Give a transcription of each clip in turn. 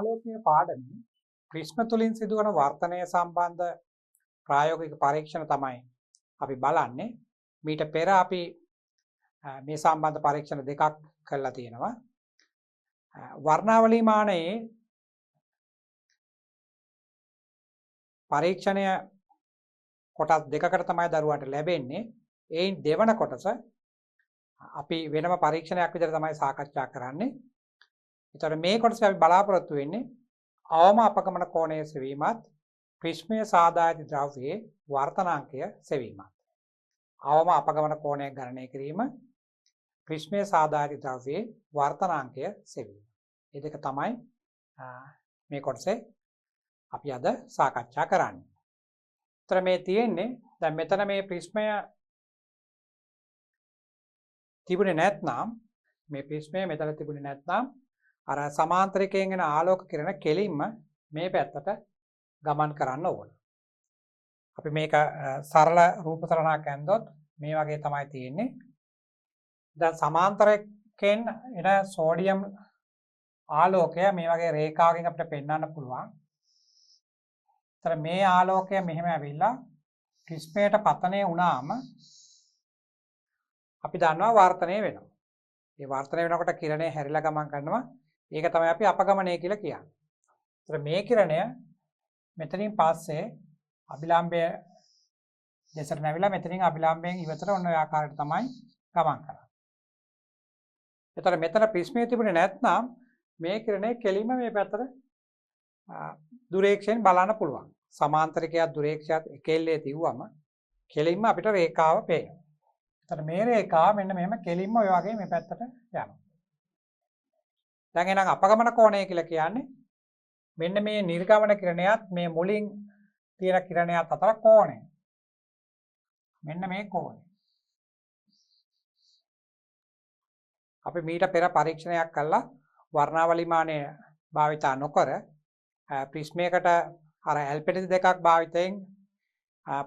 ආලෝකීය පාඩමේ ප්‍රිස්ම තුලින් සිදුවන වර්තනය සම්බන්ධ ප්‍රායෝගික පරීක්ෂණ තමයි අපි බලන්නේ. මීට පෙර අපි මේ සම්බන්ධ පරීක්ෂණ දෙකක් කරලා තියෙනවා. වර්ණාවලී මානයේ පරීක්ෂණය කොටස් දෙකකට තමයි දරුවන්ට ලැබෙන්නේ. ඒයින් දෙවන කොටස අපි වෙනම පරීක්ෂණයක් විදිහට තමයි සාකච්ඡා කරන්නේ. ඒතර මේ කොටසේ අපි බලාපොරොත්තු වෙන්නේ අවම අපගමන කෝණයේ සෙවීමත් ප්‍රිස්මයේ සාදා ඇති ද්‍රව්‍යයේ වර්තනාංකය සෙවීමත්. අවම අපගමන කෝණය ගණනය කිරීම ප්‍රිස්මයේ සාදා ඇති ද්‍රව්‍යයේ වර්තනාංකය සෙවීම. මේ දෙක තමයි මේ කොටසේ අපි අද සාකච්ඡා කරන්නේ. ඒතර මේ තියෙන්නේ දැන් මෙතන මේ ප්‍රිස්මය තිබුණේ නැත්නම් මේ ප්‍රිස්මය මෙතන තිබුණේ නැත්නම් අර සමාන්තරිකයෙන් එන ආලෝක කිරණ කෙලින්ම මේ පැත්තට ගමන් කරන්න ඕන. අපි මේක සරල රූප තරණයක් ඇන්දොත් මේ වගේ තමයි තියෙන්නේ. දැන් සමාන්තරයෙන් එන සෝඩියම් ආලෝකය මේ වගේ රේඛාවකින් අපිට පෙන්වන්න පුළුවන්. ඒතර මේ ආලෝකය මෙහෙම ඇවිල්ලා ප්‍රිස්මයට පතනය වුණාම අපි දන්නවා වර්තනය වෙනවා. මේ වර්තනය වෙනකොට කිරණය හැරිලා ගමන් කරනවා. ඒක තමයි අපි අපගමනය කියලා කියන්නේ. ඒතර මේ කිරණය මෙතනින් පස්සේ අභිලම්බය දෙසට නැවිලා මෙතනින් අභිලම්බයෙන් ඉවතට ඔන්න ඔය ආකාරයට තමයි ගමන් කරන්නේ. ඒතර මෙතන ප්‍රිස්මයේ තිබුණේ නැත්නම් මේ කිරණය කෙලින්ම මේ පැත්තට දුරේක්ෂයෙන් බලන්න පුළුවන්. සමාන්තරිකයක් දුරේක්ෂයත් එකෙල්ලේ තියුවම කෙලින්ම අපිට රේඛාව පේනවා. ඒතර මේ රේඛාව මෙන්න මෙහෙම කෙලින්ම ඔය වගේ මේ පැත්තට යනවා. දැන් එහෙනම් අපගමන කෝණය කියලා කියන්නේ මෙන්න මේ නිර්ගමන කිරණයත් මේ මුලින් තියෙන කිරණයත් අතර කෝණය. මෙන්න මේ කෝණය. අපි මීට පෙර පරීක්ෂණයක් කළා වර්ණාවලි මානය භාවිතා නොකර ප්‍රිස්මයකට අර ඇල්පෙටි දෙකක් භාවිතයෙන්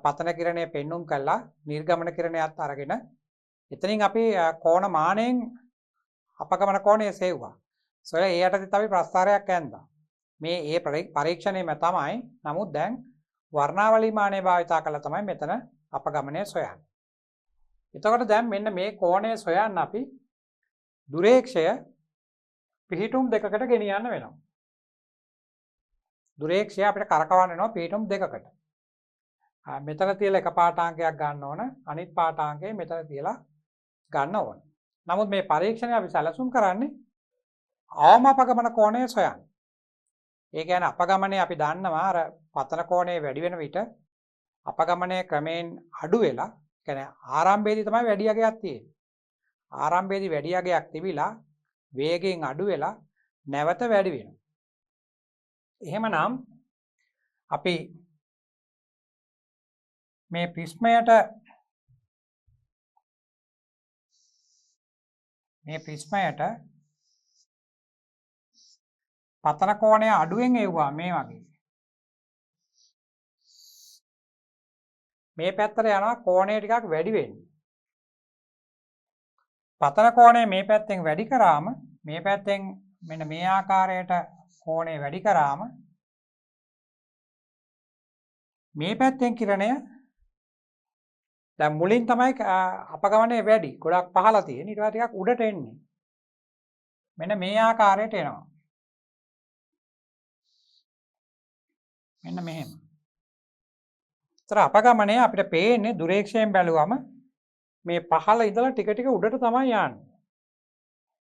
පතන කිරණය පෙන්눔 කළා නිර්ගමන කිරණයත් අරගෙන එතනින් අපි කෝණ මානයෙන් අපගමන කෝණය සෙව්වා. ඒ යටතේ අපි ප්‍රස්ථාරයක් ඇන්දා. මේ ඒ පරීක්ෂණයම තමයි. නමුත් දැන් වර්ණාවලි මානය භාවිතා කළා තමයි මෙතන අපගමනය සොයන්නේ. එතකොට දැන් මෙන්න මේ කෝණය සොයන්න අපි දුරේක්ෂය පිහිටුම් දෙකකට ගෙනියන්න වෙනවා. දුරේක්ෂය අපිට කරකවන්න වෙනවා පිහිටුම් දෙකකට. මෙතන තියලා එක පාඨාංකයක් ගන්න ඕන. අනිත් පාඨාංකය මෙතන තියලා ගන්න ඕන. නමුත් මේ පරීක්ෂණය අපි සැලසුම් කරන්නේ අවම අපගමන කෝණය සොයන්න. ඒ කියන්නේ අපගමනය අපි දන්නවා අර පතන කෝණය වැඩි වෙන විට අපගමනය ක්‍රමයෙන් අඩු වෙලා කියන්නේ ආරම්භයේදී තමයි වැඩි යගයක් තියෙන්නේ. ආරම්භයේදී වැඩි යගයක් තිබිලා වේගයෙන් අඩු වෙලා නැවත වැඩි වෙනවා. එහෙමනම් අපි මේ ප්‍රිස්මයට පතන කෝණය අඩුවෙන් එවුවා මේ වගේ. මේ පැත්තට යනවා කෝණය ටිකක් වැඩි වෙන්නේ. පතන කෝණය මේ පැත්තෙන් වැඩි කරාම මේ පැත්තෙන් මෙන්න මේ ආකාරයට කෝණය වැඩි කරාම මේ පැත්තෙන් කිරණය දැන් මුලින් තමයි අපගමනය වැඩි. ගොඩක් පහළ තියෙන. ඊට පස්සේ ටිකක් උඩට එන්නේ. මෙන්න මේ ආකාරයට එනවා. මෙන්න මෙහෙම. ඒතර අපගමනය අපිට පේන්නේ දුරේක්ෂයෙන් බැලුවම මේ පහළ ඉඳලා ටික ටික උඩට තමයි යන්නේ.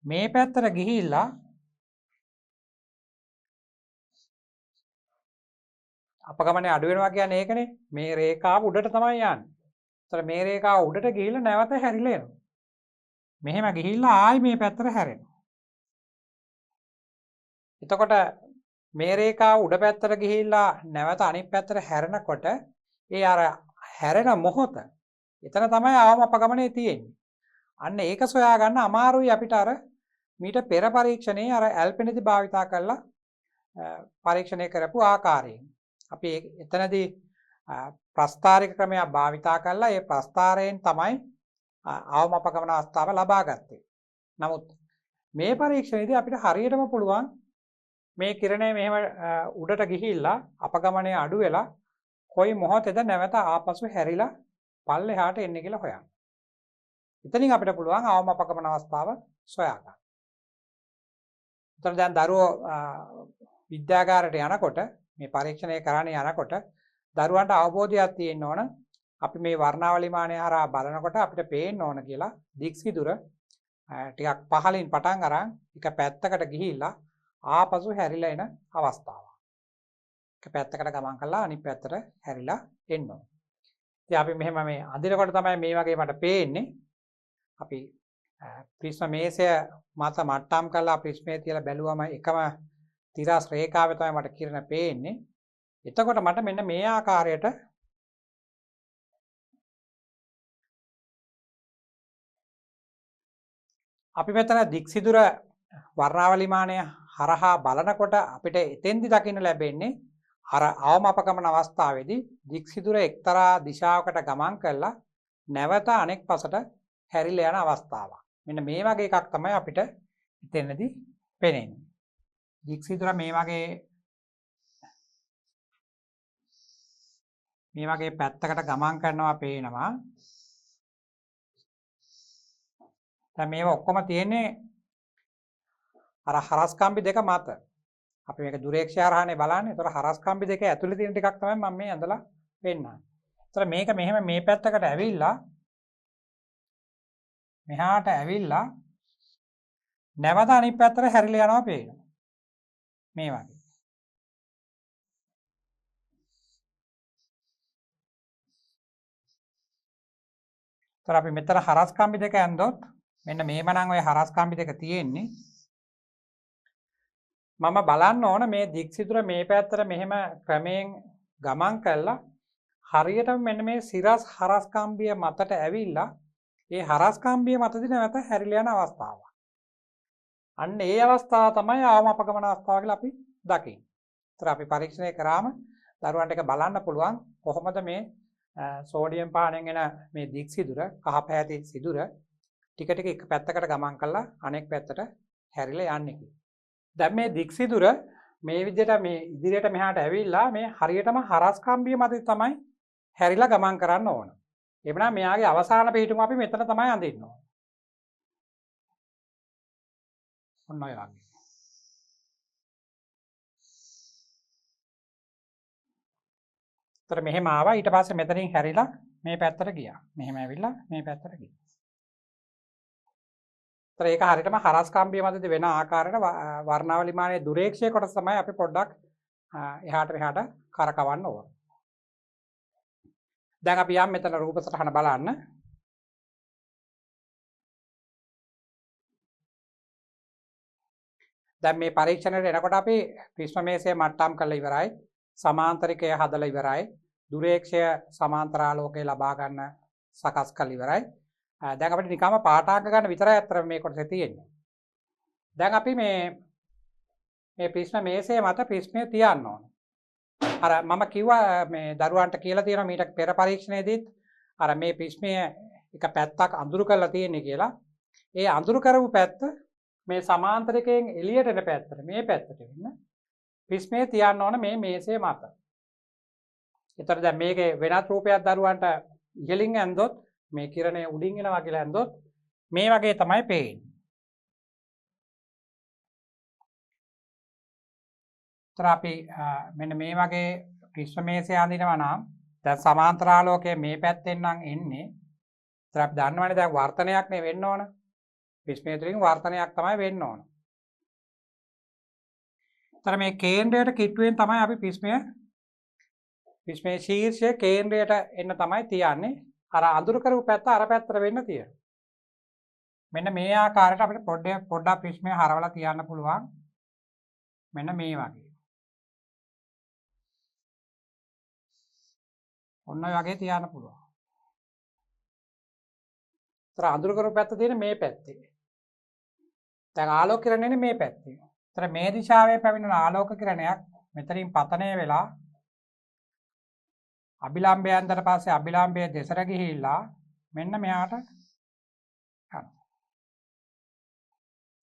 මේ පැත්තට ගිහිල්ලා අපගමනය අඩු වෙනවා කියන්නේ ඒකනේ. මේ රේඛාව උඩට තමයි යන්නේ. ඒතර මේ රේඛාව උඩට ගිහිල්ලා නැවත හැරිලා එනවා. මෙහෙම ගිහිල්ලා ආයි මේ පැත්තට හැරෙනවා. එතකොට මේ රේඛාව උඩ පැත්තට ගිහිල්ලා නැවත අනිත් පැත්තට හැරෙනකොට ඒ අර හැරෙන මොහොත එතන තමයි ආවම අපගමනේ තියෙන්නේ. අන්න ඒක සොයා ගන්න අමාරුයි අපිට අර මීට පෙර පරීක්ෂණයේ අර ඇල්පෙනිදි භාවිතා කරලා පරීක්ෂණය කරපු ආකාරයෙන්. අපි එතනදී ප්‍රස්ථාරික ක්‍රමයක් භාවිතා කරලා ඒ ප්‍රස්ථාරයෙන් තමයි ආවම අපගමන අවස්ථාව ලබා ගත්තේ. නමුත් මේ පරීක්ෂණයේදී අපිට හරියටම පුළුවන් මේ කිරණය මෙහෙම උඩට ගිහිල්ලා අපගමනය අඩු වෙලා කොයි මොහොතේද නැවත ආපසු හැරිලා පල්ලෙහාට එන්නේ කියලා හොයන්න. එතනින් අපිට පුළුවන් අවම අපගමන අවස්ථාව සොයා ගන්න. එතන දැන් දරුවෝ විද්‍යාගාරයට යනකොට මේ පරීක්ෂණය කරන්න යනකොට දරුවන්ට අවබෝධයක් තියෙන්න ඕන අපි මේ වර්ණාවලි මානය හරහා බලනකොට අපිට පේන්න ඕන කියලා දික්සිදුර ටිකක් පහලින් පටන් අරන් එක පැත්තකට ගිහිල්ලා ආපසු හැරිලා එන අවස්ථාවක්. එක පැත්තකට ගමන් කරලා අනිත් පැත්තට හැරිලා එන්න ඕන. ඉතින් අපි මෙහෙම මේ අඳිනකොට තමයි මේ වගේ මට පේන්නේ. අපි ප්‍රිස්ම මේසය මත මට්ටම් කරලා ප්‍රිස්මේ තියලා බැලුවම එකම තිරස් රේඛාවේ තමයි මට කිරණ පේන්නේ. එතකොට මට මෙන්න මේ ආකාරයට අපි මෙතන දික්සිදුර වර්ණාවලි මානය හරහා බලනකොට අපිට එතෙන්දි දකින්න ලැබෙන්නේ අර අවම අපගමන අවස්ථාවේදී දික්සිදුර එක්තරා දිශාවකට ගමන් කරලා නැවත අනෙක් පසට හැරිලා යන අවස්ථාවක්. මෙන්න මේ වගේ එකක් තමයි අපිට එතනදී පේන්නේ. දික්සිදුර මේ වගේ පැත්තකට ගමන් කරනවා පේනවා. දැන් මේවා ඔක්කොම තියෙන්නේ අර හරස්කම්බි දෙක මත. අපි මේක දුරේක්ෂය හරහානේ බලන්නේ. ඒතර හරස්කම්බි දෙක ඇතුලේ තියෙන ටිකක් තමයි මම මේ ඇඳලා පෙන්නන්නේ. ඒතර මේක මෙහෙම මේ පැත්තකට ඇවිල්ලා මෙහාට ඇවිල්ලා නැවත අනිත් පැත්තට හැරිලා යනවා පේනවා. මේ වගේ. ඒතර අපි මෙතන හරස්කම්බි දෙක ඇඳොත් මෙන්න මේම නම් ඔය හරස්කම්බි දෙක තියෙන්නේ. මම බලන්න ඕන මේ දික්සිදුර මේ පැත්තට මෙහෙම ක්‍රමයෙන් ගමන් කළා හරියටම මෙන්න මේ සිරස් හරස්කම්බිය මතට ඇවිල්ලා ඒ හරස්කම්බිය මතදී නැවත හැරිලා යන අවස්ථාව. අන්න ඒ අවස්ථාව තමයි ආවම අපගමන අවස්ථාව කියලා අපි දකින්නේ. ඒතර අපි පරීක්ෂණය කරාම දරුවන්ට එක බලන්න පුළුවන් කොහොමද මේ සෝඩියම් පානෙන් එන මේ දික්සිදුර කහ පැහැති සිදුර ටික ටික එක පැත්තකට ගමන් කරලා අනෙක් පැත්තට හැරිලා යන්නේ කියලා. දැන් මේ දික්සිදුර මේ විදිහට මේ ඉදිරියට මෙහාට ඇවිල්ලා මේ හරියටම හරස්කම්බිය මත තමයි හැරිලා ගමන් කරන්න ඕන. එබනම් මෙයාගේ අවසාන පිටුම අපි මෙතන තමයි අඳින්න ඕන. ඔන්න ඔය වගේ. ඒතර මෙහෙම ආවා ඊට පස්සේ මෙතනින් හැරිලා මේ පැත්තට ගියා. මෙහෙම ඇවිල්ලා මේ පැත්තට ගියා. ඒතර ඒක හරියටම හරස්කම්බිය මතදී වෙන ආකාරයට වර්ණාවලි මානයේ දුරේක්ෂය කොටස තමයි අපි පොඩ්ඩක් එහාට මෙහාට කරකවන්න ඕන. දැන් අපි යම් මෙතන රූප සටහන බලන්න. දැන් මේ පරීක්ෂණයට එනකොට අපි ප්‍රිස්ම මේසය මට්ටම් කරලා ඉවරයි. සමාන්තරිකය හදලා ඉවරයි. දුරේක්ෂය සමාන්තරාලෝකය ලබා ගන්න සකස් කරලා ඉවරයි. දැන් අපිට නිකම්ම පාඨාංග ගන්න විතරයි අතර මේ කොටසේ තියෙන්නේ. දැන් අපි මේ ප්‍රිස්ම මේසය මත ප්‍රිස්මය තියන්න ඕන. අර මම කිව්වා මේ දරුවන්ට කියලා තියෙනවා මීට පෙර පරීක්ෂණයේදීත් අර මේ ප්‍රිස්මය එක පැත්තක් අඳුරු කරලා තියෙන්නේ කියලා. ඒ අඳුරු කරපු පැත්ත මේ සමාන්තරිකයෙන් එළියට එන පැත්තට මේ පැත්තට වෙන්න ප්‍රිස්මය තියන්න ඕන මේ මේසය මත. ඒතර දැන් මේකේ වෙනත් රූපයක් දරුවන්ට ඉහළින් ඇඳොත් මේ කිරණය උඩින් එනවා කියලා ඇඳොත් මේ වගේ තමයි පේන්නේ. ඒතර අපි මෙන්න මේ වගේ ප්‍රිස්ම මේසය අඳිනවා නම් දැන් සමාන්තරාලෝකය මේ පැත්තෙන් නම් එන්නේ. ඒතර අපි දන්නවනේ දැන් වර්තනයක් නේ වෙන්න ඕන. ප්‍රිස්මය තුලින් වර්තනයක් තමයි වෙන්න ඕන. ඒතර මේ කේන්ද්‍රයට කිට්ටුවෙන් තමයි අපි ප්‍රිස්මයේ ශීර්ෂය කේන්ද්‍රයට එන්න තමයි තියන්නේ. අර අඳුරු කරපු පැත්ත අර පැත්තට වෙන්න තියෙනවා. මෙන්න මේ ආකාරයට අපිට පොඩ්ඩක් ප්‍රිස්මය හරවලා තියන්න පුළුවන්. මෙන්න මේ වගේ. ඔන්න ඔය වගේ තියන්න පුළුවන්. ඒතර අඳුරු කරපු පැත්ත තියෙන්නේ මේ පැත්තේ. දැන් ආලෝක කිරණයනේ මේ පැත්තේ. ඒතර මේ දිශාවේ පැමිණෙන ආලෝක කිරණයක් මෙතනින් පතනය වෙලා අභිලම්බය යන්තර පස්සේ අභිලම්බයේ දෙසට ගිහිල්ලා මෙන්න මෙහාට යනවා.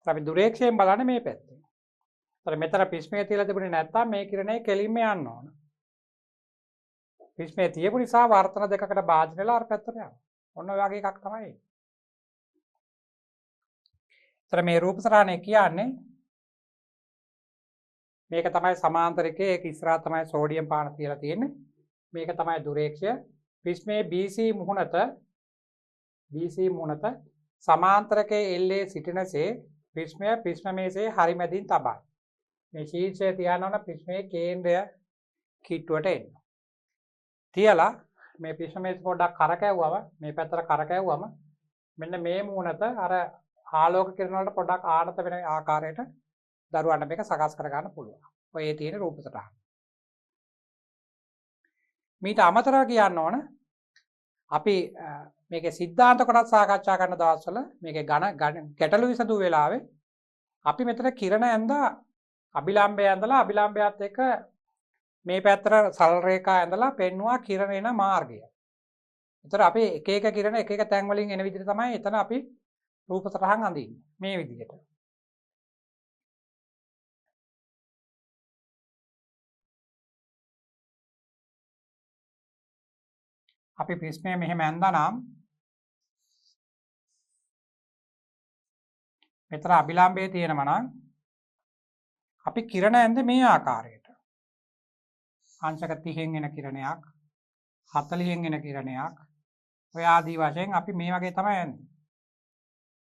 අපි දුරේක්ෂයෙන් බලන්නේ මේ පැත්තේ. ඒතර මෙතන ප්‍රිස්මේ තියලා තිබුණේ නැත්තම් මේ කිරණේ කෙලින්ම යන්න ඕන. ප්‍රිස්මේ තියපු නිසා වර්තන දෙකකට භාජනය වෙලා අර පැත්තට යනවා. ඔන්න ඔය වගේ එකක් තමයි. ඒතර මේ රූප සටහනේ කියන්නේ මේක තමයි සමාන්තරිකයේ ඒක ඉස්සරහා තමයි සෝඩියම් පාන තියලා තියෙන්නේ. මේක තමයි දුරේක්ෂය. ප්‍රිස්මේ BC මුහුණත සමාන්තරකයේ එල්ලේ සිටිනසේ ප්‍රිස්මය ප්‍රිස්ම මේසේ හරි මැදින් තබා. මේ ශීර්ෂය තියානවන ප්‍රිස්මේ කේන්ද්‍රය කිට්ටුවට එන්න. තියලා මේ ප්‍රිස්ම මේස පොඩ්ඩක් කරකැවුවම මේ පැත්තට කරකැවුවම මෙන්න මේ මුහුණත අර ආලෝක කිරණ වලට පොඩ්ඩක් ආනත වෙන ආකාරයට දරුවන්ට මේක සකස් කර ගන්න පුළුවන්. ඔය ඒ තියෙන රූප සටහන. මීට අමතරව කියන්න ඕන අපි මේකේ සිද්ධාන්ත කොටස් සාකච්ඡා කරන දවස්වල මේකේ ගැටලු විසඳු වෙලාවේ අපි මෙතන කිරණ ඇඳලා අභිලම්බය ඇඳලා අභිලම්බයත් එක්ක මේ පැත්තට සරල රේඛා ඇඳලා පෙන්නවා කිරණ එන මාර්ගය. ඒතර අපි එක එක කිරණ එක එක තැන් වලින් එන විදිහට තමයි එතන අපි රූප සටහන් අඳින්නේ. මේ විදිහට. අපි ප්‍රිස්මය මෙහෙම ඇඳනම් මෙතන අභිලම්බයේ තියෙනවා නම් අපි කිරණ ඇඳ මේ ආකාරයට අංශක 30න් එන කිරණයක් 40න් එන කිරණයක් ඔය ආදී වශයෙන් අපි මේ වගේ තමයි ඇඳන්නේ.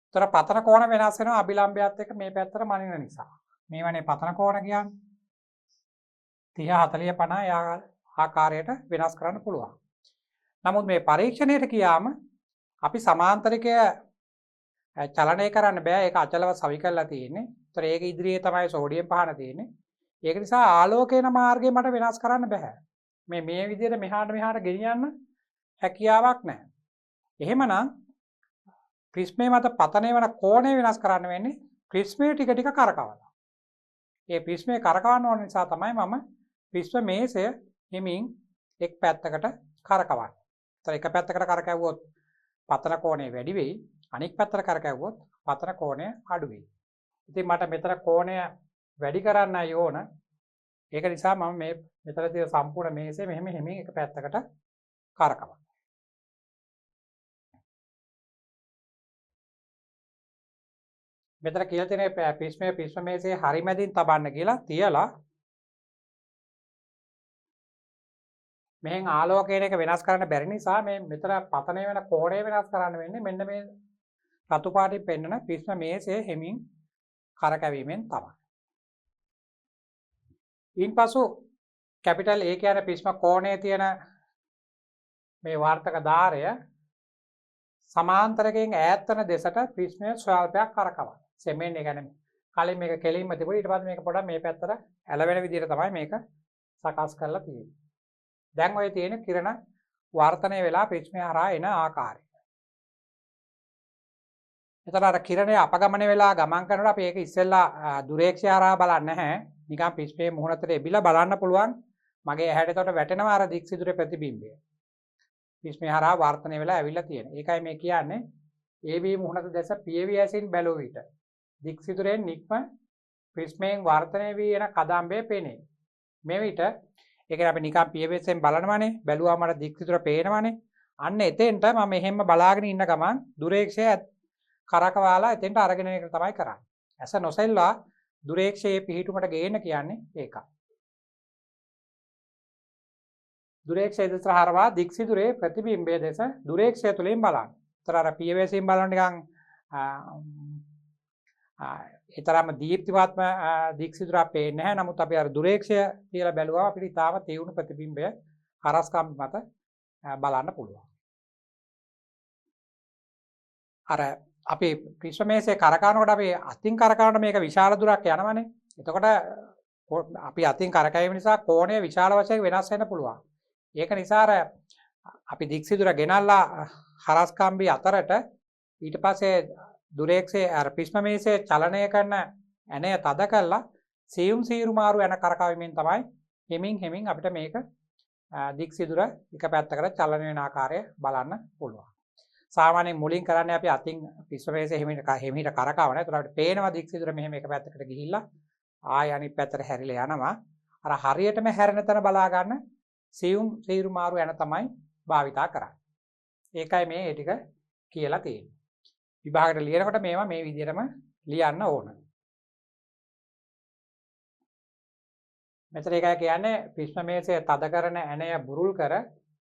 ඒතර පතන කෝණ වෙනස් වෙනවා අභිලම්බයත් එක්ක මේ පැත්තට මනින නිසා. මේවනේ පතන කෝණ කියන්නේ 30 40 50 ආකාරයට වෙනස් කරන්න පුළුවන්. නමුත් මේ පරීක්ෂණයට කියාම අපි සමාන්තරිකය චලනය කරන්න බෑ. ඒක අචලව සවි කරලා තියෙන්නේ. ඒතර ඒක ඉදිරියේ තමයි සෝඩියම් පහන තියෙන්නේ. ඒක නිසා ආලෝකේන මාර්ගය මට වෙනස් කරන්න බෑ. මේ විදිහට මෙහාට ගෙනියන්න හැකියාවක් නැහැ. එහෙමනම් ප්‍රිස්මේ මත පතනය වෙන කෝණය වෙනස් කරන්න වෙන්නේ ප්‍රිස්මේ ටික ටික කරකවලා. ඒ ප්‍රිස්මේ කරකවන්න ඕන නිසා තමයි මම ප්‍රිස්ම මේසය හිමින් එක් පැත්තකට කරකවන්නේ. ඒතර එක පැත්තකට කරකැවුවොත් පතන කෝණය වැඩි වෙයි. අනෙක් පැත්තට කරකැවුවොත් පතන කෝණය අඩු වෙයි. ඉතින් මට මෙතන කෝණය වැඩි කරන්නයි ඕන. ඒක නිසා මම මේ මෙතන තියෙන සම්පූර්ණ මේසෙ මෙහෙම හිමින් එක පැත්තකට කරකවනවා. මෙතන කියලා තියෙන ප්‍රිස්ම මේසෙ හරි මැදින් තබන්න කියලා තියලා මෙහෙන් ආලෝකයෙන් එක වෙනස් කරන්න බැරි නිසා මේ මෙතන පතනය වෙන කෝණය වෙනස් කරන්න වෙන්නේ මෙන්න මේ රතු පාටින් පෙන්වන ප්‍රිස්ම මේසය හිමින් කරකැවීමෙන් තමයි. ඊන්පසු කැපිටල් A කියන ප්‍රිස්ම කෝණයේ තියෙන මේ වාර්තක ධාරය සමාන්තරයෙන් ඈත් වෙන දෙසට ප්‍රිස්මය ස්වල්පයක් කරකවනවා. සෙමෙන් ඒ කියන්නේ කලින් මේක කෙලින්ම තිබුණා. ඊට පස්සේ මේක පොඩ්ඩක් මේ පැත්තට ඇලවෙන විදිහට තමයි මේක සකස් කරලා තියෙන්නේ. දැන් ඔය තියෙන කිරණ වර්තනය වෙලා ප්‍රිස්මය හරහා එන ආකාරය. එතන අර කිරණය අපගමනය වෙලා ගමන් කරනකොට අපි ඒක ඉස්සෙල්ලා දුරේක්ෂය හරහා බලන්නේ නැහැ. නිකන් ප්‍රිස්මයේ මුහුණතට එබිලා බලන්න පුළුවන්. මගේ ඇහැට එතකොට වැටෙනවා අර දික්සිදුරේ ප්‍රතිබිම්බය. ප්‍රිස්මය හරහා වර්තනය වෙලා ඇවිල්ලා තියෙන. ඒකයි මේ කියන්නේ AB මුහුණත දැස පියවි ඇසින් බැලුව විට දික්සිදුරෙන් නික්ම ප්‍රිස්මයෙන් වර්තනය වී එන කදම්බය පෙනේ. මේ විට ඒ කියන්නේ අපි නිකන් පියවෙස්ෙන් බලනවානේ බැලුවාම අර දික්සිදුර පේනවානේ. අන්න එතෙන්ට මම එහෙම බලාගෙන ඉන්න ගමන් දුරේක්ෂය කරකවාලා එතෙන්ට අරගෙන එක තමයි කරන්නේ. ඇස නොසෙල්ලා දුරේක්ෂයේ පිහිටුමට ගේන්න කියන්නේ ඒකයි. දුරේක්ෂය දෙස හරවා දික්සිදුරේ ප්‍රතිබිම්බය දෙස දුරේක්ෂය තුලින් බලන්න. ඒතර අර පියවෙස්ෙන් බලන නිකන් ඒතරම් දීප්තිමත්ම දික්සිදුරක් පේන්නේ නැහැ. නමුත් අපි අර දුරේක්ෂය කියලා බැලුවා අපිට ඊටාම තේවුණු ප්‍රතිබිම්බය හරස්කම් මත බලන්න පුළුවන්. අර අපි ප්‍රිස්ම මේසයේ කරකවනකොට අපි අතින් කරකවනකොට මේක විශාල දුරක් යනවනේ. එතකොට අපි අතින් කරකැවීම නිසා කෝණය විශාල වශයෙන් වෙනස් වෙන්න පුළුවන්. ඒක නිසා අර අපි දික්සිදුර ගෙනල්ලා හරස්කම්බි අතරට ඊට පස්සේ දුරේක්ෂයේ අර ප්‍රිස්ම මේසයේ චලනය කරන ඇණය තද කරලා සියුම් සීරු මාරු යන කරකවීමෙන් තමයි හිමින් අපිට මේක දික්සිදුර එක පැත්තකට චලන වෙන ආකාරය බලන්න පුළුවන්. සාමාන්‍යයෙන් මුලින් කරන්නේ අපි අතින් ප්‍රිස්ම මේසයේ හිමිට කරකවන. ඒතකොට අපිට පේනවා දික්සිදුර මෙහෙම එක පැත්තකට ගිහිල්ලා ආය අනිත් පැත්තට හැරිලා යනවා. අර හරියටම හැරෙන තැන බලා ගන්න සියුම් සීරු මාරු යන තමයි භාවිතා කරන්නේ. ඒකයි මේ ටික කියලා තියෙන්නේ. විභාගයට ලියනකොට මේවා මේ විදිහටම ලියන්න ඕන. මෙතන එකයි කියන්නේ ප්‍රිස්ම මේසය තද කරන ඇණය බුරුල් කර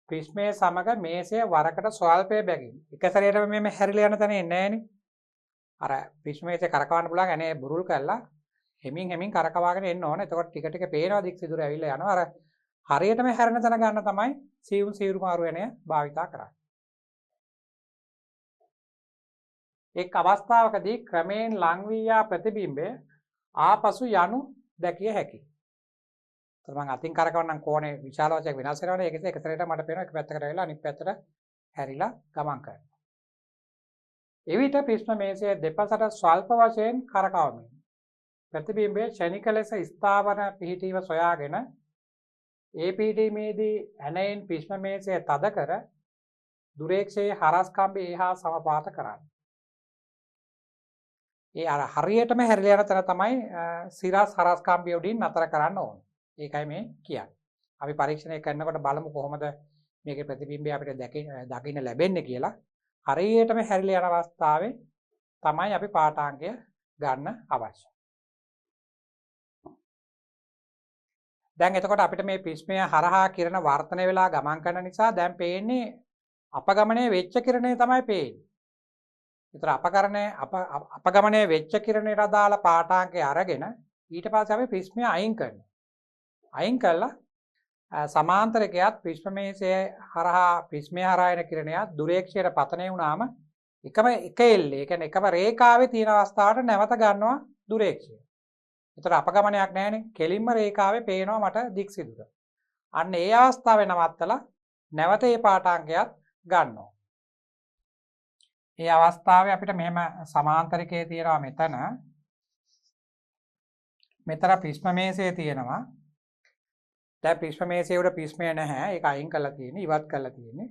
ප්‍රිස්මයේ සමග මේසය වරකට ස්වල්පය බැගින්. එක සැරේටම මේ හැරිලා යන තැන එන්නේ නැහනේ. අර ප්‍රිස්ම මේසය කරකවන්න පුළුවන් ඇණය බුරුල් කරලා හෙමින් කරකවාගෙන එන්න ඕන. එතකොට ටික ටික පේනවා දික් සිදුර ඇවිල්ලා යනවා. අර හරියටම හැරෙන තැන ගන්න තමයි සියුම් සීරු මාරු ඇණය භාවිතා කරන්නේ. එක් අවස්ථාවකදී ක්‍රමයෙන් ලං වී යා ප්‍රතිබිම්බය ආපසු යනු දැකිය හැකියි. මම අතින් කරකවන්නම් කෝණේ විශාල වශයෙන් වෙනස් වෙනවනේ. ඒක එක සැරේට මට පේනවා එක පැත්තකට ඇවිල්ලා අනිත් පැත්තට හැරිලා ගමන් කරනවා. එවිට ප්‍රිස්ම මේසයේ දෙපසට ස්වල්ප වශයෙන් කරකවමින් ප්‍රතිබිම්බයේ ක්ෂණික ලෙස ස්ථාවර පිහිටීම සොයාගෙන ඒ පිහිටීමේදී ඇණයෙන් ප්‍රිස්ම මේසය තද කර දුරේක්ෂයේ හරස් කම්බි එහා සමපාත කරන්න. ඒ අර හරියටම හැරිලා යන තැන තමයි සිරස් හරස් කම්බිය උඩින් නතර කරන්න ඕනේ. ඒකයි මේ කියන්නේ. අපි පරීක්ෂණය කරනකොට බලමු කොහොමද මේකේ ප්‍රතිබිම්බය අපිට දකින්න ලැබෙන්නේ කියලා. හරියටම හැරිලා යන අවස්ථාවේ තමයි අපි පාඨාංගය ගන්න අවශ්‍ය. දැන් එතකොට අපිට මේ ප්‍රිස්මය හරහා කිරණ වර්ධනය වෙලා ගමන් කරන නිසා දැන් පේන්නේ අපගමනයේ වෙච්ච කිරණේ තමයි පේන්නේ. ඒතර අපගමනයේ වෙච්ච කිරණයට අදාළ පාඨාංගය අරගෙන ඊට පස්සේ අපි ප්‍රිස්මය අයින් කරනවා. අයින් කළා සමාන්තරකයක් ප්‍රිස්ම මේසයේ හරහා ප්‍රිස්මය හරහා එන කිරණයක් දුරේක්ෂයට පතනය වුණාම එක එල්ලේ, ඒ කියන්නේ එකම රේඛාවේ තියෙන අවස්ථාවට නැවත ගන්නවා දුරේක්ෂය. ඒතර අපගමනයක් නැහැනේ. කෙලින්ම රේඛාවේ පේනවා මට දික් සිදුර. අන්න ඒ අවස්ථාවේ නවත්තලා නැවත ඒ පාඨාංගයක් ගන්නවා. ඒ අවස්ථාවේ අපිට මෙහෙම සමාන්තරකයේ තියෙනවා මෙතන ප්‍රිස්ම මේසයේ තියෙනවා. දැන් ප්‍රිස්ම මේසයේ උඩ ප්‍රිස්මය නැහැ. ඒක අයින් කරලා තියෙන්නේ, ඉවත් කරලා තියෙන්නේ.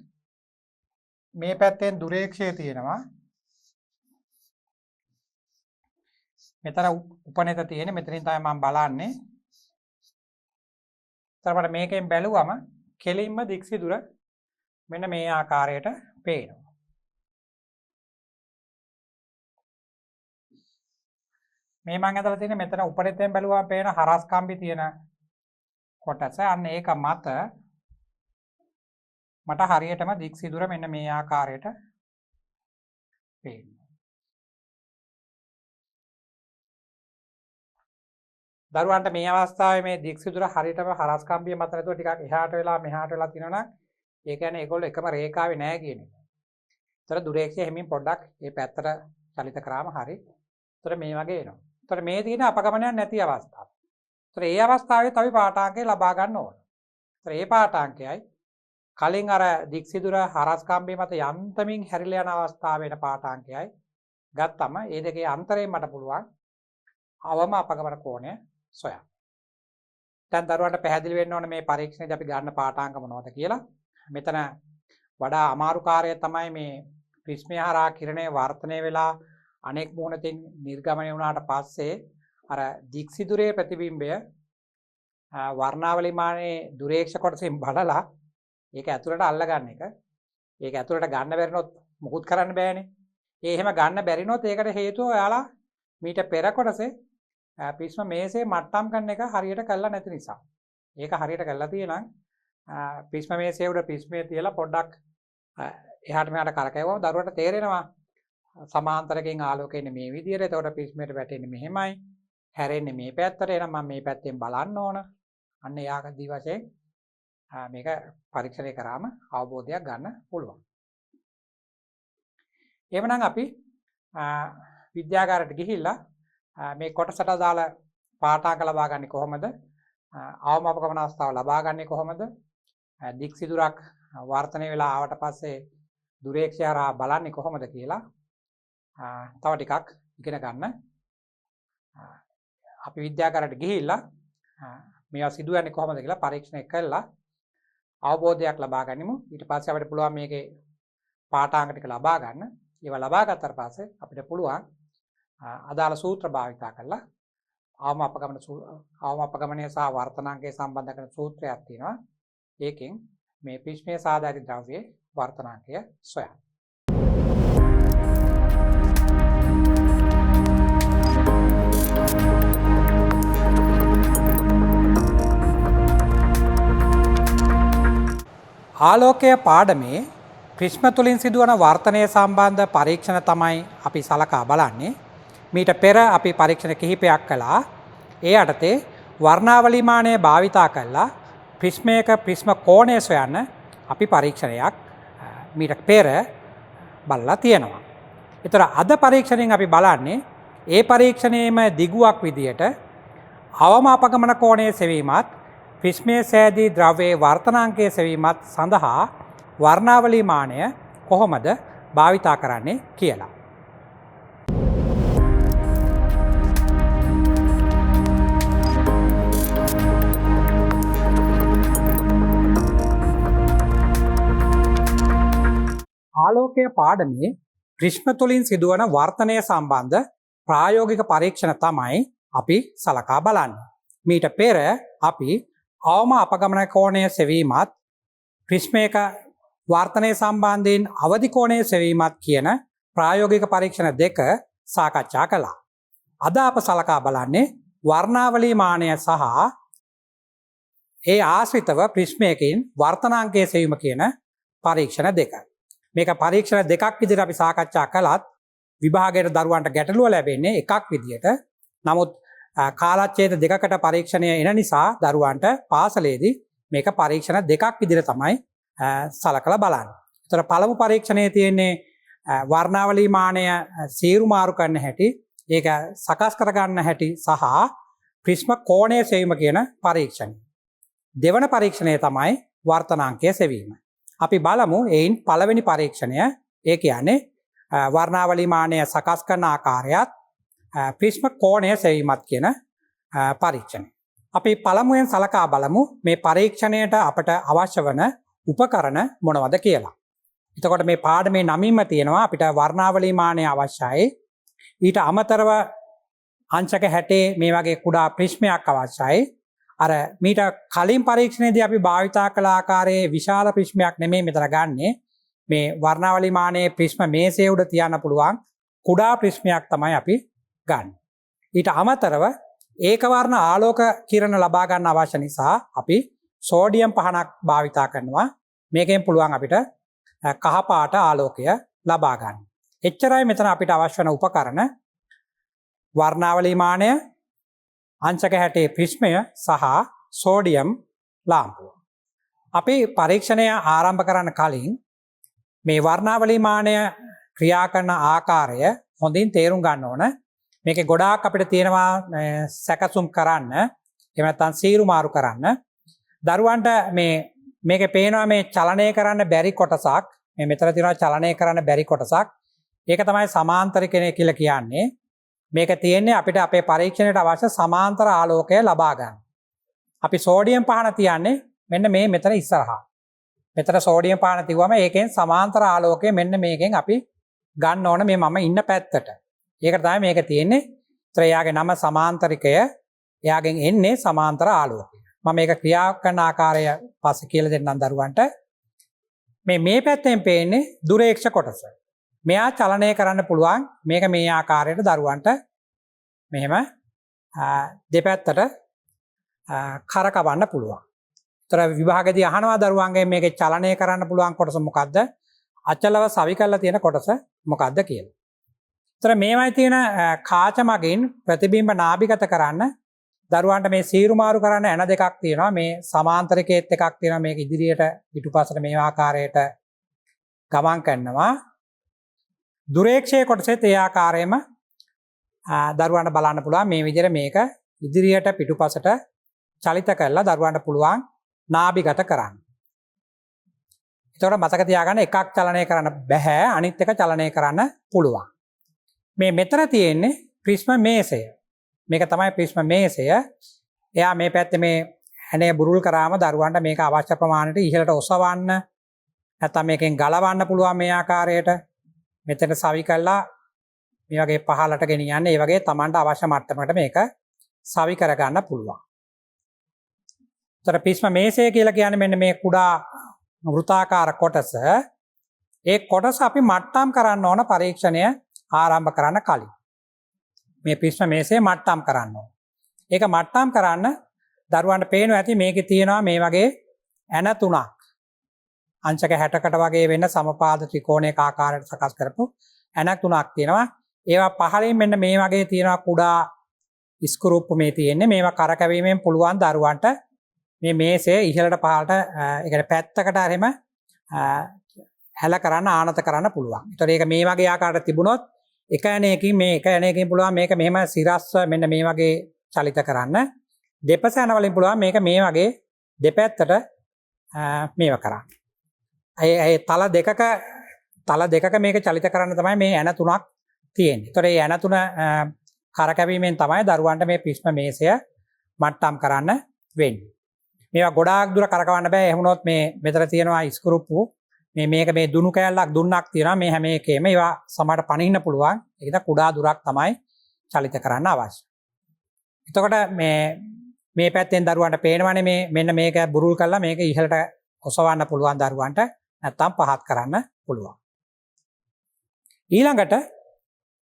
මේ පැත්තෙන් දුරේක්ෂය තියෙනවා. මෙතන උපනෙත තියෙන්නේ. මෙතනින් තමයි මම බලන්නේ. ඊට මේකෙන් බැලුවම කෙලින්ම දික්සිදුර මෙන්න මේ ආකාරයට පේනවා. මේ මම ඇදලා තියෙන්නේ මෙතන උපනෙතෙන් බැලුවම පේන හරස් කම්බි තියෙන කොටස. අන්න ඒක මට හරියටම දික් සිදුර මෙන්න මේ ආකාරයට පේනවා. දරුවන්ට මේ අවස්ථාවේ මේ දික් සිදුර හරියටම හරස් කම්බිය මත නැතුව ටිකක් එහාට වෙලා මෙහාට වෙලා තියෙනවා නම් ඒ කියන්නේ ඒගොල්ලෝ එකම රේඛාවේ නැහැ කියන එක. ඒතර දුරේක්ෂය හැමින් පොඩ්ඩක් මේ පැත්තට චලිත කරාම හරි. ඒතර මේ වගේ එනවා. ඒතර මේ තියෙන අපගමනයක් නැති අවස්ථාව. ඒතර ඒ අවස්ථාවේ අපි පාඨාංකය ලබා ගන්න ඕන. ඒතර ඒ පාඨාංකයයි කලින් අර දික්සිදුර හරස් කම්බිය මත යන්තමින් හැරිලා යන අවස්ථාවේ වෙන පාඨාංකයයි ගත්තම ඒ දෙකේ අන්තරයෙන් මට පුළුවන් අවම අපගමන කෝණය සොයන්න. දැන් දරුවන්ට පැහැදිලි වෙන්න ඕනේ මේ පරීක්ෂණයේදී අපි ගන්න පාඨාංක මොනවද කියලා. මෙතන වඩා අමාරු කාර්යය තමයි මේ ප්‍රිස්මය හරහා කිරණය වර්ධනය වෙලා අනෙක් මූණකින් නිර්ගමනය වුණාට පස්සේ අර දික්සිදුරේ ප්‍රතිබිම්බය වර්ණාවලිමානයේ දුරේක්ෂ කොටසින් බලලා ඒක ඇතුළට අල්ලගන්න එක. ඒක ඇතුළට ගන්න බැරිනොත් මුකුත් කරන්න බෑනේ. ඒ එහෙම ගන්න බැරිනොත් ඒකට හේතුව ඔයාලා මීට පෙර කොටසේ ප්‍රිස්ම මේසේ මට්ටම් කරන එක හරියට කරලා නැති නිසා. ඒක හරියට කරලා තියෙනම් ප්‍රිස්ම මේසේ උඩ ප්‍රිස්මේ තියලා පොඩ්ඩක් එහාට මෙහාට කරකැවුවම දරුවට තේරෙනවා සමාන්තරකෙන් ආලෝකය එන්නේ මේ විදිහට. එතකොට ප්‍රිස්මයට වැටෙන්නේ මෙහෙමයි. හැරෙන්නේ මේ පැත්තට. එහෙනම් මම මේ පැත්තෙන් බලන්න ඕන. අන්න යාකදී වශයෙන් මේක පරීක්ෂණය කරාම අවබෝධයක් ගන්න පුළුවන්. එhmenan අපි විද්‍යාගාරයට ගිහිල්ලා මේ කොටසට අදාළ පාඨාංක ලබා ගන්නේ කොහොමද? අවම අපගමන අවස්ථාව ලබා ගන්නේ කොහොමද? දික් සිදුරක් වර්ධනය වෙලා ආවට පස්සේ දුරේක්ෂය හරහා බලන්නේ කොහොමද කියලා තව ටිකක් ඉගෙන ගන්න. අපි විද්‍යාගාරයට ගිහිල්ලා මේවා සිදුවන්නේ කොහොමද කියලා පරීක්ෂණය කළා අවබෝධයක් ලබා ගනිමු. ඊට පස්සේ අපිට පුළුවන් මේකේ පාඨාංක ටික ලබා ගන්න. ඒවා ලබා ගත්තට පස්සේ අපිට පුළුවන් අදාළ සූත්‍ර භාවිතා කරලා අවම අපගමනය සහ වර්තනාංගයේ සම්බන්ධ කරන සූත්‍රයක් තියෙනවා. ඒකෙන් මේ ප්‍රිස්මයේ සාධාරණ ද්‍රව්‍යයේ වර්තනාංගය සොයන්න. ආලෝකය පාඩමේ ප්‍රිස්ම තුලින් සිදුවන වර්තනය සම්බන්ධ පරීක්ෂණ තමයි අපි සලකා බලන්නේ. මීට පෙර අපි පරීක්ෂණ කිහිපයක් කළා. ඒ යටතේ වර්ණාවලි මානය භාවිතා කළා ප්‍රිස්මයක ප්‍රිස්ම කෝණය සොයන්න අපි පරීක්ෂණයක් මීට පෙර බලලා තියෙනවා. ඒතර අද පරීක්ෂණයෙන් අපි බලන්නේ ඒ පරීක්ෂණයේම දිගුවක් විදියට අවම අපගමන කෝණයේ සෙවීමත් ප්‍රිස්මයේ සෑදී ද්‍රව්‍යයේ වර්තනාංකයේ සෙවීමත් සඳහා වර්ණාවලි මානය කොහොමද භාවිතා කරන්නේ කියලා. ආලෝකය පාඩමේ ප්‍රිස්ම තුලින් සිදුවන වර්තනය සම්බන්ධ ප්‍රායෝගික පරීක්ෂණ තමයි අපි සලකා බලන්නේ. මීට පෙර අපි අවම අපගමන කෝණය සෙවීමත් ප්‍රිස්මයක වර්තනය සම්බන්ධයෙන් අවදි කෝණය සෙවීමත් කියන ප්‍රායෝගික පරීක්ෂණ දෙක සාකච්ඡා කළා. අද අප සලකා බලන්නේ වර්ණාවලි මානය සහ ඒ ආශ්‍රිතව ප්‍රිස්මයකින් වර්තනාංකයේ සෙවීම කියන පරීක්ෂණ දෙක. මේක පරීක්ෂණ දෙකක් විදිහට අපි සාකච්ඡා කළත් විභාගයට දරුවන්ට ගැටලුව ලැබෙන්නේ එකක් විදිහට. නමුත් කාලච්ඡේද දෙකකට පරීක්ෂණය එන නිසා දරුවන්ට පාසලේදී මේක පරීක්ෂණ දෙකක් විදිහට තමයි සලකලා බලන්නේ. ඒතර පළමු පරීක්ෂණයේ තියෙන්නේ වර්ණාවලි මානය සීරු මාරු කරන හැටි, ඒක සකස් කර ගන්න හැටි සහ ප්‍රිස්ම කෝණය සෙවීම කියන පරීක්ෂණය. දෙවන පරීක්ෂණය තමයි වර්තනාංකය සෙවීම. අපි බලමු එයින් පළවෙනි පරීක්ෂණය. ඒ කියන්නේ වර්ණාවලි මානය සකස් කරන ආකාරයත් ප්‍රිස්ම කෝණය සෙවීමත් කියන පරීක්ෂණය. අපි පළමුවෙන් සලකා බලමු මේ පරීක්ෂණයට අපට අවශ්‍ය වන උපකරණ මොනවද කියලා. එතකොට මේ පාඩමේ නමින්ම තියෙනවා අපිට වර්ණාවලි මානය අවශ්‍යයි. ඊට අමතරව අංශක 60 මේ වගේ කුඩා ප්‍රිස්මයක් අවශ්‍යයි. අර මීට කලින් පරීක්ෂණයේදී අපි භාවිතා කළ ආකාරයේ විශාල ප්‍රිස්මයක් නෙමෙයි මෙතන ගන්නෙ. මේ වර්ණාවලි මානයේ ප්‍රිස්ම මේසේ උඩ තියන්න පුළුවන් කුඩා ප්‍රිස්මයක් තමයි අපි ගන්න. ඊට අමතරව ඒකවර්ණ ආලෝක කිරණ ලබා ගන්න අවශ්‍ය නිසා අපි සෝඩියම් පහනක් භාවිතා කරනවා. මේකෙන් පුළුවන් අපිට කහ පාට ආලෝකය ලබා ගන්න. එච්චරයි මෙතන අපිට අවශ්‍ය වෙන උපකරණ. වර්ණාවලි මානය, අංශක 60 ප්‍රිස්මය සහ සෝඩියම් ලාම්පුව. අපි පරීක්ෂණය ආරම්භ කරන්න කලින් මේ වර්ණාවලි මානය ක්‍රියා කරන ආකාරය හොඳින් තේරුම් ගන්න ඕන. මේකේ ගොඩාක් අපිට තියෙනවා සැකසුම් කරන්න, එහෙම නැත්නම් සීරු මාරු කරන්න. දරුවන්ට මේකේ පේනවා මේ චලනය කරන්න බැරි කොටසක්. මේ මෙතන තියෙනවා චලනය කරන්න බැරි කොටසක්. ඒක තමයි සමාන්තර කෙනෙක් කියලා කියන්නේ. මේක තියෙන්නේ අපිට අපේ පරීක්ෂණයට අවශ්‍ය සමාන්තර ආලෝකය ලබා ගන්න. අපි සෝඩියම් පහන තියන්නේ මෙන්න මෙතන ඉස්සරහා. මෙතන සෝඩියම් පහන තියුවම ඒකෙන් සමාන්තර ආලෝකය මෙන්න මේකෙන් අපි ගන්න ඕන මේ මම ඉන්න පැත්තට. ඒකට තමයි මේක තියෙන්නේ. ඒතර එයාගේ නම සමාන්තරිකය. එයාගෙන් එන්නේ සමාන්තර ආලෝකය. මම මේක ක්‍රියා කරන ආකාරය පස්සේ කියලා දෙන්නම් දරුවන්ට. මේ පැත්තෙන් පේන්නේ දුරේක්ෂ කොටස. මෙයා චලනය කරන්න පුළුවන්. මේක මේ ආකාරයට දරුවන්ට මෙහෙම දෙපැත්තට කරකවන්න පුළුවන්. ඒතර විභාගයේදී අහනවා දරුවන්ගෙන් මේකේ චලනය කරන්න පුළුවන් කොටස මොකද්ද? අචලව සවි කරලා තියෙන කොටස මොකද්ද කියලා. ඒතර මේවයි තියෙන කාච මගින් ප්‍රතිබිම්බ නාභිගත කරන්න දරුවන්ට මේ සීරු මාරු කරන්න එන දෙකක් තියෙනවා. මේ සමාන්තරිකයේත් එකක් තියෙනවා. මේක ඉදිරියට පිටුපසට මේ ආකාරයට ගමන් කරනවා. දුරේක්ෂයේ කොටසෙත් ඒ ආකාරයෙන්ම දරුවන්ට බලන්න පුළුවන්. මේ විදිහට මේක ඉදිරියට පිටුපසට චලිත කරලා දරුවන්ට පුළුවන් නාභිගත කරන්න. එතකොට මතක තියාගන්න එකක් චලනය කරන්න බෑ, අනිත් එක චලනය කරන්න පුළුවන්. මේ මෙතන තියෙන්නේ ප්‍රිස්ම මේසය. මේක තමයි ප්‍රිස්ම මේසය. එයා මේ පැත්තේ මේ ඇනේ බුරුල් කරාම දරුවන්ට මේක අවශ්‍ය ප්‍රමාණයට ඉහළට ඔසවන්න නැත්නම් මේකෙන් ගලවන්න පුළුවන් මේ ආකාරයට. මෙතන සවි කළා මේ වගේ පහලට ගෙනියන්න. ඒ වගේ Tamanට අවශ්‍ය මට්ටමකට මේක සවි කරගන්න පුළුවන්. පිස්ම මේසය කියලා කියන්නේ මෙන්න මේ කුඩා වෘත්තාකාර කොටස. ඒ කොටස අපි මට්ටම් කරන්න ඕන පරීක්ෂණය ආරම්භ කරන්න කලින්. මේ පිස්ම මේසය මට්ටම් කරන්න ඕන. ඒක මට්ටම් කරන්න දරුවන්ට පේනවා ඇති මේකේ තියෙනවා මේ වගේ ඇන තුනක්. අංශක 60කට වගේ වෙන්න සමපාද ත්‍රිකෝණයක ආකාරයට සකස් කරපු ඇන තුනක් තියෙනවා. ඒවා පහළින් මෙන්න මේ වගේ තියෙනවා කුඩා ස්ක්‍රූප් මේ තියෙන්නේ. මේවා කරකැවීමෙන් පුළුවන් දරුවන්ට මේ මේසය ඉහළට පහළට ඒ කියන්නේ පැත්තකට හරිම හැල කරන්න ආනත කරන්න පුළුවන්. ඒතකොට ඒක මේ වගේ ආකාරයට තිබුණොත් එක ඇණයකින් මේ එක ඇණයකින් පුළුවන් මේක මෙහෙම සිරස්ව මෙන්න මේ වගේ චලිත කරන්න. දෙපස ඇණ වලින් පුළුවන් මේක මේ වගේ දෙපැත්තට මේව කරන්න. ඒ තල දෙකක මේක චලිත කරන්න තමයි මේ ඇණ තුනක් තියෙන්නේ. ඒතකොට මේ ඇණ තුන කරකැවීමෙන් තමයි දරුවන්ට මේ පිස්ම මේසය මට්ටම් කරන්න වෙන්නේ. මේවා ගොඩාක් දුර කරකවන්න බෑ. එහෙම වුණොත් මේ මෙතන තියෙනවා ස්ක්‍රූප්පු මේක මේ දුනු කෑල්ලක් දුන්නක් තියෙනවා. මේ හැම එකේම ඒවා සමහරට පනින්න පුළුවන්. ඒක ද කුඩා දුරක් තමයි චලිත කරන්න අවශ්‍ය. එතකොට මේ පැත්තෙන් දරුවන්ට පේනවනේ මේ මෙන්න මේක බුරුල් කරලා මේක ඉහළට ඔසවන්න පුළුවන් දරුවන්ට නැත්තම් පහත් කරන්න පුළුවන්. ඊළඟට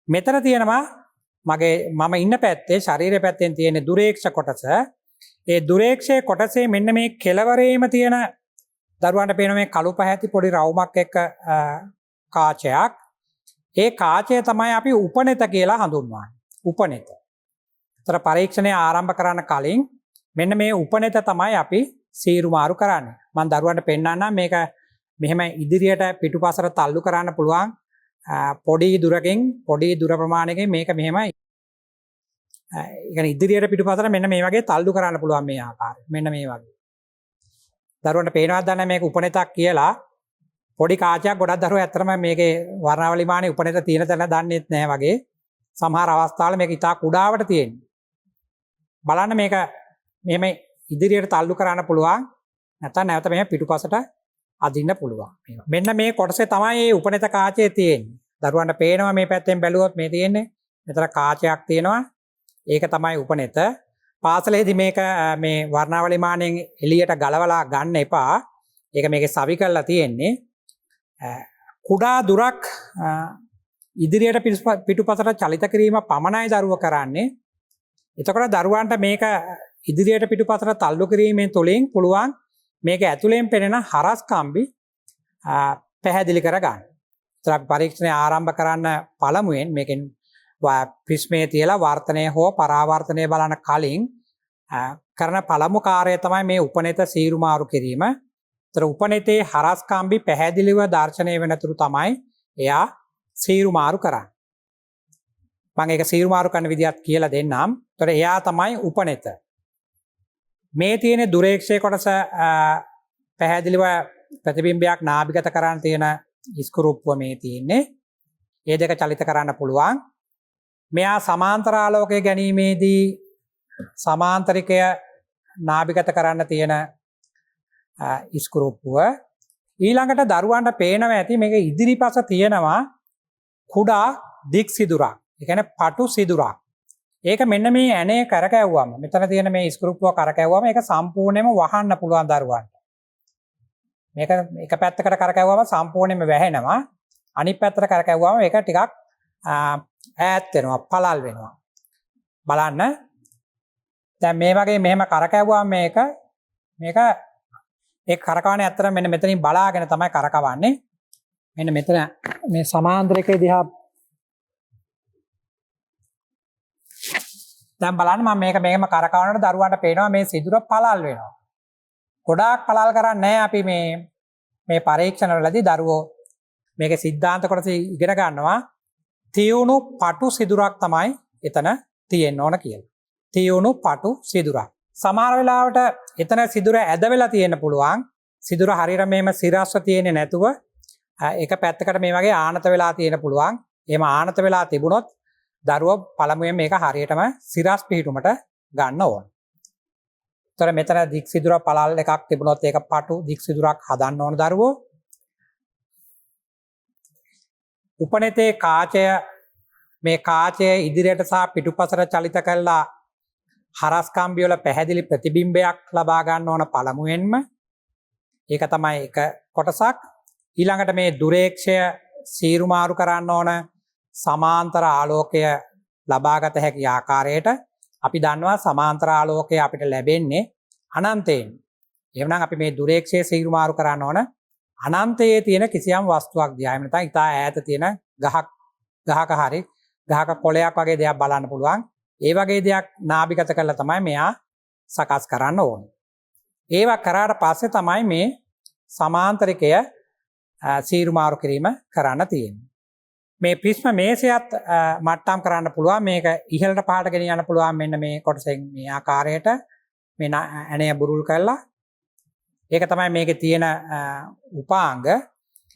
මෙතන තියෙනවා මම ඉන්න පැත්තේ ශරීරය පැත්තෙන් තියෙන දුරේක්ෂ කොටස. ඒ දුරේක්ෂයේ කොටසේ මෙන්න මේ කෙළවරේම තියෙන දරුවන්ට පේන මේ කළු පැහැති පොඩි රවුමක් එක්ක කාචයක්. ඒ කාචය තමයි අපි උපනෙත කියලා හඳුන්වන්නේ. උපනෙත. ඒතර පරීක්ෂණය ආරම්භ කරන්න කලින් මෙන්න මේ උපනෙත තමයි අපි සීරු මාරු කරන්නේ. මම දරුවන්ට පෙන්නන්නම් මේක මෙහෙම ඉදිරියට පිටුපසට තල්ලු කරන්න පුළුවන් පොඩි දුරකින් පොඩි දුර ප්‍රමාණයකින් මේක මෙහෙමයි. ඒ කියන්නේ ඉදිරියට පිටුපසට මෙන්න මේ වගේ තල්ලු කරන්න පුළුවන් මේ ආකාරයට. මෙන්න මේ වගේ. දරුවන්ට පේනවද දන්නේ මේක උපනෙතක් කියලා. පොඩි කාචයක් ගොඩක් දරුවෝ ඇත්තටම මේකේ වර්ණාවලි මානේ උපනෙත තියෙන තැන දන්නේත් නැහැ වගේ. සමහර අවස්ථාවල මේක ඉතා කුඩාවට තියෙනවා. බලන්න මේක මෙහෙම ඉදිරියට තල්ලු කරන්න පුළුවන්. නැත්නම් නැවත මෙහෙම පිටුපසට අදින්න පුළුවන්. මෙන්න මේ කොටසේ තමයි මේ උපනෙත කාචය තියෙන්නේ. දරුවන්ට පේනවා මේ පැත්තෙන් බැලුවොත් මේ තියෙන්නේ. මෙතන කාචයක් තියෙනවා. ඒක තමයි උපනෙත. පාසලේදී මේක මේ වර්ණාවලි මානෙන් එළියට ගලවලා ගන්න එපා. ඒක මේකේ සවි කරලා තියෙන්නේ. කුඩා දුරක් ඉදිරියට පිටුපසට චලිත කිරීම පමණයි දරුවෝ කරන්නේ. එතකොට දරුවන්ට මේක ඉදිරියට පිටුපසට තල්ලු කිරීමෙන් තුලින් පුළුවන් මේක ඇතුලෙන් පෙනෙන හරස් කම්බි පැහැදිලි කර ගන්න. ඒතර අපි පරීක්ෂණය ආරම්භ කරන්න පළමුවෙන් මේකෙන් ප්‍රිස්මේ තියලා වර්තනය හෝ පරාවර්තනය බලන කලින් කරන පළමු කාර්යය තමයි මේ උපනෙත සීරු මාරු කිරීම. ඒතර උපනෙතේ හරස් කම්බි පැහැදිලිව දර්ශනය වෙනතුරු තමයි එයා සීරු මාරු කරන්නේ. මම ඒක සීරු මාරු කරන විදිහත් කියලා දෙන්නම්. ඒතර එයා තමයි උපනෙත. මේ තියෙන දුරේක්ෂයේ කොටස පැහැදිලිව ප්‍රතිබිම්බයක් නාභිගත කරන්න තියෙන ස්ක්‍රූප්ව මේ තියෙන්නේ. ඒ දෙක චලිත කරන්න පුළුවන්. මෙයා සමාන්තර ආලෝකය ගැනීමේදී සමාන්තරිකය නාභිගත කරන්න තියෙන ස්ක්‍රූප්ව. ඊළඟට දරුවන්ට පේනවා ඇති මේක ඉදිරිපස තියෙනවා කුඩා දික් සිදුරක්. ඒ කියන්නේ පටු සිදුරක්. ඒක මෙන්න මේ ඇනේ කරකැවුවම මෙතන තියෙන මේ ස්ක්‍රූප්ව කරකැවුවම ඒක සම්පූර්ණයෙන්ම වහන්න පුළුවන් දරුවන්ට. මේක එක පැත්තකට කරකැවුවම සම්පූර්ණයෙන්ම වැහෙනවා. අනිත් පැත්තට කරකැවුවම ඒක ටිකක් ඈත් වෙනවා, පළල් වෙනවා. බලන්න. දැන් මේ වගේ මෙහෙම කරකැවුවම මේක ඒ කරකවන්නේ ඇත්තට මෙන්න මෙතනින් බලාගෙන තමයි කරකවන්නේ. මෙන්න මෙතන මේ සමාන්තරකේ දිහා දැන් බලන්න මම මේක මෙහෙම කරකවනකොට දරුවන්ට පේනවා මේ සිදුර පළල් වෙනවා. ගොඩාක් පළල් කරන්නේ නැහැ අපි මේ පරීක්ෂණවලදී දරුවෝ මේකේ સિદ્ધාන්ත කොටස ඉගෙන ගන්නවා. තියුණු පටු සිදුරක් තමයි එතන තියෙන්න ඕන කියලා. තියුණු පටු සිදුරක්. සමහර වෙලාවට එතන සිදුර ඇද වෙලා තියෙන්න පුළුවන්. සිදුර හරියට මෙහෙම සිරස්ව තියෙන්නේ නැතුව එක පැත්තකට මේ වගේ ආනත වෙලා තියෙන්න පුළුවන්. එහෙම ආනත වෙලා තිබුණොත් දරුවෝ පළමුවෙන් මේක හරියටම සිරස් පිහිටුමට ගන්න ඕන. ඒතර මෙතන දික් සිදුර පළල් එකක් තිබුණොත් ඒක පටු දික් සිදුරක් හදන්න ඕන දරුවෝ. උපනෙතේ කාචය මේ කාචය ඉදිරියට සහ පිටුපසට චලිත කළා හරස්කම්බි වල පැහැදිලි ප්‍රතිබිම්බයක් ලබා ගන්න ඕන පළමුවෙන්ම. ඒක තමයි එක කොටසක්. ඊළඟට මේ දුරේක්ෂය සීරු මාරු කරන්න ඕන සමාන්තර ආලෝකය ලබාගත හැකි ආකාරයට. අපි දන්නවා සමාන්තර ආලෝකය අපිට ලැබෙන්නේ අනන්තයෙන්. එහෙනම් අපි මේ දුරේක්ෂය සීරු මාරු කරන්න ඕන අනන්තයේ තියෙන කිසියම් වස්තුවක් දිහා. එහෙම නැත්නම් ඉතා ඈත තියෙන ගහක හරි ගහක කොළයක් වගේ දෙයක් බලන්න පුළුවන්. ඒ වගේ දෙයක් නාභිගත කරලා තමයි මෙයා සකස් කරන්න ඕනේ. ඒවා කරාට පස්සේ තමයි මේ සමාන්තරිකය සීරු මාරු කිරීම කරන්න තියෙන්නේ. මේ ප්‍රිස්ම මේසයත් මට්ටම් කරන්න පුළුවන්. මේක ඉහළට පහළට ගෙනියන්න පුළුවන් මෙන්න මේ කොටසෙන් මේ ආකාරයට මේ ඇණය බුරුල් කරලා. ඒක තමයි මේකේ තියෙන උපාංග.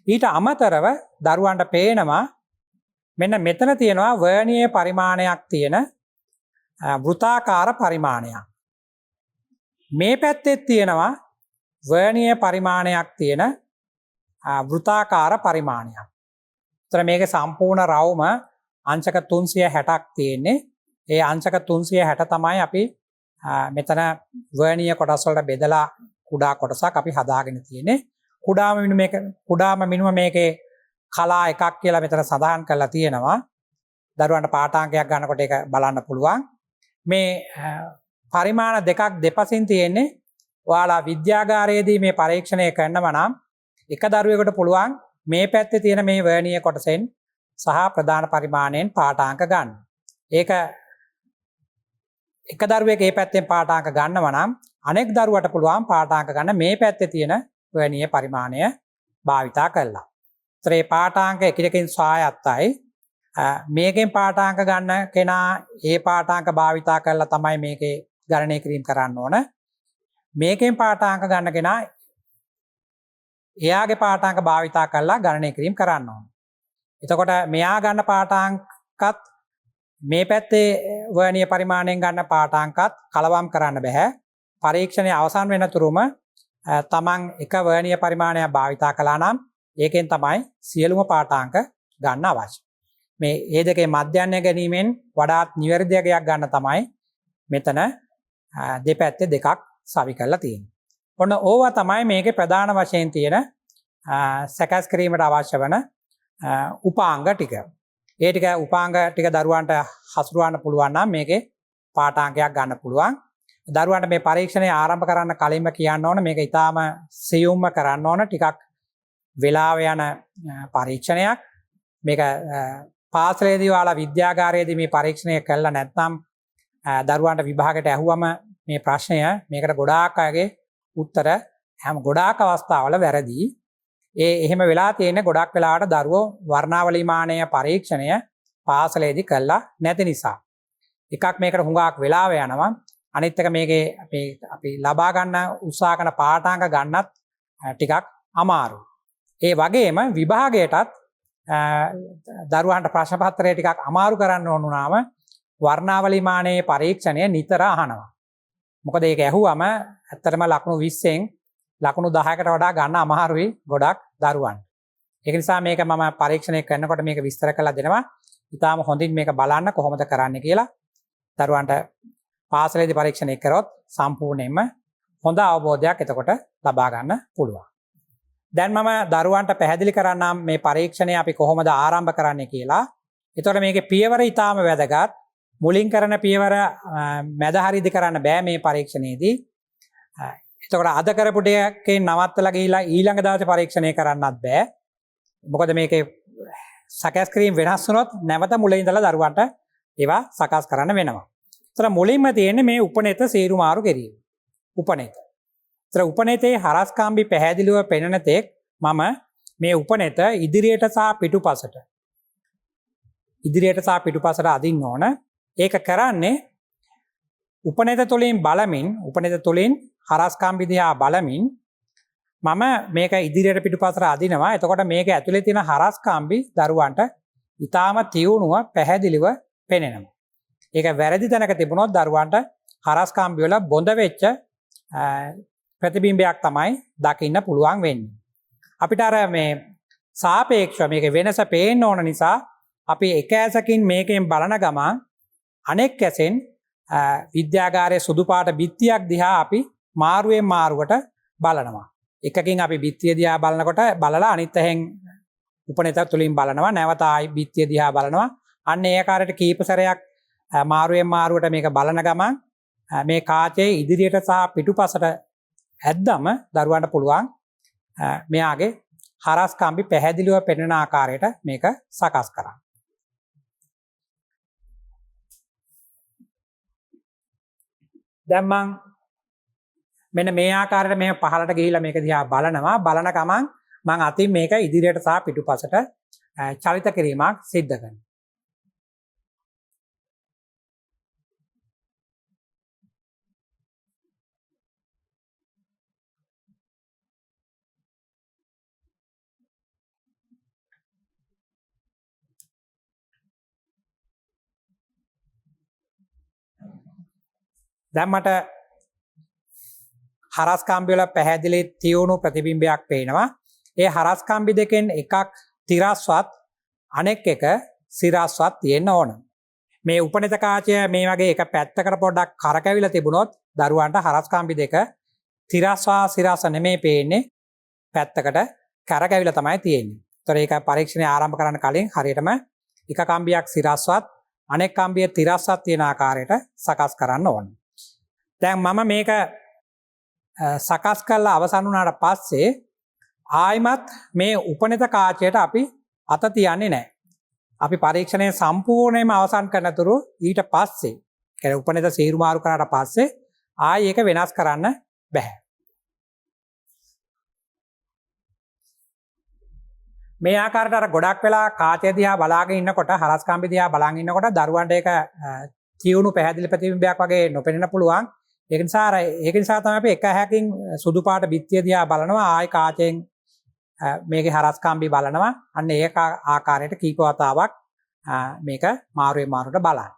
ඊට අමතරව දරුවන්ට පේනවා මෙන්න මෙතන තියෙනවා වර්ණීය පරිමාණයක් තියෙන වෘත්තාකාර පරිමාණයක්. මේ පැත්තේ තියෙනවා වර්ණීය පරිමාණයක් තියෙන වෘත්තාකාර පරිමාණයක්. ඒතර මේකේ සම්පූර්ණ රවුම අංශක 360ක් තියෙන්නේ. ඒ අංශක 360 තමයි අපි මෙතන වර්ණීය කොටස් වලට බෙදලා කුඩා කොටසක් අපි හදාගෙන තියෙන්නේ. කුඩාම මිනුම මේකේ කලා එකක් කියලා මෙතන සඳහන් කරලා තියෙනවා. දරුවන්ට පාඨාංකයක් ගන්නකොට ඒක බලන්න පුළුවන්. මේ පරිමාණ දෙකක් දෙපසින් තියෙන්නේ. ඔයාලා විද්‍යාගාරයේදී මේ පරීක්ෂණය කරනව නම් එක දරුවෙකුට පුළුවන් මේ පැත්තේ තියෙන මේ වර්ණීය කොටසෙන් සහ ප්‍රධාන පරිමාණයෙන් පාඨාංක ගන්න. ඒක එක දරුවෙක් මේ පැත්තෙන් පාඨාංක ගන්නව නම් අනෙක් දරුවට පුළුවන් පාඨාංක ගන්න මේ පැත්තේ තියෙන වර්ණීය පරිමාණය භාවිතා කළා. ඒ පාඨාංක එකිනෙකින් ස්වායත්තයි. මේකෙන් පාඨාංක ගන්න කෙනා ඒ පාඨාංක භාවිතා කරලා තමයි මේකේ ගණනය කිරීම කරන්න ඕන. මේකෙන් පාඨාංක ගන්න කෙනා එයාගේ පාඨාංක භාවිතා කරලා ගණනය කිරීම කරන්න ඕන. එතකොට මෙයා ගන්න පාඨාංකත් මේ පැත්තේ වර්ණීය පරිමාණයෙන් ගන්න පාඨාංකත් කලවම් කරන්න බෑ. පරීක්ෂණය අවසන් වෙනතුරුම තමන් එක වර්ණීය පරිමාණයක් භාවිතා කළා නම් ඒකෙන් තමයි සියලුම පාඨාංක ගන්න අවශ්‍ය. මේ දෙකේ මධ්‍යයන්ය ගැනීමෙන් වඩාත් නිවැරදි අගයක් ගන්න තමයි මෙතන දෙපැත්තේ දෙකක් සවි කරලා තියෙන්නේ. ඔන්න ඕවා තමයි මේකේ ප්‍රධාන වශයෙන් තියෙන සකස් කිරීමට අවශ්‍ය වන උපාංග ටික. ඒ ටික උපාංග ටික දරුවන්ට හසුරවන්න පුළුවන් නම් මේකේ පාඨාංකයක් ගන්න පුළුවන්. දරුවන්ට මේ පරීක්ෂණය ආරම්භ කරන්න කලින්ම කියන්න ඕන මේක ඊටාම සියුම්ම කරන්න ඕන. ටිකක් වෙලාව යන පරීක්ෂණයක්. මේක පාසලේදී ඔයාලා විද්‍යාගාරයේදී මේ පරීක්ෂණය කළා නැත්නම් දරුවන්ට විභාගයට ඇහුවම මේ ප්‍රශ්නය මේකට ගොඩාක් අයගේ උත්තර ගොඩාක් අවස්ථාවල වැරදි. එහෙම වෙලා තියෙන්නේ ගොඩක් වෙලාවට දරුවෝ වර්ණාවලි මානය පරීක්ෂණය පාසලේදී කළා නැති නිසා. එකක් මේකට හුඟක් වෙලාව යනවා. අනිත් එක මේකේ අපි ලබා ගන්න උත්සාහ කරන පාඨාංග ගන්නත් ටිකක් අමාරුයි. ඒ වගේම විභාගයටත් දරුවන්ට ප්‍රශ්න පත්‍රය ටිකක් අමාරු කරන්න ඕන වුණාම වර්ණාවලි මානයේ පරීක්ෂණය නිතර අහනවා. මොකද ඒක ඇහුවම ඇත්තටම ලකුණු 20න් ලකුණු 10කට වඩා ගන්න අමාරුයි ගොඩක් දරුවන්ට. ඒක නිසා මේක මම පරීක්ෂණය කරනකොට මේක විස්තර කරලා දෙනවා. ඊටාම හොඳින් මේක බලන්න කොහොමද කරන්න කියලා. දරුවන්ට පාසලේදී පරීක්ෂණය කරොත් සම්පූර්ණයෙන්ම හොඳ අවබෝධයක් එතකොට ලබා ගන්න පුළුවන්. දැන් මම දරුවන්ට පැහැදිලි කරන්නම් මේ පරීක්ෂණය අපි කොහොමද ආරම්භ කරන්නේ කියලා. එතකොට මේකේ පියවර ඊටාම වැදගත්. මුලින් කරන පියවර මැද හරියදී කරන්න බෑ මේ පරීක්ෂණයේදී. එතකොට අද කරපු දෙයකින් නවත්තලා ගිහිලා ඊළඟ දවසේ පරීක්ෂණය කරන්නත් බෑ. මොකද මේකේ සකස් කිරීම වෙනස් වුණොත් නැවත මුලින් ඉඳලා දරුවන්ට ඒවා සකස් කරන්න වෙනවා. ඒතර මුලින්ම තියෙන්නේ මේ උපනෙත සීරු මාරු කිරීම. උපනෙත. ඒතර උපනෙතේ හරස්කම්බි පැහැදිලිව පෙනෙන තෙක් මම මේ උපනෙත ඉදිරියට සහ පිටුපසට අදින්න ඕන. ඒක කරන්නේ උපනෙත තුලින් බලමින් උපනෙත තුලින් හරස්කම්බි දිහා බලමින් මම මේක ඉදිරියට පිටුපසට අදිනවා. එතකොට මේක ඇතුලේ තියෙන හරස්කම්බි දරුවන්ට ඊටාම තියුණුව පැහැදිලිව පෙනෙනවා. ඒක වැරදි තැනක තිබුණොත් දරුවන්ට හරස්කම්බි වල බොඳ වෙච්ච ප්‍රතිබිම්බයක් තමයි දකින්න පුළුවන් වෙන්නේ. අපිට අර මේ සාපේක්ෂව මේක වෙනස පේන්න ඕන නිසා අපි එක ඇසකින් මේකෙන් බලන ගමන් අනෙක් ඇසෙන් විද්‍යාගාරයේ සුදු පාට බිත්තියක් දිහා අපි මාරුවෙන් මාරුවට බලනවා. එකකින් අපි බිත්තිය දිහා බලනකොට බලලා අනිත් ඇහෙන් උපනෙත තුලින් බලනවා. නැවත ආයි බිත්තිය දිහා බලනවා. අන්න ඒ ආකාරයට කීප සැරයක් මාරුවෙන් මාරුවට මේක බලන ගමන් මේ කාචයේ ඉදිරියට සහ පිටුපසට ඇද්දම දරුවන්ට පුළුවන් මෙයාගේ හරස් කම්බි පැහැදිලිව පෙනෙන ආකාරයට මේක සකස් කරන්න. දැන් මම මෙන්න මේ ආකාරයට මේ පහළට ගිහිලා මේක දිහා බලනවා. බලන ගමන් මම අතින් මේක ඉදිරියට සහ පිටුපසට චලිත කිරීමක් සිද්ධ කරනවා. දැන් මට හරස් කම්බි වල පැහැදිලි තියුණු ප්‍රතිබිම්බයක් පේනවා. ඒ හරස් කම්බි දෙකෙන් එකක් තිරස්වත් අනෙක් එක සිරස්වත් තියෙන්න ඕන. මේ උපනිත කාචය මේ වගේ එක පැත්තකට පොඩ්ඩක් කරකැවිලා තිබුණොත් දරුවන්ට හරස් කම්බි දෙක තිරස්වා සිරස්ව නෙමෙයි පේන්නේ, පැත්තකට කරකැවිලා තමයි තියෙන්නේ. ඒතර ඒක පරීක්ෂණය ආරම්භ කරන්න කලින් හරියටම එක කම්බියක් සිරස්වත් අනෙක් කම්බිය තිරස්වත් තියෙන ආකාරයට සකස් කරන්න ඕන. දැන් මම මේක සකස් කරලා අවසන් වුණාට පස්සේ ආයිමත් මේ උපනිත කාචයට අපි අත තියන්නේ නැහැ. අපි පරීක්ෂණය සම්පූර්ණයෙන්ම අවසන් කරනතුරු ඊට පස්සේ කියන්නේ උපනිත සීරු මාරු කරාට පස්සේ ආයි ඒක වෙනස් කරන්න බෑ. මේ ආකාරයට අර ගොඩක් වෙලා කාචය දිහා බලාගෙන ඉන්නකොට හරස් කම්බි දිහා බලාගෙන ඉන්නකොට දරුවන්ට ඒක කියුණු පැහැදිලි ප්‍රතිබිම්බයක් වගේ නොපෙනෙන්න පුළුවන්. ඒක නිසා තමයි අපි එක හැකින් සුදු පාට බිත්තිය දිහා බලනවා, ආයි කාචයෙන් මේකේ හරස් කම්බි බලනවා. අන්න ඒක ආකාරයට කීප වතාවක් මේක මාරුවේ මාරුවට බලන්න.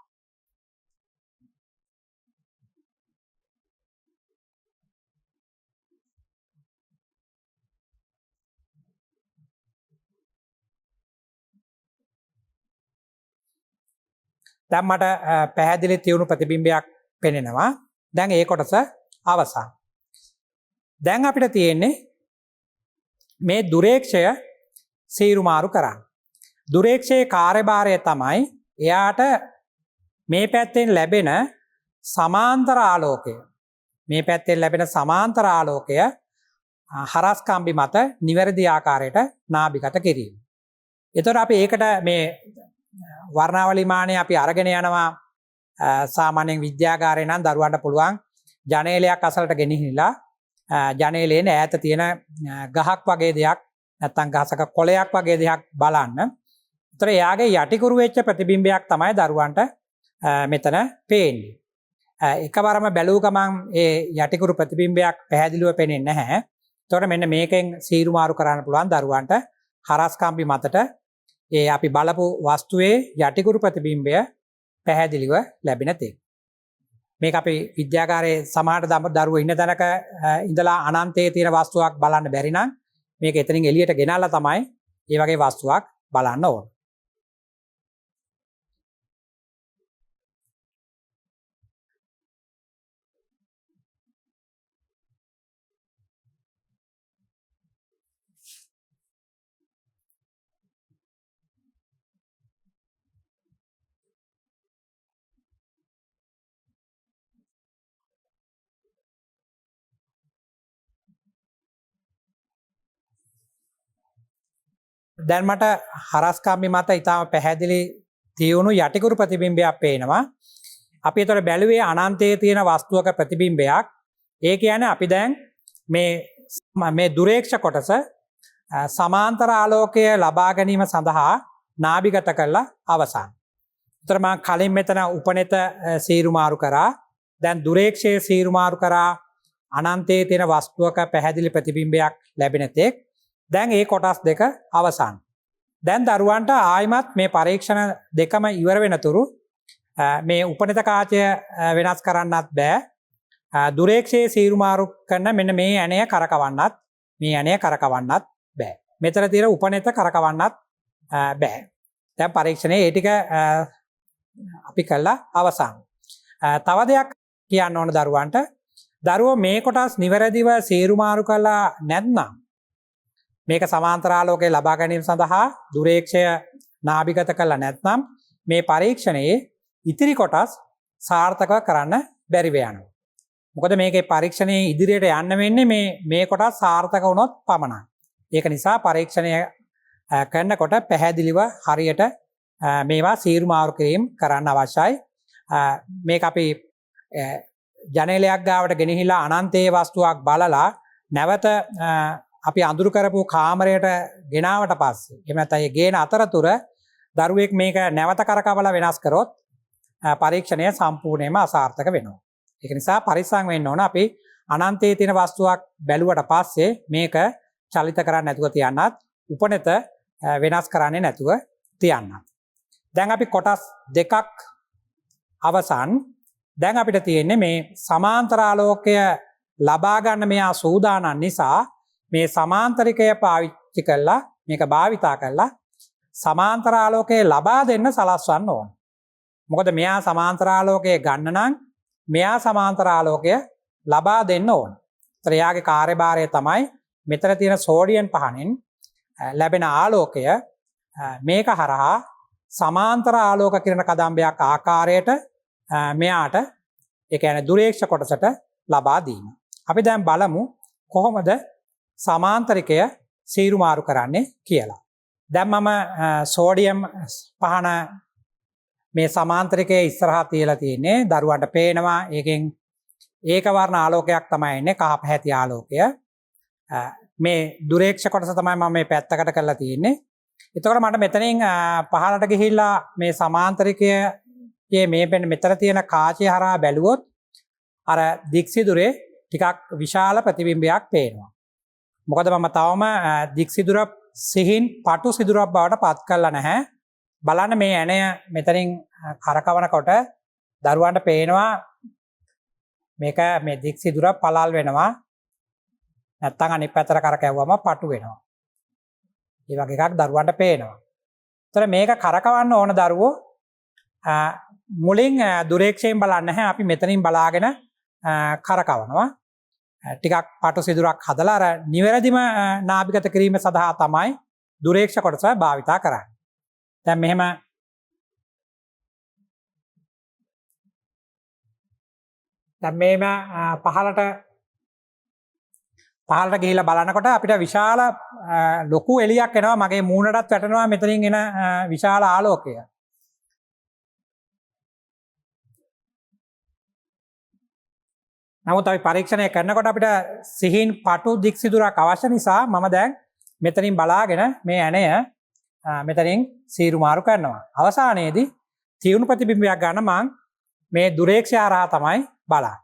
දැන් මට පැහැදිලි තියුණු ප්‍රතිබිම්බයක් පෙනෙනවා. දැන් ඒ කොටස අවසන්. දැන් අපිට තියෙන්නේ මේ දුරේක්ෂය සීරු මාරු කරන්න. දුරේක්ෂයේ කාර්යභාරය තමයි එයාට මේ පැත්තෙන් ලැබෙන සමාන්තර ආලෝකය හරස් කම්බි මත නිවැරදි ආකාරයට නාභිගත කිරීම. එතකොට අපි ඒකට මේ වර්ණාවලි මානය අපි අරගෙන යනවා. සාමාන්‍යයෙන් විද්‍යාගාරේ නම් දරුවන්ට පුළුවන් ජනේලයක් අසලට ගෙනහිලා ජනේලයෙන් ඈත තියෙන ගහක් වගේ දෙයක් නැත්නම් ගහසක කොළයක් වගේ දෙයක් බලන්න. ඒතර එයාගේ යටිකුරු වෙච්ච ප්‍රතිබිම්බයක් තමයි දරුවන්ට මෙතන පේන්නේ. එකවරම බැලුව ගමන් ඒ යටිකුරු ප්‍රතිබිම්බයක් පැහැදිලිව පේන්නේ නැහැ. ඒතකොට මෙන්න මේකෙන් සීරු මාරු කරන්න පුළුවන් දරුවන්ට හරස් කම්බි මතට ඒ අපි බලපු වස්තුවේ යටිකුරු ප්‍රතිබිම්බය පැහැදිලිව ලැබෙන තේ. මේක අපි විද්‍යාගාරයේ සමහර දරුවෝ ඉන්න තැනක ඉඳලා අනන්තයේ තියෙන වස්තුවක් බලන්න බැරි නම් මේක එතනින් එළියට ගෙනල්ලා තමයි මේ වගේ වස්තුවක් බලන්න ඕන. දැන් මට හරස් කම්බි මත ඊටාම පැහැදිලි තියුණු යටිකුරු ප්‍රතිබිම්බයක් පේනවා. අපි ඒතර බැලුවේ අනන්තයේ තියෙන වස්තුවක ප්‍රතිබිම්බයක්. ඒ කියන්නේ අපි දැන් මේ දුරේක්ෂ කොටස සමාන්තර ආලෝකය ලබා ගැනීම සඳහා නාභිගත කරලා අවසන්. ඒතර මම කලින් මෙතන උපනෙත සීරු මාරු කරා. දැන් දුරේක්ෂයේ සීරු මාරු කරා. අනන්තයේ තියෙන වස්තුවක පැහැදිලි ප්‍රතිබිම්බයක් ලැබෙන තෙක් දැන් ඒ කොටස් දෙක අවසන්. දැන් දරුවන්ට ආයිමත් මේ පරීක්ෂණ දෙකම ඉවර වෙනතුරු මේ උපනිත කාචය වෙනස් කරන්නත් බෑ. දුරේක්ෂයේ සීරු මාරු කරන මෙන්න මේ ඇණය කරකවන්නත් බෑ. මෙතන තියෙන උපනිත කරකවන්නත් බෑ. දැන් පරීක්ෂණයේ ඒ ටික අපි කළා අවසන්. තව දෙයක් කියන්න ඕන දරුවන්ට දරුවෝ මේ කොටස් නිවැරදිව සීරු මාරු කළා නැත්නම් මේක සමාන්තරාලෝකය ලබා ගැනීම සඳහා දුරේක්ෂය නාභිගත කළා නැත්නම් මේ පරීක්ෂණයේ ඉතිරි කොටස් සාර්ථකව කරන්න බැරිව යනවා. මොකද මේකේ පරීක්ෂණයේ ඉදිරියට යන්න වෙන්නේ මේ කොටස් සාර්ථක වුණොත් පමණයි. ඒක නිසා පරීක්ෂණය කරනකොට පැහැදිලිව හරියට මේවා සීරු මාරු කිරීම කරන්න අවශ්‍යයි. මේක අපි ජනේලයක් ගාවට ගෙනහිලා අනන්තයේ වස්තුවක් බලලා නැවත අපි අඳුරු කරපු කාමරයට ගෙනාවට පස්සේ එහෙම නැත්නම් ඒ ගේන අතරතුර දරුවෙක් මේක නැවත කරකවලා වෙනස් කරොත් පරීක්ෂණය සම්පූර්ණයෙන්ම අසාර්ථක වෙනවා. ඒක නිසා පරිස්සම් වෙන්න ඕන අපි අනන්තයේ තියෙන වස්තුවක් බැලුවට පස්සේ මේක චලිත කරන්නේ නැතුව තියන්නත් උපනෙත වෙනස් කරන්නේ නැතුව තියන්නත්. දැන් අපි කොටස් දෙකක් අවසන්. දැන් අපිට තියෙන්නේ මේ සමාන්තරාලෝකය ලබා ගන්න මෙයා සූදානම් නිසා මේ සමාන්තරිකය පාවිච්චි කරලා මේක භාවිතා කරලා සමාන්තරාලෝකය ලබා දෙන්න සලස්වන්න ඕන. මොකද මෙයා සමාන්තරාලෝකය ගන්න නම් මෙයා සමාන්තරාලෝකය ලබා දෙන්න ඕන. ඒතර එයාගේ කාර්යභාරය තමයි මෙතන තියෙන සෝඩියම් පහනෙන් ලැබෙන ආලෝකය මේක හරහා සමාන්තර ආලෝක කිරණ කදම්බයක් ආකාරයට මෙයාට ඒ කියන්නේ දුරේක්ෂ කොටසට ලබා දීම. අපි දැන් බලමු කොහොමද සමාන්තරිකය සීරු මාරු කරන්නේ කියලා. දැන් මම සෝඩියම් පහන මේ සමාන්තරිකයේ ඉස්සරහා තියලා තියෙන්නේ දරුවන්ට පේනවා ඒකෙන් ඒක වර්ණ ආලෝකයක් තමයි එන්නේ කහ පැහැති ආලෝකය. මේ දුරේක්ෂ කොටස තමයි මම මේ පැත්තකට කරලා තියෙන්නේ. එතකොට මට මෙතනින් පහළට ගිහිල්ලා මේ සමාන්තරිකයේ මේ මෙතන තියෙන කාචය හරහා බැලුවොත් අර දික්සිදුරේ ටිකක් විශාල ප්‍රතිබිම්බයක් පේනවා. මොකද මම තවම දික්සිදුර සිහින් පටු සිදුරක් බවට පත් කරලා නැහැ. බලන්න මේ ඇණය මෙතනින් කරකවනකොට දරුවන්ට පේනවා මේක මේ දික්සිදුර පළල් වෙනවා. නැත්තම් අනිත් පැත්තට කරකැවුවම පටු වෙනවා. ඒ වගේ එකක් දරුවන්ට පේනවා. ඒතර මේක කරකවන්න ඕන දරුවෝ මුලින් දුරේක්ෂයෙන් බලන්නේ නැහැ. අපි මෙතනින් බලාගෙන කරකවනවා. ටිකක් පටු සිදුරක් හදලා අර නිවැරදිම නාභිගත කිරීම සඳහා තමයි දුරේක්ෂ කොටස භාවිතා කරන්නේ. දැන් මෙහෙම පහළට ගිහිල්ලා බලනකොට අපිට විශාල ලොකු එළියක් එනවා මගේ මූණටත් වැටෙනවා මෙතනින් එන විශාල ආලෝකය. නමුත් අපි පරීක්ෂණය කරනකොට අපිට සිහින් පටු දික්සිදුරක් අවශ්‍ය නිසා මම දැන් මෙතනින් බලාගෙන මේ ඇණය මෙතනින් සීරු මාරු කරනවා. අවසානයේදී තියුණු ප්‍රතිබිම්බයක් ගන්න මම මේ දුරේක්ෂය හරහා තමයි බලන්නේ.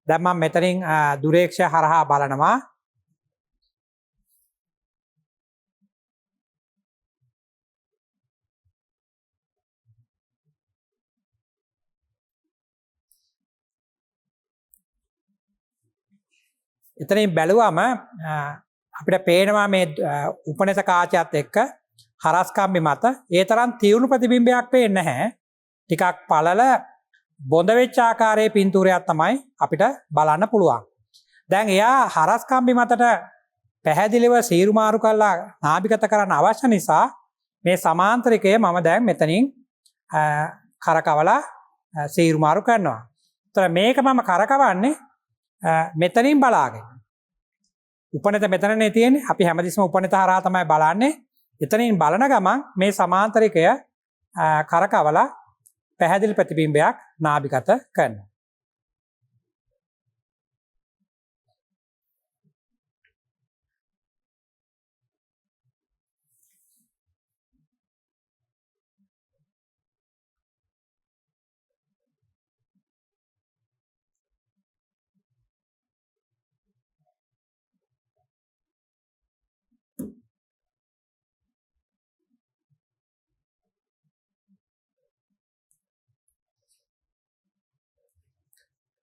දැන් මම මෙතනින් දුරේක්ෂය හරහා බලනවා. එතනින් බැලුවම අපිට පේනවා මේ උපනත කාචයත් එක්ක හරස්කම්බි මත ඒ තරම් තියුණු ප්‍රතිබිම්බයක් පේන්නේ නැහැ. ටිකක් පළල බොඳ වෙච්ච ආකාරයේ පින්තූරයක් තමයි අපිට බලන්න පුළුවන්. දැන් එයා හරස්කම්බි මතට පැහැදිලිව සීරු මාරු කරලා නාභිගත කරන්න අවශ්‍ය නිසා මේ සමාන්තරිකය මම දැන් මෙතනින් කරකවලා සීරු මාරු කරනවා. ඒතර මේක මම කරකවන්නේ මෙතනින් බලාගෙන. උපනෙත මෙතනනේ තියෙන්නේ. අපි හැමතිස්සම උපනෙත හරහා තමයි බලන්නේ. එතනින් බලන ගමන් මේ සමාන්තරිකය කරකවලා පැහැදිලි ප්‍රතිබිම්බයක් නාභිගත කරනවා.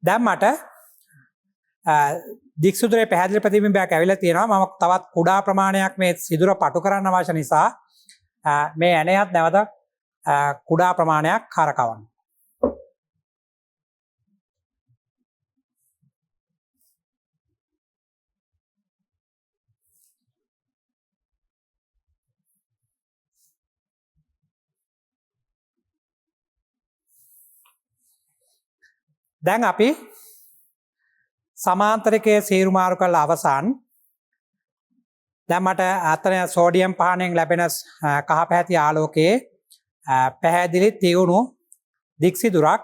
දැන් මට දික්සුදුරේ පැහැදිලි ප්‍රතිබිම්බයක් ඇවිල්ලා තියෙනවා. මම තවත් කුඩා ප්‍රමාණයක් මේ සිදුර පටු කරන්න අවශ්‍ය නිසා මේ ඇණයත් නැවත කුඩා ප්‍රමාණයක් කරකවන්න. දැන් අපි සමාන්තරකයේ සීරු මාරු කරලා අවසන්. දැන් මට අතන සෝඩියම් පහනෙන් ලැබෙන කහ පැහැති ආලෝකයේ පැහැදිලි තියුණු දික්සිදුරක්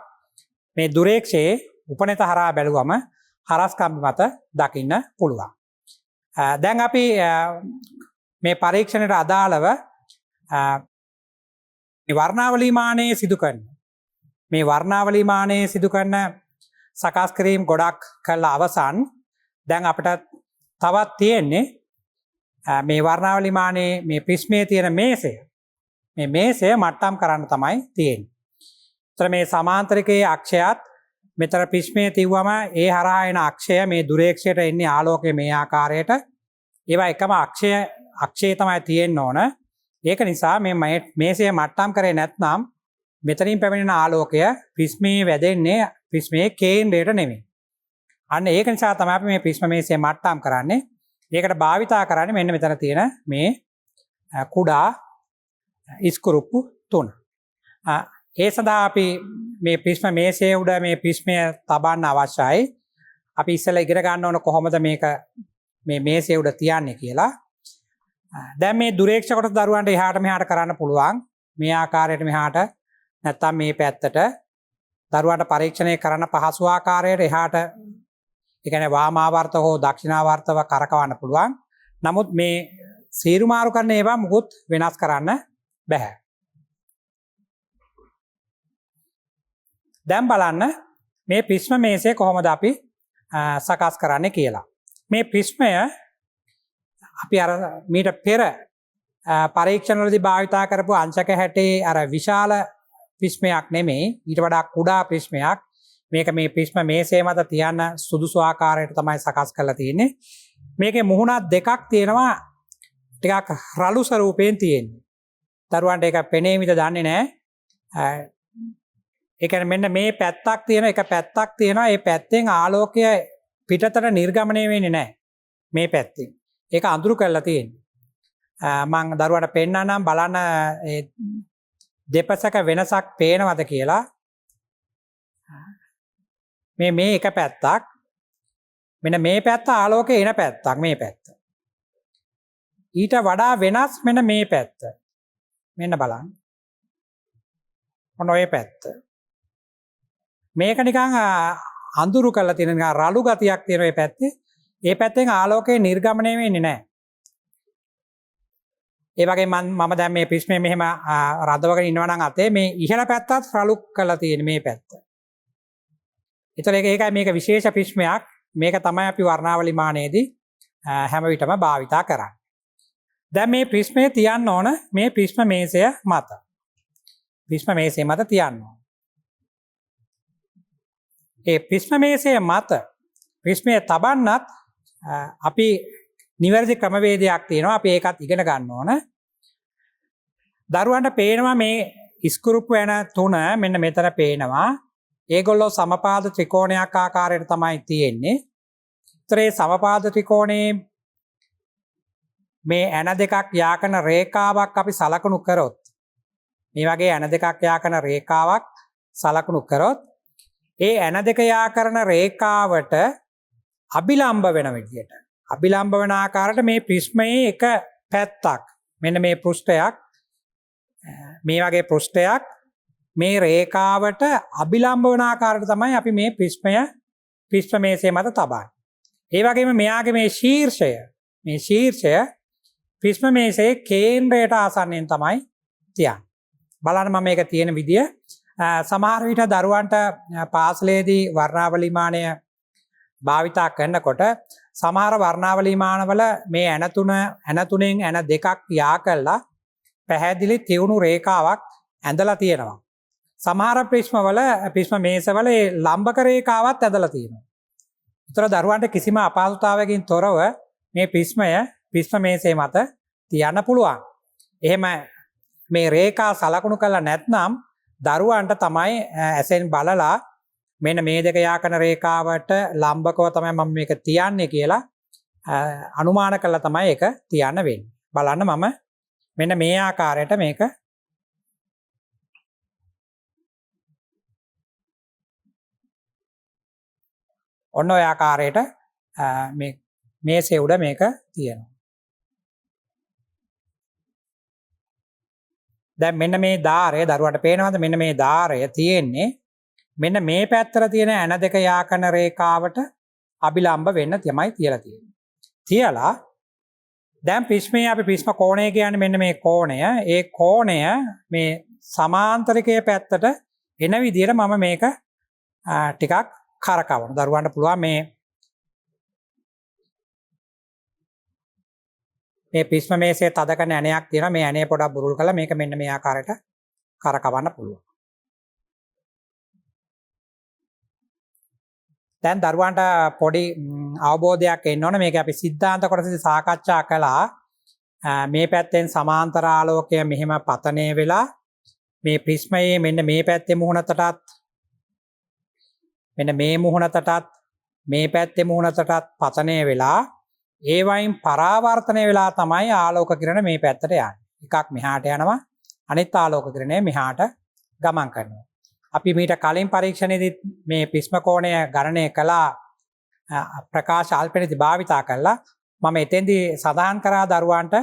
මේ දුරේක්ෂයේ උපනෙත හරහා බැලුවම හරස් කම්බි මත දකින්න පුළුවන්. දැන් අපි මේ පරීක්ෂණයට අදාළව මේ වර්ණාවලී මානයේ සිදු කරන මේ වර්ණාවලී මානයේ සිදු කරන සකස් කිරීම ගොඩක් කළා අවසන්. දැන් අපිට තවත් තියෙන්නේ මේ වර්ණාවලී මානයේ මේ ප්‍රිස්මයේ තියෙන මේසය. මේ මේසය මට්ටම් කරන්න තමයි තියෙන්නේ. ඒතර මේ සමාන්තරිකයේ අක්ෂයත් මෙතර ප්‍රිස්මයේ තියුවම ඒ හරහා එන අක්ෂය මේ දුරේක්ෂයට එන්නේ ආලෝකය මේ ආකාරයට. ඒවා එකම අක්ෂයේ තමයි තියෙන්න ඕන. ඒක නිසා මේ මේසය මට්ටම් කරේ නැත්නම් මෙතනින් පැමිණෙන ආලෝකය ප්‍රිස්මයේ වැදෙන්නේ ප්‍රිස්මයේ කේන්ද්‍රයට නෙමෙයි. අන්න ඒක නිසා තමයි අපි මේ ප්‍රිස්ම මේසය මට්ටම් කරන්නේ. ඒකට භාවිතා කරන්නේ මෙන්න මෙතන තියෙන මේ කුඩා ඉස්කුරුප්පු 3. ඒ සඳහා අපි මේ ප්‍රිස්ම මේසයේ උඩ මේ ප්‍රිස්මය තබන්න අවශ්‍යයි. අපි ඉස්සෙල්ලා ඉගෙන ගන්න ඕන කොහොමද මේක මේ මේසයේ උඩ තියන්නේ කියලා. දැන් මේ දුරේක්ෂ කොටස දරුවන්ට එහාට මෙහාට කරන්න පුළුවන්. මේ ආකාරයට මෙහාට නැත්තම් මේ පැත්තට දරුවන්ට පරීක්ෂණය කරන පහසු ආකාරයට එහාට ඒ කියන්නේ වාමාවර්ත හෝ දක්ෂිනාවර්තව කරකවන්න පුළුවන්. නමුත් මේ සීරු මාරු කරන ඒවා මුකුත් වෙනස් කරන්න බෑ. දැන් බලන්න මේ ප්‍රිස්ම මේසය කොහොමද අපි සකස් කරන්නේ කියලා. මේ ප්‍රිස්මය අපි අර මීට පෙර පරීක්ෂණවලදී භාවිතා කරපු අංශක හැටේ අර විශාල ප්‍රිස්මයක් නෙමෙයි, ඊට වඩා කුඩා ප්‍රිස්මයක්. මේක මේ ප්‍රිස්ම මේසය මත තියන්න සුදුසු ආකාරයට තමයි සකස් කරලා තියෙන්නේ. මේකේ මුහුණක් දෙකක් තියෙනවා, ටිකක් රළු ස්වරූපයෙන් තියෙන්නේ. දරුවන්ට ඒක පෙනේවිද දන්නේ නැහැ. ඒ කියන්නේ මෙන්න මේ පැත්තක් තියෙන එක පැත්තක් තියෙනවා. ඒ පැත්තෙන් ආලෝකය පිටතට නිර්ගමනය වෙන්නේ නැහැ. මේ පැත්තෙන්. ඒක අඳුරු කරලා තියෙන්නේ. මම දරුවන්ට පෙන්නන්නම් බලන්න ඒ දෙපසක වෙනසක් පේනවද කියලා. මේ එක පැත්තක්. මෙන්න මේ පැත්ත ආලෝකය එන පැත්තක් මේ පැත්ත. ඊට වඩා වෙනස් මෙන්න මේ පැත්ත. මෙන්න බලන්න. ඔන්න ඔය පැත්ත. මේක නිකන් අඳුරු කරලා තියෙන නිකන් රළු ගතියක් තියෙන මේ පැත්තේ. ඒ පැත්තෙන් ආලෝකය නිර්ගමනය වෙන්නේ නැහැ. ඒ වගේ මම දැන් මේ ප්‍රිස්මේ මෙහෙම රඳවගෙන ඉන්නවා නම් අතේ මේ ඉහළ පැත්තත් රළු කරලා තියෙන මේ පැත්ත. ඒතර ඒකයි මේක විශේෂ ප්‍රිස්මයක්. මේක තමයි අපි වර්ණාවලි මානයේදී හැම විටම භාවිතා කරන්නේ. දැන් මේ ප්‍රිස්මේ තියන්න ඕන මේ ප්‍රිස්ම මේසය මත. ප්‍රිස්ම මේසය මත තියන්න ඕන. ඒ ප්‍රිස්ම මේසය මත ප්‍රිස්මේ තබන්නත් අපි නිවැරදි ක්‍රමවේදයක් තියෙනවා. අපි ඒකත් ඉගෙන ගන්න ඕන. දරුවන්ට පේනවා මේ ඉස්කුරුප්පු වෙන තුන මෙන්න මෙතන පේනවා. ඒගොල්ලෝ සමපාද ත්‍රිකෝණයක් ආකාරයට තමයි තියෙන්නේ. ඒතර මේ සමපාද ත්‍රිකෝණේ මේ ඇන දෙකක් යා කරන රේඛාවක් අපි සලකනු කරොත්, මේ වගේ ඇන දෙකක් යා කරන රේඛාවක් සලකනු කරොත්, ඒ ඇන දෙක යා කරන රේඛාවට අභිලම්බ වෙන විදියට, අභිලම්බ වෙන ආකාරයට මේ ප්‍රිස්මයේ එක පැත්තක්, මෙන්න මේ පෘෂ්ඨයක්, මේ වගේ පෘෂ්ඨයක් මේ රේඛාවට අභිලම්බ වෙන ආකාරයට තමයි අපි මේ ප්‍රිස්ම මේසය මත තබන්නේ. ඒ වගේම මෙයාගේ මේ ශීර්ෂය ප්‍රිස්ම මේසයේ කේන්ද්‍රයට ආසන්නයෙන් තමයි තියන්නේ. බලන්න මම මේක තියෙන විදිය. සමහර විට දරුවන්ට පාසලේදී වර්ණාවලි මානය භාවිතා කරනකොට සමහර වර්ණාවලි මානවල මේ ඇන තුනෙන් ඇන දෙකක් යා කළා පැහැදිලි තියුණු රේඛාවක් ඇඳලා තියෙනවා. සමහර ප්‍රිස්ම මේසවල ඒ ලම්බක රේඛාවත් ඇදලා තියෙනවා. ඒතර දරුවන්ට කිසිම අපහසුතාවයකින් තොරව මේ ප්‍රිස්ම මේසය මත තියන්න පුළුවන්. එහෙම මේ රේඛා සලකුණු කළා නැත්නම් දරුවන්ට තමයි ඇසෙන් බලලා මෙන්න මේ දෙක යාකන රේඛාවට ලම්බකව තමයි මම මේක තියන්නේ කියලා අනුමාන කළා තමයි ඒක තියන්න වෙන්නේ. බලන්න මම මෙන්න මේ ආකාරයට මේක ඔන්න ඔය ආකාරයට මේ මේසේ උඩ මේක තියෙනවා. දැන් මෙන්න මේ ධාරය දරුවන්ට පේනවද? මෙන්න මේ ධාරය තියෙන්නේ මෙන්න මේ පැත්තට තියෙන ඇන දෙක යාකන රේඛාවට අභිලම්බ වෙන්න තමයි තියලා තියෙන්නේ. තියලා දැන් ප්‍රිස්මයේ අපි ප්‍රිස්ම කෝණය කියන්නේ මෙන්න මේ කෝණය. ඒ කෝණය මේ සමාන්තරිකයේ පැත්තට එන විදිහට මම මේක ටිකක් කරකවන. දරුවන්ට පුළුවන් මේ ප්‍රිස්ම මේසේ තද කරන ඇණයක් තියෙනවා. මේ ඇණය පොඩක් බුරුල් කරලා මේක මෙන්න මේ ආකාරයට කරකවන්න පුළුවන්. දැන් දරුවන්ට පොඩි අවබෝධයක් එන්න ඕන. මේක අපි සිද්ධාන්ත කොටසදී සාකච්ඡා කළා. මේ පැත්තෙන් සමාන්තර ආලෝකය මෙහෙම පතනය වෙලා මේ ප්‍රිස්මයේ මෙන්න මේ පැත්තේ මුහුණතටත් මෙන්න මේ මුහුණතටත් මේ පැත්තේ මුහුණතටත් පතනය වෙලා ඒ වයින් පරාවර්තනය වෙලා තමයි ආලෝක කිරණ මේ පැත්තට යන්නේ. එකක් මෙහාට යනවා අනිත් ආලෝක කිරණය මෙහාට ගමන් කරනවා. අපි මීට කලින් පරීක්ෂණයේදී මේ ප්‍රිස්ම කෝණය ගණනය කළා ප්‍රකාශ අල්පෙනදී භාවිතා කළා. මම එතෙන්දී සඳහන් කරා දරුවන්ට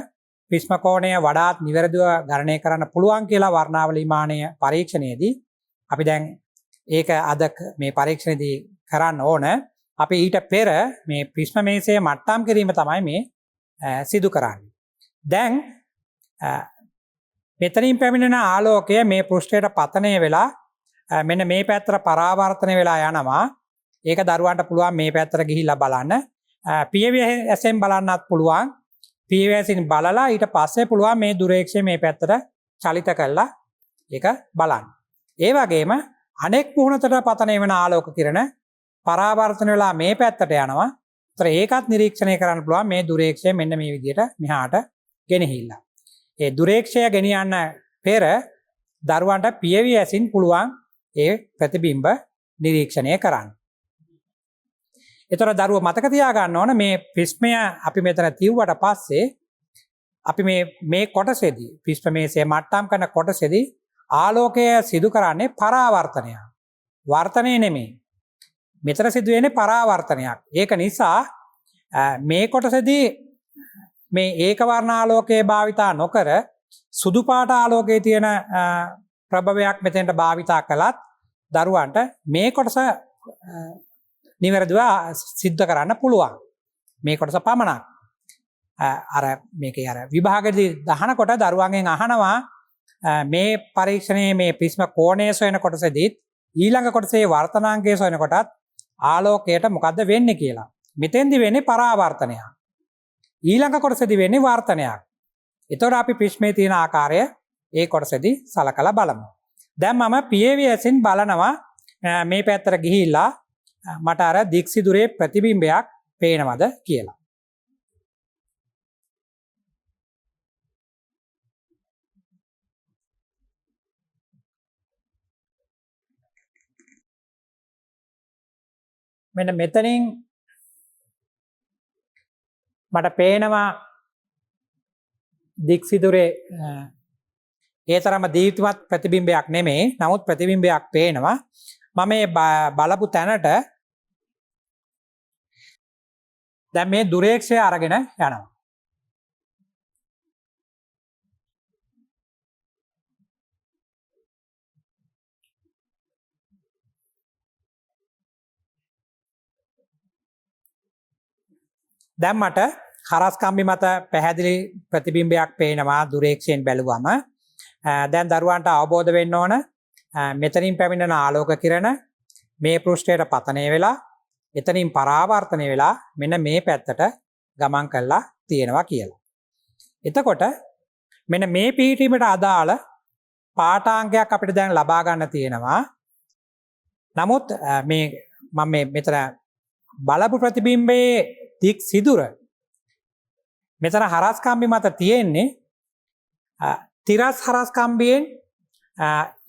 ප්‍රිස්ම කෝණය වඩාත් නිවැරදිව ගණනය කරන්න පුළුවන් කියලා වර්ණාවලි මානය පරීක්ෂණයේදී අපි දැන් ඒක අද මේ පරීක්ෂණයේදී කරන්න ඕන. අපි ඊට පෙර මේ ප්‍රිස්ම මේසයේ මට්ටම් කිරීම තමයි මේ සිදු කරන්නේ. දැන් මෙතනින් පැමිණෙන ආලෝකය මේ පෘෂ්ඨයට පතනය වෙලා මෙන්න මේ පැත්තට පරාවර්තනය වෙලා යනවා. ඒක දරුවන්ට පුළුවන් මේ පැත්තට ගිහිල්ලා බලන්න. පියවි ඇසෙන් බලන්නත් පුළුවන්. පියවි ඇසින් බලලා ඊට පස්සේ පුළුවන් මේ දුරේක්ෂය මේ පැත්තට චලිත කරලා ඒක බලන්න. ඒ වගේම අනෙක් මුහුණතට පතනය වෙන ආලෝක කිරණ පරාවර්තන වෙලා මේ පැත්තට යනවා. ඒතර ඒකත් නිරීක්ෂණය කරන්න පුළුවන් මේ දුරේක්ෂය මෙන්න මේ විදිහට මෙහාට ගෙනහිල්ලා. ඒ දුරේක්ෂය ගෙනියන්න පෙර දරුවන්ට පියවි ඇසින් පුළුවන් ඒ ප්‍රතිබිම්බ නිරීක්ෂණය කරන්න. ඒතර දරුවෝ මතක තියාගන්න ඕන මේ ප්‍රිස්මය අපි මෙතන තියුවට පස්සේ අපි මේ කොටසේදී ප්‍රිස්ම මේසයේ මට්ටම් කරන කොටසේදී ආලෝකය සිදු කරන්නේ පරාවර්තනයක්. වර්තනය නෙමෙයි. මෙතන සිදු වෙන්නේ පරාවර්තනයක්. ඒක නිසා මේ කොටසේදී මේ ඒක වර්ණ ආලෝකයේ භාවිතා නොකර සුදු පාට ආලෝකයේ තියෙන ප්‍රභවයක් මෙතෙන්ට භාවිතා කළත් දරුවන්ට මේ කොටස නිවැරදිව සිද්ධ කරන්න පුළුවන්. මේ කොටස පමණක්. අර මේකේ අර විභාගයේදී දහනකොට දරුවන්ගෙන් අහනවා මේ පරීක්ෂණයේ මේ ප්‍රිස්ම කෝණය සොයන කොටසෙදිත් ඊළඟ කොටසේ වර්තනාංකය සොයන කොටත් ආලෝකයට මොකද්ද වෙන්නේ කියලා. මෙතෙන්දි වෙන්නේ පරාවර්තනයක්. ඊළඟ කොටසෙදි වෙන්නේ වර්තනයක්. එතකොට අපි ප්‍රිස්මේ තියෙන ආකාරය ඒ කොටසෙදි සලකලා බලමු. දැන් මම පියවි ඇසින් බලනවා මේ පැත්තට ගිහිල්ලා මට අර දික්සිදුරේ ප්‍රතිබිම්බයක් පේනවද කියලා. මෙන්න මෙතනින් මට පේනවා දික්සිදුරේ ඒ තරම දීප්තිමත් ප්‍රතිබිම්බයක් නෙමෙයි. නමුත් ප්‍රතිබිම්බයක් පේනවා. මම මේ බලපු තැනට දැන් මේ දුරේක්ෂය අරගෙන යනවා. දැන් මට හරස් කම්බි මත පැහැදිලි ප්‍රතිබිම්බයක් පේනවා දුරේක්ෂයෙන් බැලුවම. දැන් දරුවන්ට අවබෝධ වෙන්න ඕන මෙතනින් පැමිණෙන ආලෝක කිරණ මේ පෘෂ්ඨයට පතනය වෙලා එතනින් පරාවර්තනය වෙලා මෙන්න මේ පැත්තට ගමන් කරලා තියෙනවා කියලා. එතකොට මෙන්න මේ පිහිටීමට අදාළ පාඨාංගයක් අපිට දැන් ලබා ගන්න තියෙනවා. නමුත් මේ මම මෙතන බලපු ප්‍රතිබිම්බයේ දික් සිදුර මෙතන හරස් කම්බි මත තියෙන්නේ තිරස් හරස් කම්බියෙන්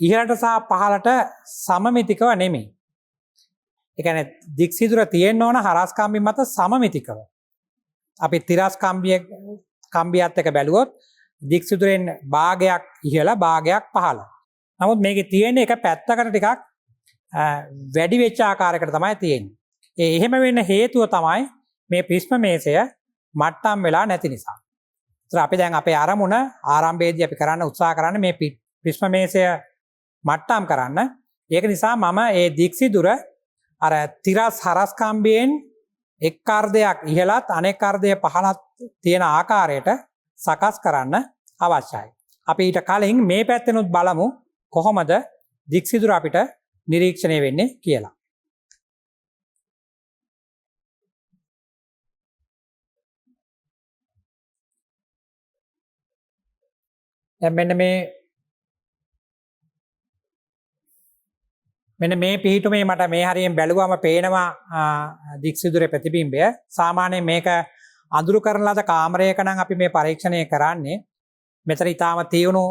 ඉහළට සහ පහළට සමමිතිකව නෙමෙයි. ඒ කියන්නේ දික් සිදුර තියෙන්න ඕන හරස් කම්බි මත සමමිතිකව. අපි තිරස් කම්බියත් එක බැලුවොත් දික් සිදුරෙන් භාගයක් ඉහළ භාගයක් පහළ. නමුත් මේකේ තියෙන එක පැත්තකට ටිකක් වැඩි වෙච්ච ආකාරයකට තමයි තියෙන්නේ. එහෙම වෙන්න හේතුව තමයි මේ ප්‍රිස්ම මේසය මට්ටම් වෙලා නැති නිසා. ඒතර අපි දැන් අපේ අරමුණ ආරම්භයේදී අපි කරන්න උත්සාහ කරන්නේ මේ ප්‍රිස්ම මේසය මට්ටම් කරන්න. ඒක නිසා මම ඒ දික් සිදුර අර තිරස් හරස් කම්බියෙන් එක් අර්ධයක් ඉහළත් අනෙක් අර්ධය පහළත් තියෙන ආකාරයට සකස් කරන්න අවශ්‍යයි. අපි ඊට කලින් මේ පැත්තෙනුත් බලමු කොහොමද දික් සිදුර අපිට නිරීක්ෂණය වෙන්නේ කියලා. දැන් මෙන්න මේ පිහිටුමේ මට මේ හරියෙන් බැලුවම පේනවා දික් සිදුරේ ප්‍රතිබිම්බය. සාමාන්‍යයෙන් මේක අඳුරු කරන ලද කාමරයක නම් අපි මේ පරීක්ෂණය කරන්නේ. මෙතන ඊටාම තියුණු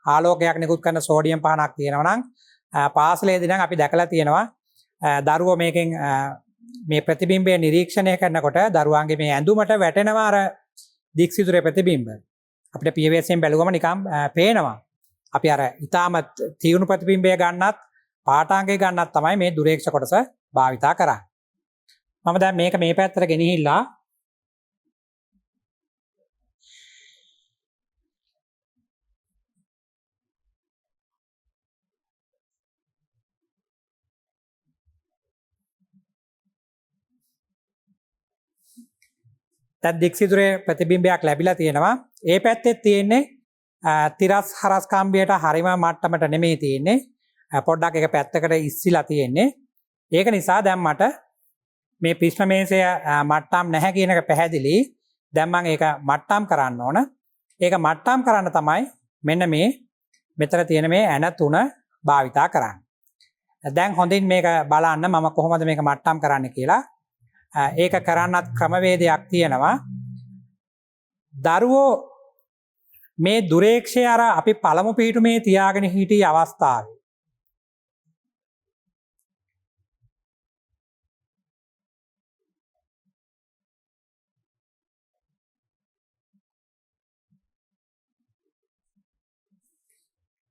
ආලෝකයක් නිකුත් කරන සෝඩියම් පහනක් තියෙනවා නම් පාසලේදී නම් අපි දැකලා තියෙනවා දරුවෝ මේකෙන් මේ ප්‍රතිබිම්බය නිරීක්ෂණය කරනකොට දරුවන්ගේ මේ ඇඳුමට වැටෙනවා අර දික් සිදුරේ ප්‍රතිබිම්බ. අපිට පියවැසියෙන් බැලුවම නිකම් පේනවා. අපි අර ඊටාම තියුණු ප්‍රතිබිම්බය ගන්නත් පාඨාංගය ගන්නත් තමයි මේ දුරේක්ෂ කොටස භාවිතා කරන්නේ. මම දැන් මේක මේ පැත්තට ගෙනහිල්ලා දැන් දික් සිදුරේ ප්‍රතිබිම්බයක් ලැබිලා තියෙනවා. ඒ පැත්තේ තියෙන්නේ තිරස් හරස් කම්බියට හරිම මට්ටමට නෙමෙයි තියෙන්නේ. පොඩ්ඩක් එක පැත්තකට ඉස්සිලා තියෙන්නේ. ඒක නිසා දැන් මට මේ ප්‍රිස්ම මේසය මට්ටම් නැහැ කියන එක පැහැදිලි. දැන් මම ඒක මට්ටම් කරන්න ඕන. ඒක මට්ටම් කරන්න තමයි මෙන්න මේ මෙතන තියෙන මේ ඇන තුන භාවිතා කරන්නේ. දැන් හොඳින් මේක බලන්න මම කොහොමද මේක මට්ටම් කරන්නේ කියලා. ඒක කරන්නත් ක්‍රමවේදයක් තියෙනවා. දරුවෝ මේ දුරේක්ෂය අර අපි පළමු පිටුමේ තියාගෙන හිටිය අවස්ථාවේ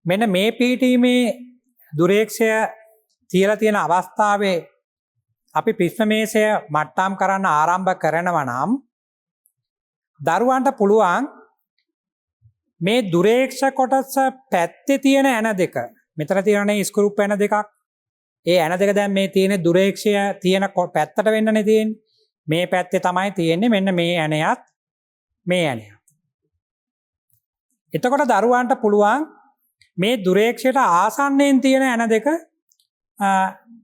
මෙන්න මේ පිටීමේ දුරේක්ෂය තියලා තියෙන අවස්ථාවේ අපි ප්‍රිස්ම මේසය මට්ටම් කරන්න ආරම්භ කරනවා නම් දරුවන්ට පුළුවන් මේ දුරේක්ෂ කොටස පැත්තේ තියෙන ඇන දෙක මෙතන තියෙනනේ ස්ක්‍රූප් ඇන දෙකක් ඒ ඇන දෙක දැන් මේ තියෙන දුරේක්ෂය තියෙන පැත්තට වෙන්නනේ තියෙන්නේ මේ පැත්තේ තමයි තියෙන්නේ මෙන්න මේ ඇණයත් මේ ඇණයත් එතකොට දරුවන්ට පුළුවන් මේ දුරේක්ෂයට ආසන්නයෙන් තියෙන ඇන දෙක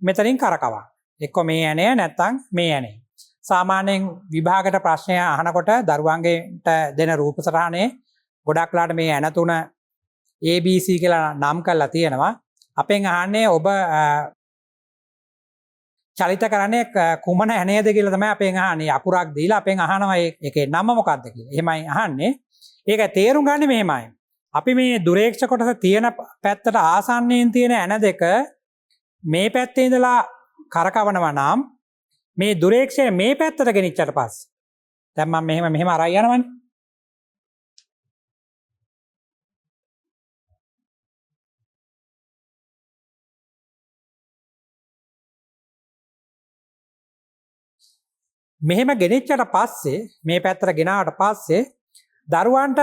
මෙතනින් කරකවන්න එක්ක මේ ඇණය නැත්නම් මේ ඇණය සාමාන්‍යයෙන් විභාගයට ප්‍රශ්නය අහනකොට දරුවන්ගේට දෙන රූප සටහනේ ගොඩක් ලාට මේ ඇන තුන ABC කියලා නම් කරලා තියෙනවා අපෙන් අහන්නේ ඔබ චලිත කරන්නේ කුමන ඇණයද කියලා තමයි අපෙන් අහන්නේ අකුරක් දීලා අපෙන් අහනවා ඒකේ නම මොකක්ද කියලා. එහෙමයි අහන්නේ. ඒක තේරුම් ගන්න මෙහෙමයි. අපි මේ දුරේක්ෂ කොටස තියෙන පැත්තට ආසන්නයෙන් තියෙන ඇන දෙක මේ පැත්තේ ඉඳලා කරකවනවා නම් මේ දුරේක්ෂය මේ පැත්තට ගෙනිච්චට පස්සේ දැන් මම මෙහෙම අරන් යනවනේ මෙහෙම ගෙනිච්චට පස්සේ මේ පැත්තට ගෙනාවට පස්සේ දරුවන්ට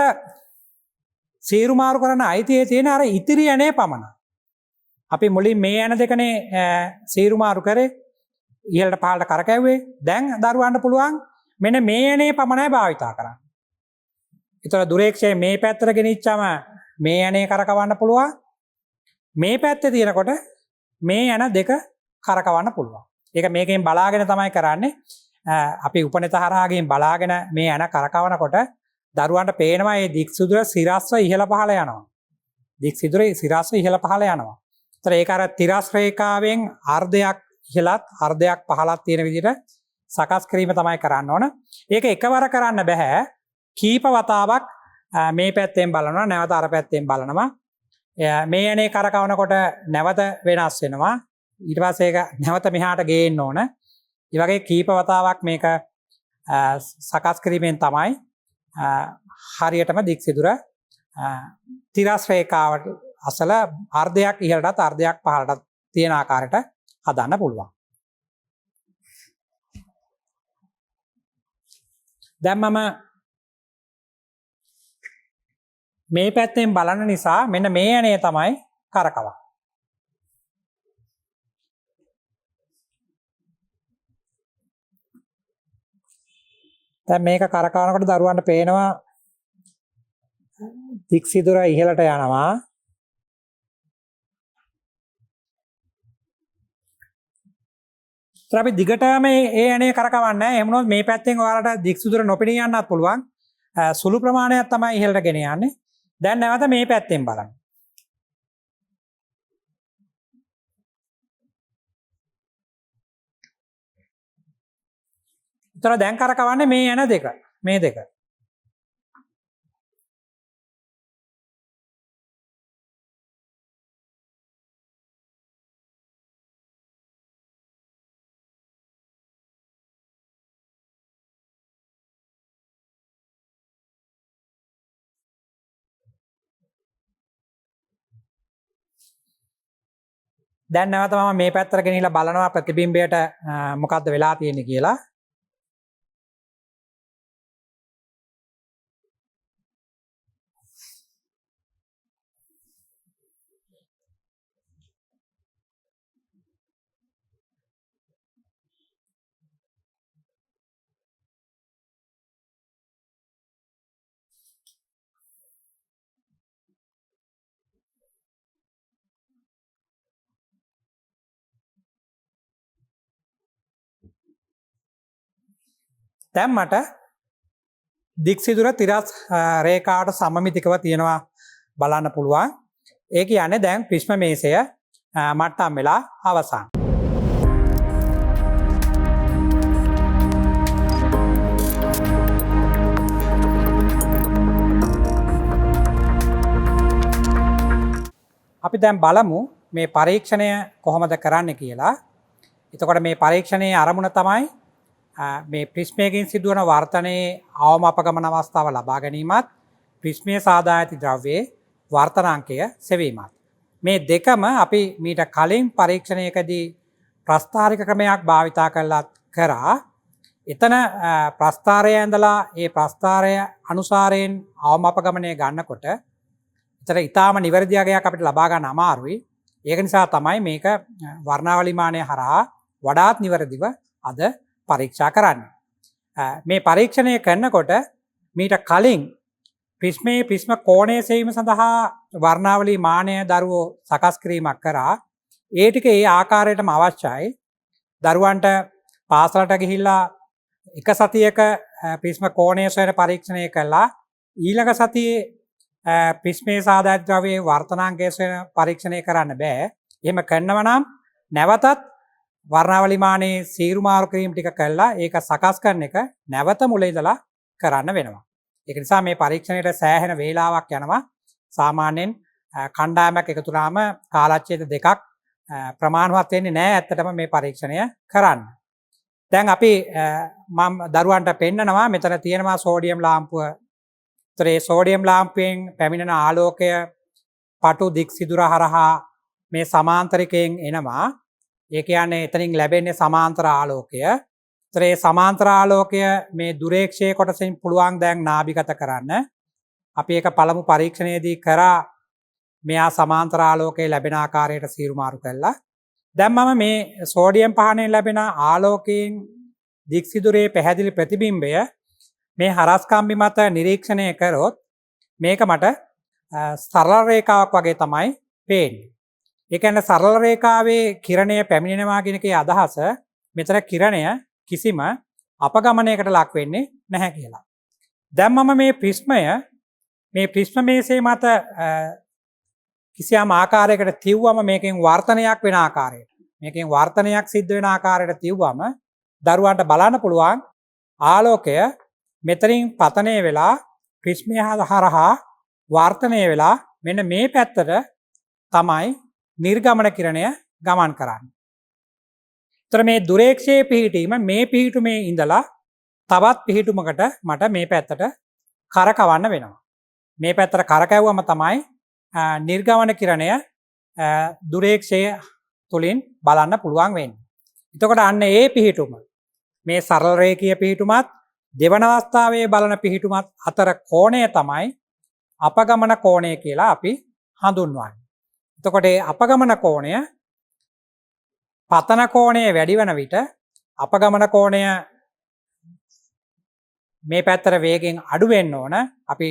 සීරු මාරු කරන අයිතිය තියෙන අර ඉතිරි ඇනේ පමණයි. අපි මුලින් මේ ඇන දෙකනේ සීරු මාරු කරේ ඉහළට පහළට කරකැව්වේ. දැන් දරුවන්ට පුළුවන් මෙන්න මේ ඇනේ පමණයි භාවිතා කරන්න. ඒතර දුරේක්ෂය මේ පැත්තට ගෙනිච්චම මේ ඇනේ කරකවන්න පුළුවන්. මේ පැත්තේ තියෙනකොට මේ ඇන දෙක කරකවන්න පුළුවන්. ඒක මේකෙන් බලාගෙන තමයි කරන්නේ. අපි උපනෙත හරහාගෙන් බලාගෙන මේ ඇන කරකවනකොට දරුවන්ට පේනවා මේ දික් සිදුර සිරස්ව ඉහළ පහළ යනවා. දික් සිදුරේ සිරාස ඉහළ පහළ යනවා. ඒතර ඒක අර තිරස් රේඛාවෙන් අර්ධයක් ඉහළත් අර්ධයක් පහළත් තියෙන විදිහට සකස් කිරීම තමයි කරන්න ඕන. ඒක එකවර කරන්න බෑ. කීප වතාවක් මේ පැත්තෙන් බලනවා නැවත අර පැත්තෙන් බලනවා. මේ යන්නේ කරකවනකොට නැවත වෙනස් වෙනවා. ඊට පස්සේ ඒක නැවත මෙහාට ගේන්න ඕන. ඒ වගේ කීප වතාවක් මේක සකස් කිරීමෙන් තමයි හරියටම දික් සිදුර තිරස් රේඛාවට අසල අර්ධයක් ඉහළටත් අර්ධයක් පහළටත් තියෙන ආකාරයට හදන්න පුළුවන්. දැන් මම මේ පැත්තෙන් බලන නිසා මෙන්න මේ යන්නේ තමයි කරකවන්නේ. දැන් මේක කරකවනකොට දරුවන්ට පේනවා දික් සිදුර ඉහළට යනවා. අපි දිගටම ඒ යන්නේ කරකවන්නේ නැහැ. එහෙම වුණොත් මේ පැත්තෙන් ඔයාලට දික් සිදුර නොපෙනී යන්නත් පුළුවන්. සුළු ප්‍රමාණයක් තමයි ඉහළට ගෙන යන්නේ. දැන් නැවත මේ පැත්තෙන් බලන්න. ඒතර දැන් කරකවන්නේ මේ යන දෙක. මේ දෙක. දැන් නැවත මම මේ පැත්තට ගෙනිහිලා බලනවා ප්‍රතිබිම්බයට මොකද්ද වෙලා තියෙන්නේ කියලා. දැන් මට දික් සිදුර තිරස් රේඛාවට සමමිතිකව තියෙනවා බලන්න පුළුවන්. ඒ කියන්නේ දැන් ප්‍රිස්ම මේසය මට්ටම් වෙලා අවසන්. අපි දැන් බලමු මේ පරීක්ෂණය කොහොමද කරන්න කියලා. එතකොට මේ පරීක්ෂණයේ අරමුණ තමයි මේ ප්‍රිස්මයකින් සිදුවන වර්තනයේ අවම අපගමන අවස්ථාව ලබා ගැනීමත් ප්‍රිස්මයේ සාදා ඇති ද්‍රව්‍යයේ වර්තනාංකය සෙවීමත්. මේ දෙකම අපි මීට කලින් පරීක්ෂණයකදී ප්‍රස්ථාරික ක්‍රමයක් භාවිතා කරා. එතන ප්‍රස්ථාරය ඇඳලා ඒ ප්‍රස්ථාරය අනුසාරයෙන් අවම අපගමනය ගන්නකොට එතන ඊටාම නිවැරදි අගයක් අපිට ලබා ගන්න අමාරුයි. ඒක නිසා තමයි මේක වර්ණාවලි මානය හරහා වඩාත් නිවැරදිව අද පරීක්ෂා කරන්න. මේ පරීක්ෂණය කරනකොට මීට කලින් ප්‍රිස්මයේ ප්‍රිස්ම කෝණය සෙවීම සඳහා වර්ණාවලි මානය දරුවෝ සකස් කිරීමක් කරා. ඒ ටික ඒ ආකාරයටම අවශ්‍යයි. දරුවන්ට පාසලට ගිහිල්ලා එක සතියක ප්‍රිස්ම කෝණය සොයන පරීක්ෂණය කළා. ඊළඟ සතියේ ප්‍රිස්මයේ සාදා ඇති ද්‍රව්‍යයේ වර්තනාංකය සොයන පරීක්ෂණය කරන්න බෑ. එහෙම කරනවා නම් නැවතත් වර්ණාවලි මානයේ සීරු මාරු කිරීම ටික කළා ඒක සකස් කරන එක නැවත මුල ඉඳලා කරන්න වෙනවා. ඒක නිසා මේ පරීක්ෂණයට සෑහෙන වේලාවක් යනවා. සාමාන්‍යයෙන් කණ්ඩායමක් එකතු වුණාම කාලච්ඡේද දෙකක් ප්‍රමාණවත් වෙන්නේ නැහැ ඇත්තටම මේ පරීක්ෂණය කරන්න. දැන් අපි මම දරුවන්ට පෙන්නනවා මෙතන තියෙනවා සෝඩියම් ලාම්පුව. ඒතර ඒ සෝඩියම් ලාම්පුවෙන් පැමිණෙන ආලෝකය පටු දික් සිදුර හරහා මේ සමාන්තරිකයෙන් එනවා. ඒ කියන්නේ එතනින් ලැබෙන්නේ සමාන්තර ආලෝකය. ඒතර ඒ සමාන්තර ආලෝකය මේ දුරේක්ෂයේ කොටසෙන් පුළුවන් දැන් නාභිගත කරන්න. අපි ඒක පළමු පරීක්ෂණයේදී කරා මෙයා සමාන්තර ආලෝකයේ ලැබෙන ආකාරයට සීරු මාරු කළා. දැන් මම මේ සෝඩියම් පහනෙන් ලැබෙන ආලෝකයෙන් දික් සිදුරේ පැහැදිලි ප්‍රතිබිම්බය මේ හරස් කම්බි මත නිරීක්ෂණය කරොත් මේක මට සරල රේඛාවක් වගේ තමයි පේන්නේ. ඒ කියන්නේ සරල රේඛාවේ කිරණය පැමිණෙනවා කියන එකේ අදහස මෙතන කිරණය කිසිම අපගමනයකට ලක් වෙන්නේ නැහැ කියලා. දැන් මම මේ ප්‍රිස්ම මේසය මත කිසියම් ආකාරයකට තියුවම මේකෙන් වර්තනයක් වෙන ආකාරයට මේකෙන් වර්තනයක් සිද්ධ වෙන ආකාරයට තියුවම දරුවන්ට බලන්න පුළුවන් ආලෝකය මෙතනින් පතනය වෙලා ප්‍රිස්මය හරහා වර්තනය වෙලා මෙන්න මේ පැත්තට තමයි නිර්ගමන කිරණය ගමන් කරන්නේ. ඒතර මේ දුරේක්ෂයේ පිහිටීම මේ පිහිටුමේ ඉඳලා තවත් පිහිටුමකට මට මේ පැත්තට කරකවන්න වෙනවා. මේ පැත්තට කරකැවුවම තමයි නිර්ගමන කිරණය දුරේක්ෂය තුලින් බලන්න පුළුවන් වෙන්නේ. එතකොට අන්න ඒ පිහිටුම මේ සරල රේඛීය පිහිටුමත් දෙවන අවස්ථාවේ බලන පිහිටුමත් අතර කෝණය තමයි අපගමන කෝණය කියලා අපි හඳුන්වන්නේ. එතකොට මේ අපගමන කෝණය පතන කෝණය වැඩි වෙන විට අපගමන කෝණය මේ පැත්තට වේගෙන් අඩු වෙන්න ඕන. අපි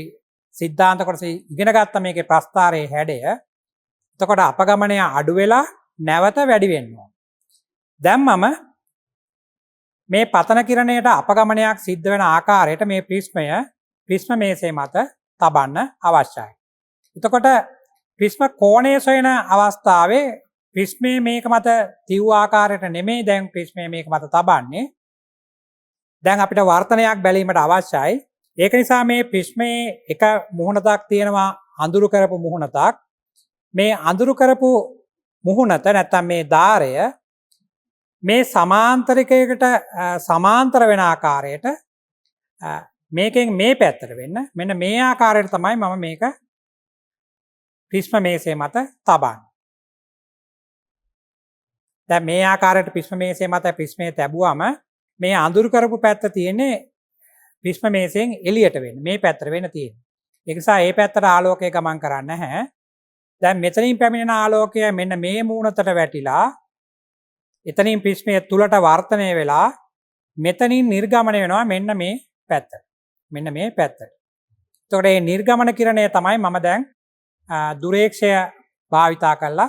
සිද්ධාන්ත කොටස ඉගෙන ගත්ත මේකේ ප්‍රස්ථාරයේ හැඩය. එතකොට අපගමනය අඩු වෙලා නැවත වැඩි වෙන්න ඕන. දැන් මම මේ පතන කිරණයට අපගමනයක් සිද්ධ වෙන ආකාරයට මේ ප්‍රිස්ම මේසය මත තබන්න අවශ්‍යයි. එතකොට ප්‍රිස්ම කෝණය සොයන අවස්ථාවේ ප්‍රිස්මේ මේක මත තිව් ආකාරයට නෙමෙයි දැන් ප්‍රිස්මේ මේක මත තබන්නේ. දැන් අපිට වර්තනයක් බැලීමට අවශ්‍යයි. ඒක නිසා මේ ප්‍රිස්මේ එක මුහුණතක් තියෙනවා අඳුරු කරපු මුහුණතක්. මේ අඳුරු කරපු මුහුණත නැත්තම් මේ ධාරය මේ සමාන්තරිකයකට සමාන්තර වෙන ආකාරයට මේකෙන් මේ පැත්තට වෙන්න මෙන්න මේ ආකාරයට තමයි මම මේක ප්‍රිස්ම මේසය මත තබන්නේ. දැන් මේ ආකාරයට ප්‍රිස්ම මේසය මත ප්‍රිස්මය තැබුවම මේ අඳුරු කරපු පැත්ත තියෙන්නේ ප්‍රිස්ම මේසයෙන් එළියට වෙන්න. මේ පැත්තට වෙන්න තියෙන්නේ. ඒ නිසා මේ පැත්තට ආලෝකය ගමන් කරන්නේ නැහැ. දැන් මෙතනින් පැමිණෙන ආලෝකය මෙන්න මේ මූණතට වැටිලා එතනින් ප්‍රිස්මය තුලට වර්තනය වෙලා මෙතනින් නිර්ගමනය වෙනවා මෙන්න මේ පැත්තට. මෙන්න මේ පැත්තට. එතකොට මේ නිර්ගමන කිරණය තමයි මම දැන් දුරේක්ෂය භාවිතා කරලා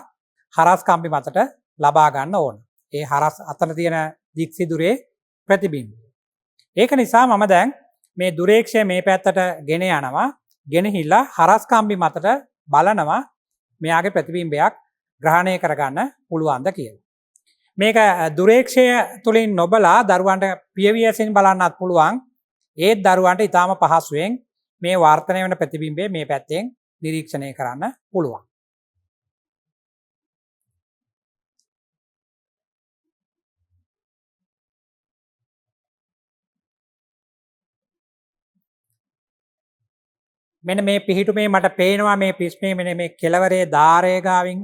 හරස් කම්බි මතට ලබා ගන්න ඕන. ඒ හරස් අතර තියෙන දික්සිදුරේ ප්‍රතිබිම්බය. ඒක නිසා මම දැන් මේ දුරේක්ෂය මේ පැත්තට ගෙන යනවා. ගෙනහිලා හරස් කම්බි මතට බලනවා මෙයාගේ ප්‍රතිබිම්බයක් ග්‍රහණය කරගන්න පුළුවන්ද කියලා. මේක දුරේක්ෂය තුලින් නොබලා දරුවන්ට පියවියසින් බලන්නත් පුළුවන්. ඒත් දරුවන්ට ඊටාම පහසුවෙන් මේ වර්තනය වෙන ප්‍රතිබිම්බය මේ පැත්තෙන් නිරීක්ෂණය කරන්න පුළුවන්. මෙන්න මේ පිහිටුමේ මට පේනවා මේ ප්‍රිස්මේ මෙන්න මේ කෙළවරේ ධාරය ගාවින්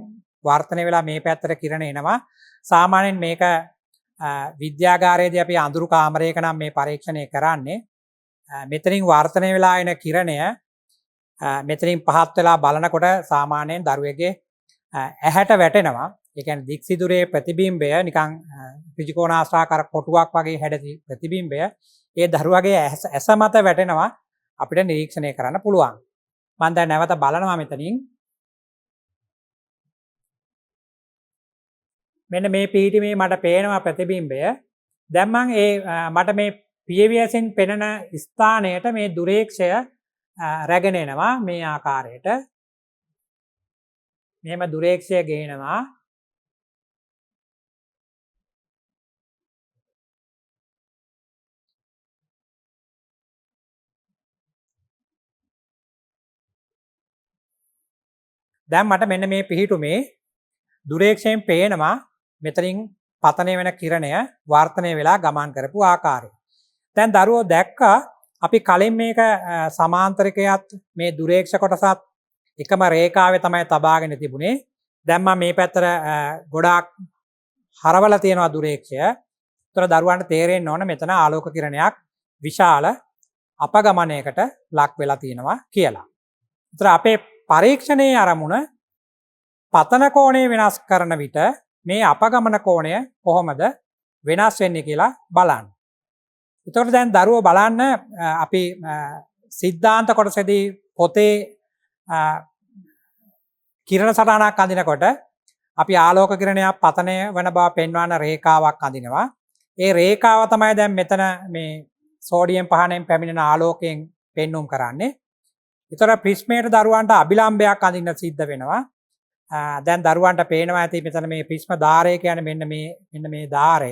වර්තනය වෙලා මේ පැත්තට කිරණ එනවා. සාමාන්‍යයෙන් මේක විද්‍යාගාරයේදී අපි අඳුරු කාමරයක නම් මේ පරීක්ෂණය කරන්නේ. මෙතනින් වර්තනය වෙලා එන කිරණය මෙතනින් පහත් වෙලා බලනකොට සාමාන්‍යයෙන් දරුවෙගේ ඇහැට වැටෙනවා. ඒ කියන්නේ දික්සිදුරේ ප්‍රතිබිම්බය නිකන් ත්‍රිකෝණාශ්‍රාකාර කොටුවක් වගේ හැඩති ප්‍රතිබිම්බය ඒ දරුවගේ ඇස මත වැටෙනවා. අපිට නිරීක්ෂණය කරන්න පුළුවන්. මම දැන් නැවත බලනවා මෙතනින්. මෙන්න මේ පිහිටීමේ මට පේනවා ප්‍රතිබිම්බය. දැන් මම මට මේ පියවියසින් පෙනෙන ස්ථානයට මේ දුරේක්ෂය රැගෙන එනවා මේ ආකාරයට. මෙහෙම දුරේක්ෂය ගේනවා. දැන් මට මෙන්න මේ පිහිටුමේ දුරේක්ෂයෙන් පේනවා මෙතනින් පතනය වෙන කිරණය වර්තනය වෙලා ගමන් කරපු ආකාරය. දැන් දරුවෝ දැක්කා අපි කලින් මේක සමාන්තරිකයත් මේ දුරේක්ෂ කොටසත් එකම රේඛාවේ තමයි තබාගෙන තිබුණේ. දැන් මම මේ පැත්තට ගොඩාක් හරවලා තියෙනවා දුරේක්ෂය. ඒතර දරුවන්ට තේරෙන්න ඕන මෙතන ආලෝක කිරණයක් විශාල අපගමනයකට ලක් වෙලා තියෙනවා කියලා. ඒතර අපේ පරීක්ෂණයේ අරමුණ පතන කෝණය වෙනස් කරන විට මේ අපගමන කෝණය කොහොමද වෙනස් වෙන්නේ කියලා බලන්න. එතකොට දැන් දරුවෝ බලන්න අපි සිද්ධාන්ත කොටසේදී පොතේ කිරණ සටහනක් අඳිනකොට අපි ආලෝක කිරණයක් පතනය වෙන බව පෙන්වන රේඛාවක් අඳිනවා. ඒ රේඛාව තමයි දැන් මෙතන මේ සෝඩියම් පහනෙන් පැමිණෙන ආලෝකයෙන් පෙන්눔 කරන්නේ. ඒතර ප්‍රිස්මයට දරුවන්ට අභිලම්භයක් අඳින්න සිද්ධ වෙනවා. දැන් දරුවන්ට පේනවා ඇති මෙතන මේ ප්‍රිස්ම ධාරය කියන්නේ මෙන්න මේ ධාරය.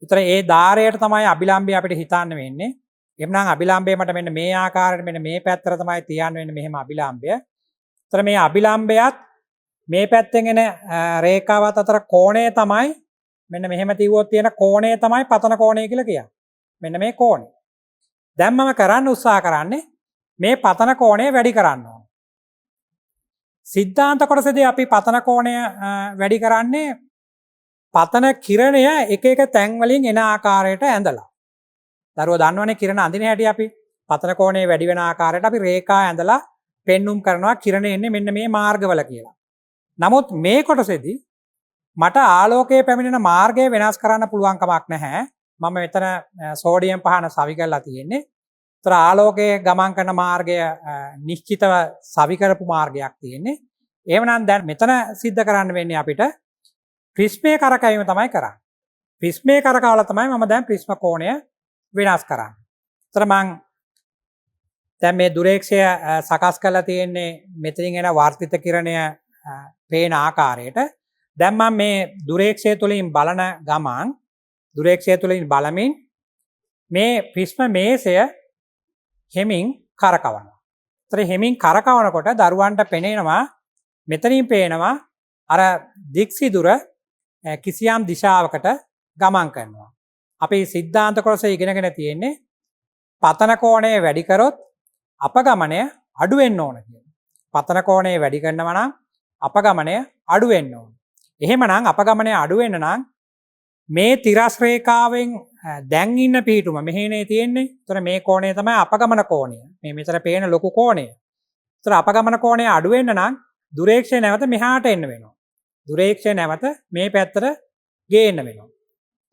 ඒතර ඒ ධාරයට තමයි අභිලම්බය අපිට හිතන්න වෙන්නේ. එhmenan අභිලම්බය මට මෙන්න මේ ආකාරයට මෙන්න මේ පැත්තට තමයි තියන්න වෙන්නේ මෙහෙම අභිලම්බය. ඒතර මේ අභිලම්බයත් මේ පැත්තෙන් එන රේඛාවත් අතර කෝණය තමයි මෙන්න මෙහෙම තියුවොත් තියෙන කෝණය තමයි පතන කෝණය කියලා කියන්නේ. මෙන්න මේ කෝණය. දැන් මම කරන්න උත්සාහ කරන්නේ මේ පතන කෝණය වැඩි කරන්න ඕන. සිද්ධාන්ත කොටසදී අපි පතන කෝණය වැඩි කරන්නේ පතන කිරණය එක එක තැන් වලින් එන ආකාරයට ඇඳලා. දරුවෝ දන්නවනේ කිරණ අඳින හැටි අපි පතන කෝණය වැඩි වෙන ආකාරයට අපි රේඛා ඇඳලා පෙන්눔 කරනවා කිරණ එන්නේ මෙන්න මේ මාර්ගවල කියලා. නමුත් මේ කොටසේදී මට ආලෝකයේ පැමිණෙන මාර්ගය වෙනස් කරන්න පුළුවන් කමක් නැහැ. මම මෙතන සෝඩියම් පහන සවි කරලා තියෙන්නේ. ඒතර ආලෝකයේ ගමන් කරන මාර්ගය නිශ්චිතව සවි කරපු මාර්ගයක් තියෙන්නේ. එහෙමනම් දැන් මෙතන सिद्ध කරන්න වෙන්නේ අපිට ප්‍රිස්මයේ කරකැවීම තමයි කරන්නේ. ප්‍රිස්මයේ කරකවලා තමයි මම දැන් ප්‍රිස්ම කෝණය වෙනස් කරන්නේ. ඒතර මම දැන් මේ දුරේක්ෂය සකස් කරලා තියෙන්නේ මෙතනින් එන වර්තිත කිරණය පේන ආකාරයට. දැන් මම මේ දුරේක්ෂය තුලින් බලන ගමන් දුරේක්ෂය තුලින් බලමින් මේ ප්‍රිස්ම මේසය හෙමින් කරකවනවා. ඒතර හෙමින් කරකවනකොට දරුවන්ට පෙනෙනවා මෙතනින් පේනවා අර දික්සිදුර කිසියම් දිශාවකට ගමන් කරනවා. අපි සිද්ධාන්ත කොටස ඉගෙනගෙන තියෙන්නේ පතන කෝණය වැඩි කරොත් අපගමනය අඩු වෙන්න ඕන කියලා. පතන කෝණය වැඩි කරනවා නම් අපගමනය අඩු වෙන්න ඕන. එහෙමනම් අපගමනය අඩු වෙන්න නම් මේ තිරස් රේඛාවෙන් දැන් ඉන්න පිටුම මෙහෙනේ තියෙන්නේ. ඒතර මේ කෝණය තමයි අපගමන කෝණය. මේ මෙතන පේන ලොකු කෝණය. ඒතර අපගමන කෝණය අඩු වෙන්න නම් දුරේක්ෂය නැවත මෙහාට එන්න වෙනවා. දුරේක්ෂය නැවත මේ පැත්තට ගේන්න වෙනවා.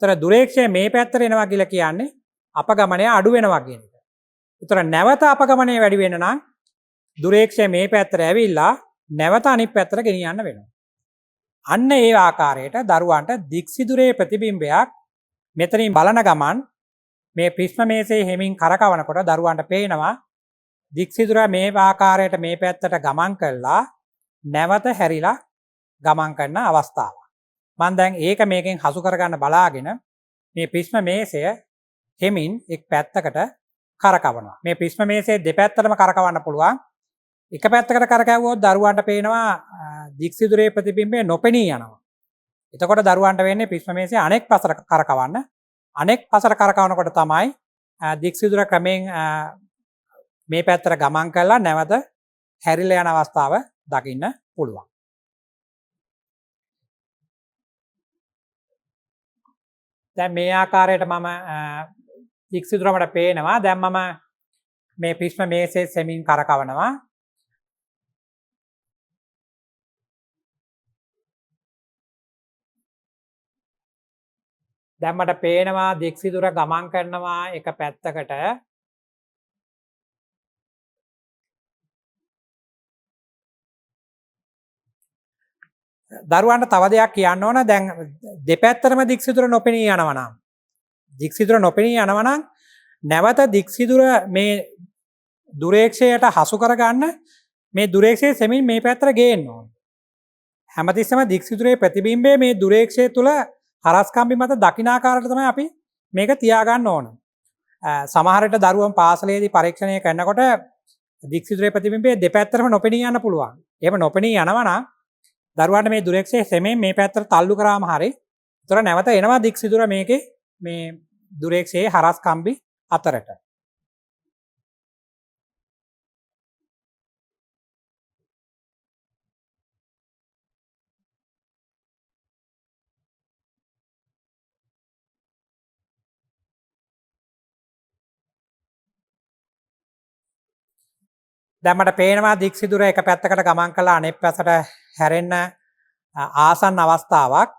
ඒතර දුරේක්ෂය මේ පැත්තට එනවා කියලා කියන්නේ අපගමනය අඩු වෙනවා කියන එක. ඒතර නැවත අපගමනය වැඩි වෙන්න නම් දුරේක්ෂය මේ පැත්තට ඇවිල්ලා නැවත අනිත් පැත්තට ගෙනියන්න වෙනවා. අන්න ඒ ආකාරයට දරුවන්ට දික්සිදුරේ ප්‍රතිබිම්බයක් මෙතනින් බලන ගමන් මේ ප්‍රිස්ම මේසයේ හැමින් කරකවනකොට දරුවන්ට පේනවා දික්සිදුර මේ ආකාරයට මේ පැත්තට ගමන් කළා නැවත හැරිලා ගමන් කරන අවස්ථාව. මම දැන් ඒක මේකෙන් හසු කරගන්න බලාගෙන මේ ප්‍රිස්ම මේසය හැමින් එක් පැත්තකට කරකවනවා. මේ ප්‍රිස්ම මේසයේ දෙපැත්තටම කරකවන්න පුළුවන්. එක පැත්තකට කරකැවුවොත් දරුවන්ට පේනවා දික්සිදුරේ ප්‍රතිබිම්බය නොපෙනී යනවා. එතකොට දරුවන්ට වෙන්නේ ප්‍රිස්ම මේසයේ අනෙක් පසට කරකවන්න. අනෙක් පසට කරකවනකොට තමයි දික්සිදුර ක්‍රමයෙන් මේ පැත්තට ගමන් කරලා නැවත හැරිලා යන අවස්ථාව දකින්න පුළුවන්. දැන් මේ ආකාරයට මම දික්සිදුර මට පේනවා. දැන් මම මේ ප්‍රිස්ම මේසයේ සෙමින් කරකවනවා. දැන් මට පේනවා දික්සිදුර ගමන් කරනවා එක පැත්තකට. දරුවන්ට තව දෙයක් කියන්න ඕන. දැන් දෙපැත්තටම දික්සිදුර නොපෙනී යනවා නම් දික්සිදුර නොපෙනී යනවා නම් නැවත දික්සිදුර මේ දුරේක්ෂයට හසු කරගන්න මේ දුරේක්ෂයේ සෙමින් මේ පැත්තට ගේන්න ඕන. හැමතිස්සෙම දික්සිදුරේ ප්‍රතිබිම්බය මේ දුරේක්ෂය තුල හරස්කම්බි මත දකිනාකාරයට තමයි අපි මේක තියාගන්න ඕන. සමහර විට දරුවන් පාසලේදී පරීක්ෂණය කරනකොට දික්සිදුරේ ප්‍රතිබිම්බය දෙපැත්තටම නොපෙනී යන්න පුළුවන්. එහෙම නොපෙනී යනවා නම් දරුවන්ට මේ දුරේක්ෂයේ සෙමෙන් මේ පැත්තට තල්ලු කරාම හරි ඒතර නැවත එනවා දික්සිදුර මේකේ මේ දුරේක්ෂයේ හරස්කම්බි අතරට. දැන් මට පේනවා දික්සිදුර එක පැත්තකට ගමන් කළා අනෙක් පැත්තට හැරෙන්න ආසන්න අවස්ථාවක්.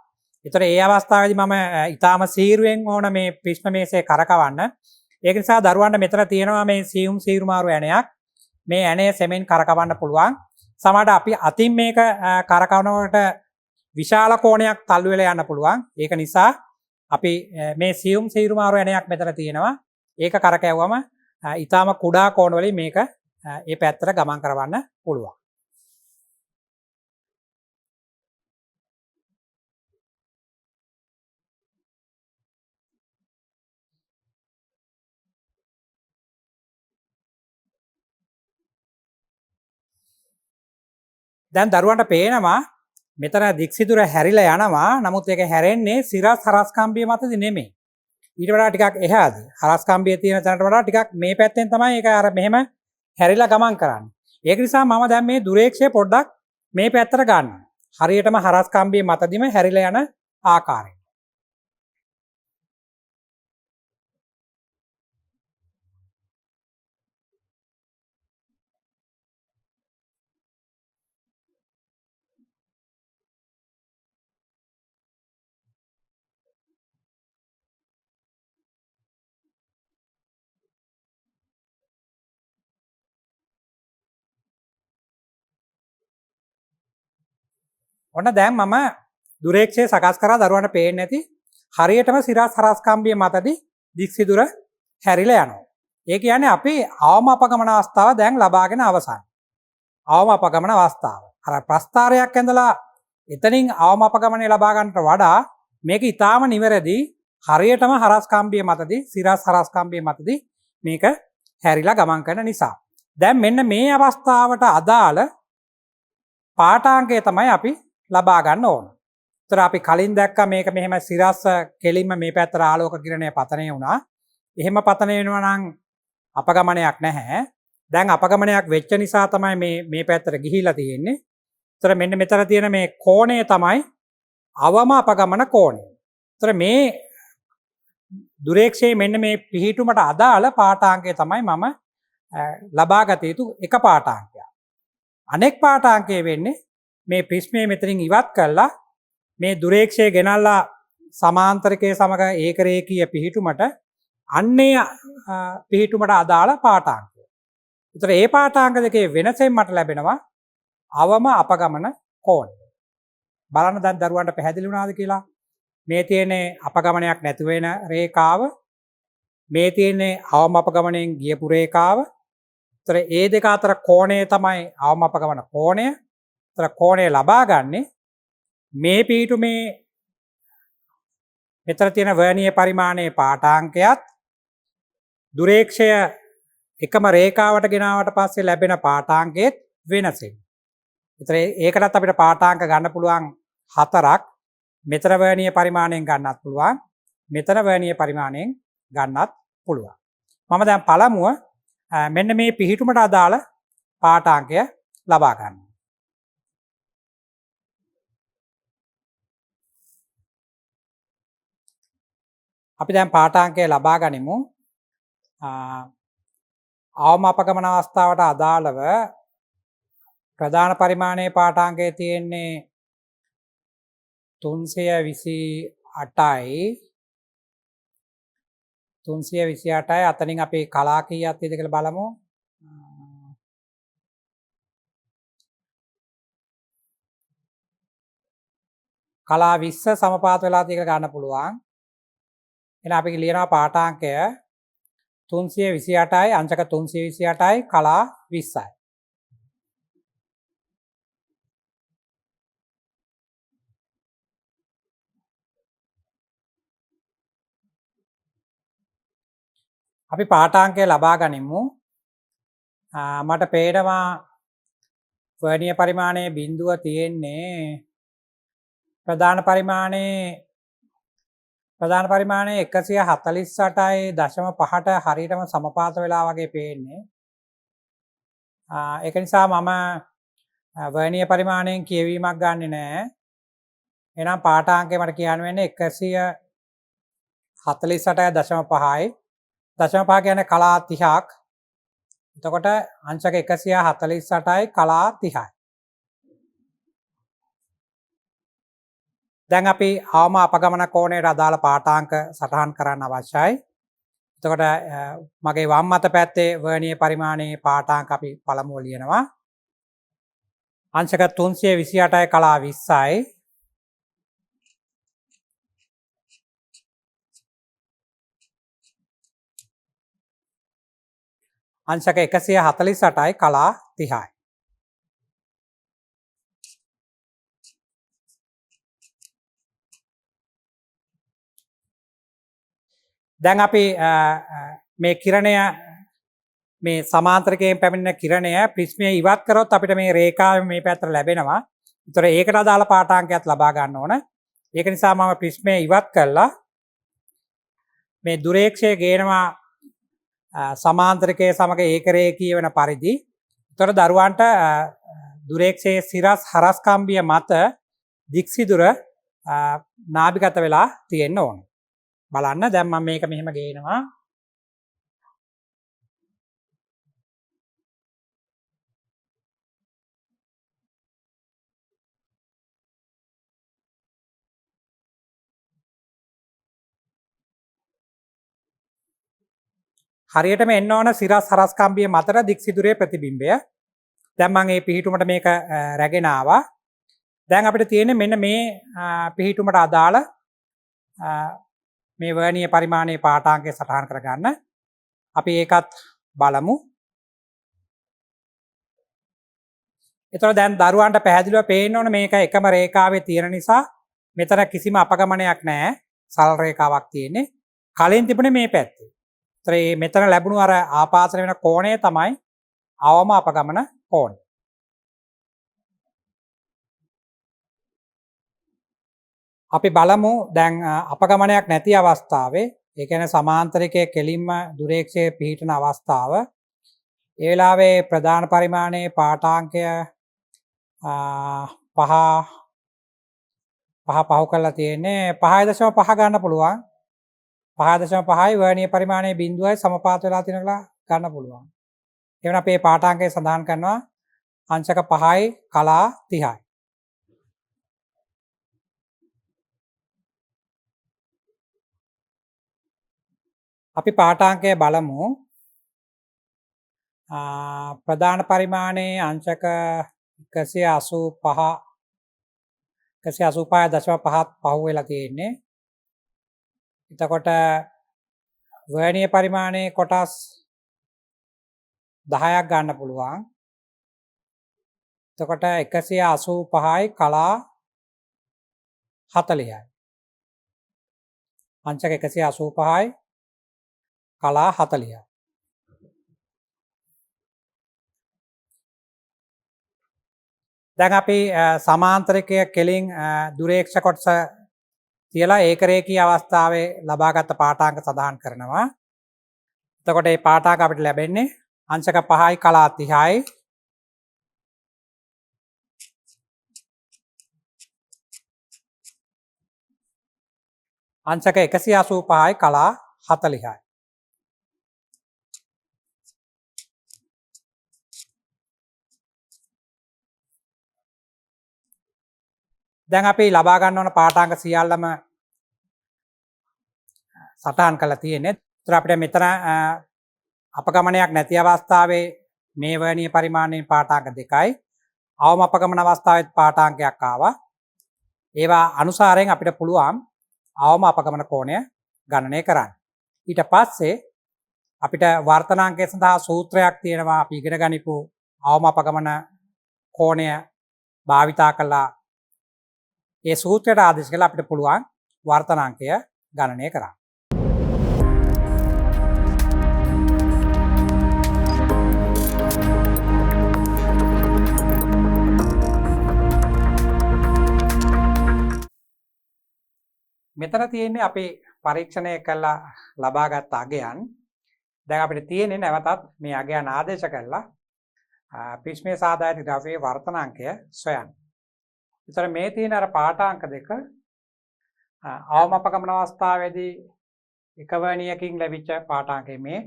ඒතර ඒ අවස්ථාවේදී මම ඊටාම සීරුවෙන් ඕන මේ ප්‍රිස්ම මේසයේ කරකවන්න. ඒක නිසා දරුවන්ට මෙතන තියෙනවා මේ සියුම් සීරුමාරු ඇණයක්. මේ ඇණය සෙමෙන් කරකවන්න පුළුවන්. සමහරට අපි අතින් මේක කරකවනකොට විශාල කෝණයක් තල්ලු වෙලා යන්න පුළුවන්. ඒක නිසා අපි මේ සියුම් සීරුමාරු ඇණයක් මෙතන තියෙනවා. ඒක කරකැවුවම ඊටාම කුඩා කෝණ වලින් මේක ඒ පැත්තට ගමන් කරවන්න පුළුවන්. දැන් දරුවන්ට පේනවා මෙතන දික්සිදුර හැරිලා යනවා. නමුත් ඒක හැරෙන්නේ සිරස් හරස් කම්බිය මතද නෙමෙයි. ඊට වඩා ටිකක් එහාද. හරස් කම්බිය තියෙන තැනට වඩා ටිකක් මේ පැත්තෙන් තමයි ඒක අර මෙහෙම හැරිලා ගමන් කරන්නේ. ඒක නිසා මම දැන් මේ දුරේක්ෂය පොඩ්ඩක් මේ පැත්තට ගන්නවා. හරියටම හරස් කම්බිය මතදිම හැරිලා යන ආකාරය. ඔන්න දැන් මම දුරේක්ෂය සකස් කරා දරුවන්ට පේන්නේ නැති හරියටම සිරස් හරස් කම්බිය මතදී දික්සිදුර හැරිලා යනවා. ඒ කියන්නේ අපි අවම අපගමන අවස්ථාව දැන් ලබාගෙන අවසන්. අවම අපගමන අවස්ථාව. අර ප්‍රස්ථාරයක් ඇඳලා එතනින් අවම අපගමනය ලබා ගන්නට වඩා මේක ඊටාම නිවැරදි හරියටම හරස් කම්බිය මතදී සිරස් හරස් කම්බිය මතදී මේක හැරිලා ගමන් කරන නිසා. දැන් මෙන්න මේ අවස්ථාවට අදාළ පාඨාංකය තමයි අපි ලබා ගන්න ඕන. ඒතර අපි කලින් දැක්කා මේක මෙහෙම සිරස් කෙලින්ම මේ පැත්තට ආලෝක කිරණය පතනය වුණා. එහෙම පතනය වෙනවා නම් අපගමනයක් නැහැ. දැන් අපගමනයක් වෙච්ච නිසා තමයි මේ පැත්තට ගිහිලා තියෙන්නේ. ඒතර මෙන්න මෙතන තියෙන මේ කෝණය තමයි අවම අපගමන කෝණය. ඒතර මේ දුරේක්ෂයේ මෙන්න මේ පිහිටුමට අදාළ පාඨාංකය තමයි මම ලබාගත යුතු එක පාඨාංකයක්. අනෙක් පාඨාංකය වෙන්නේ මේ ප්‍රිස්මය මෙතනින් ඉවත් කරලා මේ දුරේක්ෂය ගෙනල්ලා සමාන්තරකයේ සමග ඒකරේඛීය පිහිටුමට අන්නේ පිහිටුමට අදාළ පාඨාංකය. ඒතර ඒ පාඨාංක දෙකේ වෙනසෙන් මට ලැබෙනවා අවම අපගමන කෝණය. බලන්න දැන් දරුවන්ට පැහැදිලි වුණාද කියලා? මේ තියෙන්නේ අපගමනයක් නැති වෙන රේඛාව. මේ තියෙන්නේ අවම අපගමණයෙන් ගියපු රේඛාව. ඒතර ඒ දෙක අතර කෝණය තමයි අවම අපගමන කෝණය. ඒතර කෝණය ලබා ගන්නේ මේ පිහිටුමේ මෙතන තියෙන වර්ණීය පරිමාණයේ පාඨාංකයත් දුරේක්ෂය එකම රේඛාවට ගෙනාවට පස්සේ ලැබෙන පාඨාංකයේත් වෙනසෙන්. ඒතර ඒකටත් අපිට පාඨාංක ගන්න පුළුවන් 4ක්. මෙතන වර්ණීය පරිමාණයෙන් ගන්නත් පුළුවන්. මෙතන වර්ණීය පරිමාණයෙන් ගන්නත් පුළුවන්. මම දැන් පළමුව මෙන්න මේ පිහිටුමට අදාළ පාඨාංකය ලබා ගන්නවා. අපි දැන් පාඨාංකය ලබා ගනිමු. අවම අපගමන අවස්ථාවට අදාළව ප්‍රධාන පරිමාණයේ පාඨාංකය තියෙන්නේ 328යි 328යි. අතනින් අපි කලා කීයක් තියෙද කියලා බලමු. කලා 20 සමපාත වෙලා තියෙක ගන්න පුළුවන්. එහෙනම් අපි ලියනවා පාඨාංකය 328යි අංශක 328යි කලා 20යි. අපි පාඨාංකය ලබා ගනිමු. මට පේනවා වර්ණීය පරිමාණයේ බිඳුව තියෙන්නේ ප්‍රධාන පරිමාණයේ 148.5ට හරියටම සමපාත වෙලා වගේ පේන්නේ. ඒක නිසා මම වර්ණීය පරිමාණයෙන් කියවීමක් ගන්නෙ නෑ. එහෙනම් පාඨාංකය මට කියන්න වෙන්නේ 148.5යි. 0.5 කියන්නේ කලා 30ක්. එතකොට අංශක 148යි කලා 30යි. දැන් අපි අවම අපගමන කෝණයට අදාළ පාඨාංක සටහන් කරන්න අවශ්‍යයි. එතකොට මගේ වම් අත පැත්තේ වර්ණීය පරිමාණයේ පාඨාංක අපි පළමුව ලියනවා. අංශක 328යි කලා 20යි. අංශක 148යි කලා 30යි. දැන් අපි මේ කිරණය මේ සමාන්තරකයෙන් පැමිණෙන කිරණය ප්‍රිස්මය ඉවත් කරොත් අපිට මේ රේඛාව මේ පැත්තට ලැබෙනවා. ඒතර ඒකට අදාළ පාඨාංකයක් ලබා ගන්න ඕන. ඒක නිසා මම ප්‍රිස්මය ඉවත් කළා. මේ දුරේක්ෂය ගේනවා සමාන්තරකයේ සමග ඒකරේඛීය වෙන පරිදි. ඒතර දරුවන්ට දුරේක්ෂයේ සිරස් හරස් කම්බිය මත දික්සිදුර නාභිගත වෙලා තියෙන්න ඕන. බලන්න දැන් මම මේක මෙහෙම ගේනවා. හරියටම එන්න ඕන සිරස් හරස් කම්බිය මතට දික්සිදුරේ ප්‍රතිබිම්බය. දැන් මම මේ පිහිටුමට මේක රැගෙන ආවා. දැන් අපිට තියෙන්නේ මෙන්න මේ පිහිටුමට අදාළ මේ වර්ණීය පරිමාණයේ පාඨාංකය සටහන් කරගන්න. අපි ඒකත් බලමු. එතකොට දැන් දරුවන්ට පැහැදිලිව පේන්න ඕන මේක එකම රේඛාවේ තියෙන නිසා මෙතන කිසිම අපගමනයක් නැහැ. සරල රේඛාවක් තියෙන්නේ. කලින් තිබුණේ මේ පැත්තේ. ඒතර මේ මෙතන ලැබුණු අර ආපාතන වෙන කෝණය තමයි අවම අපගමන කෝණය. අපි බලමු දැන් අපගමනයක් නැති අවස්ථාවේ ඒ කියන්නේ සමාන්තරකයේ කෙලින්ම දුරේක්ෂයේ පිහිටන අවස්ථාව ඒ වෙලාවේ ප්‍රධාන පරිමාණයේ පාඨාංකය පහ කරලා තියෙන්නේ 5.5 ගන්න පුළුවන් 5.5යි වර්ණීය පරිමාණයේ බිඳුවයි සමපාත වෙලා තියෙනවා ගන්න පුළුවන්. එවන අපේ පාඨාංකය සඳහන් කරනවා අංශක 5යි කලා 30යි. අපි පාඨාංකය බලමු. ප්‍රධාන පරිමාණයේ අංශක 185.5ක් පහු වෙලා තියෙන්නේ. එතකොට වර්ණීය පරිමාණයේ කොටස් 10ක් ගන්න පුළුවන්. එතකොට 185යි කලා 40යි. අංශක 185යි කලා 40යි. දැන් අපි සමාන්තරකය කෙලින් දුරේක්ෂ කොටස තියලා ඒකරේඛී අවස්ථාවේ ලබාගත් පාඨාංක සඳහන් කරනවා. එතකොට මේ පාඨාංක අපිට ලැබෙන්නේ අංශක 5යි කලා 30යි. අංශක 185යි කලා 40යි. දැන් අපි ලබා ගන්න ඕන පාඨාංක සියල්ලම සටහන් කරලා තියෙන්නේ. ඒතර අපිට මෙතන අපගමනයක් නැති අවස්ථාවේ මේ වර්ණීය පරිමාණයේ පාඨාංක 2යි. අවම අපගමන අවස්ථාවෙත් පාඨාංකයක් ආවා. ඒවා අනුසාරයෙන් අපිට පුළුවන් අවම අපගමන කෝණය ගණනය කරන්න. ඊට පස්සේ අපිට වර්තනාංකය සඳහා සූත්‍රයක් තියෙනවා. අපි ඉගෙන ගනිපු අවම අපගමන කෝණය භාවිතා කළා. ඒ සූත්‍රයට ආදේශ කරලා අපිට පුළුවන් වර්තනාංකය ගණනය කරන්න. මෙතන තියෙන්නේ අපි පරීක්ෂණය කළා ලබාගත් අගයන්. දැන් අපිට තියෙන්නේ නැවතත් මේ අගයන් ආදේශ කරලා ප්‍රිස්මයේ සාධාරණ ද්‍රව්‍යයේ වර්තනාංකය සොයන්න. ඒතර මේ තියෙන අර පාඨාංක දෙක අවම අපගමන අවස්ථාවේදී එක වර්ණියකින් ලැබිච්ච පාඨාංකය මේ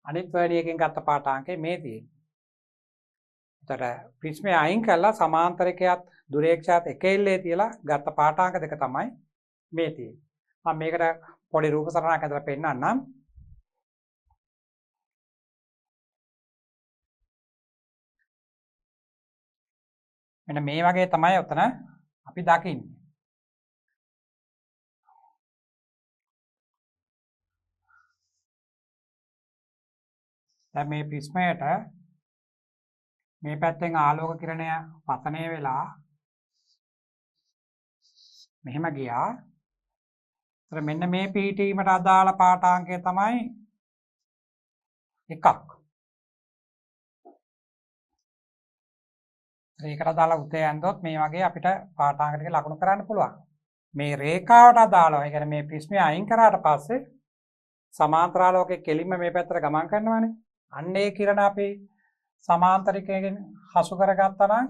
අනිත් වර්ණියකින් ගත්ත පාඨාංකය මේ තියෙන්නේ. ඒතර ප්‍රිස්මය අයින් කළා සමාන්තරකයත් දුරේක්ෂයත් එක එල්ලේ තියලා ගත්ත පාඨාංක දෙක තමයි මේ තියෙන්නේ. මම මේකට පොඩි රූප සටහනක් ඇදලා පෙන්නන්නම්. මෙන්න මේ වගේ තමයි උතන අපි දකින්නේ. දැන් මේ ප්‍රිස්මයට මේ පැත්තෙන් ආලෝක කිරණය පතනය වෙලා මෙහෙම ගියා. ඒතර මෙන්න මේ පීඨීමට අදාළ පාඨාංකය තමයි 1ක්. ඒකට දාලා උතේ ඇන්දොත් මේ වගේ අපිට පාඨාංග ටික ලකුණු කරන්න පුළුවන්. මේ රේඛාවට අදාළව, ඒ කියන්නේ මේ ප්‍රිස්මය අයින් කරාට පස්සේ සමාන්තරාලෝකයේ කෙලින්ම මේ පැත්තට ගමන් කරනවානේ. අන්න ඒ කිරණ අපි සමාන්තරිකයෙන් හසු කරගත්තා නම්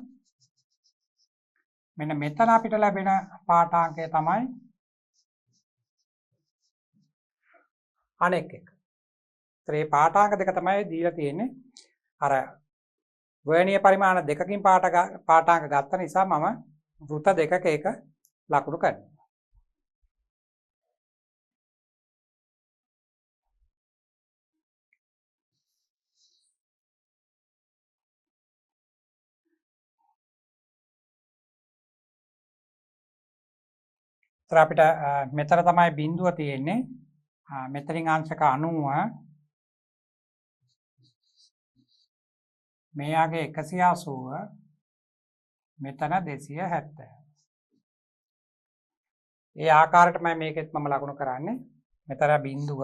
මෙන්න මෙතන අපිට ලැබෙන පාඨාංකය තමයි අනෙක් එක. ඒ පාඨාංක දෙක තමයි දීලා තියෙන්නේ. අර වර්ණීය පරිමාණ දෙකකින් පාඨාංක ගත්ත නිසා මම වෘත දෙකක එක ලකුණු කරනවා. ඒතර අපිට මෙතන තමයි බිඳුව තියෙන්නේ. මෙතනින් අංශක 90 මෙයාගේ 180 මෙතන 270. ඒ ආකාරයට මම මේකෙත් මම ලකුණු කරන්නේ. මෙතන බිඳුව,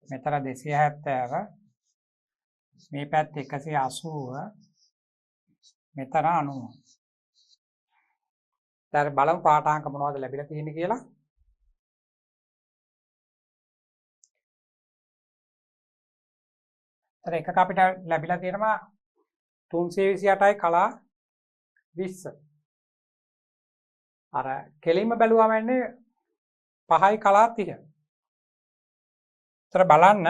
මෙතන 270, මේ පැත්තේ 180, මෙතන 90. දැන් බලමු පාඨාංක මොනවද ලැබිලා තියෙන්නේ කියලා. ඒතර එකක අපිට ලැබිලා තියෙනවා 328යි කලා 20. අර කෙලින්ම බැලුවම එන්නේ 5යි කලා 30. ඒතර බලන්න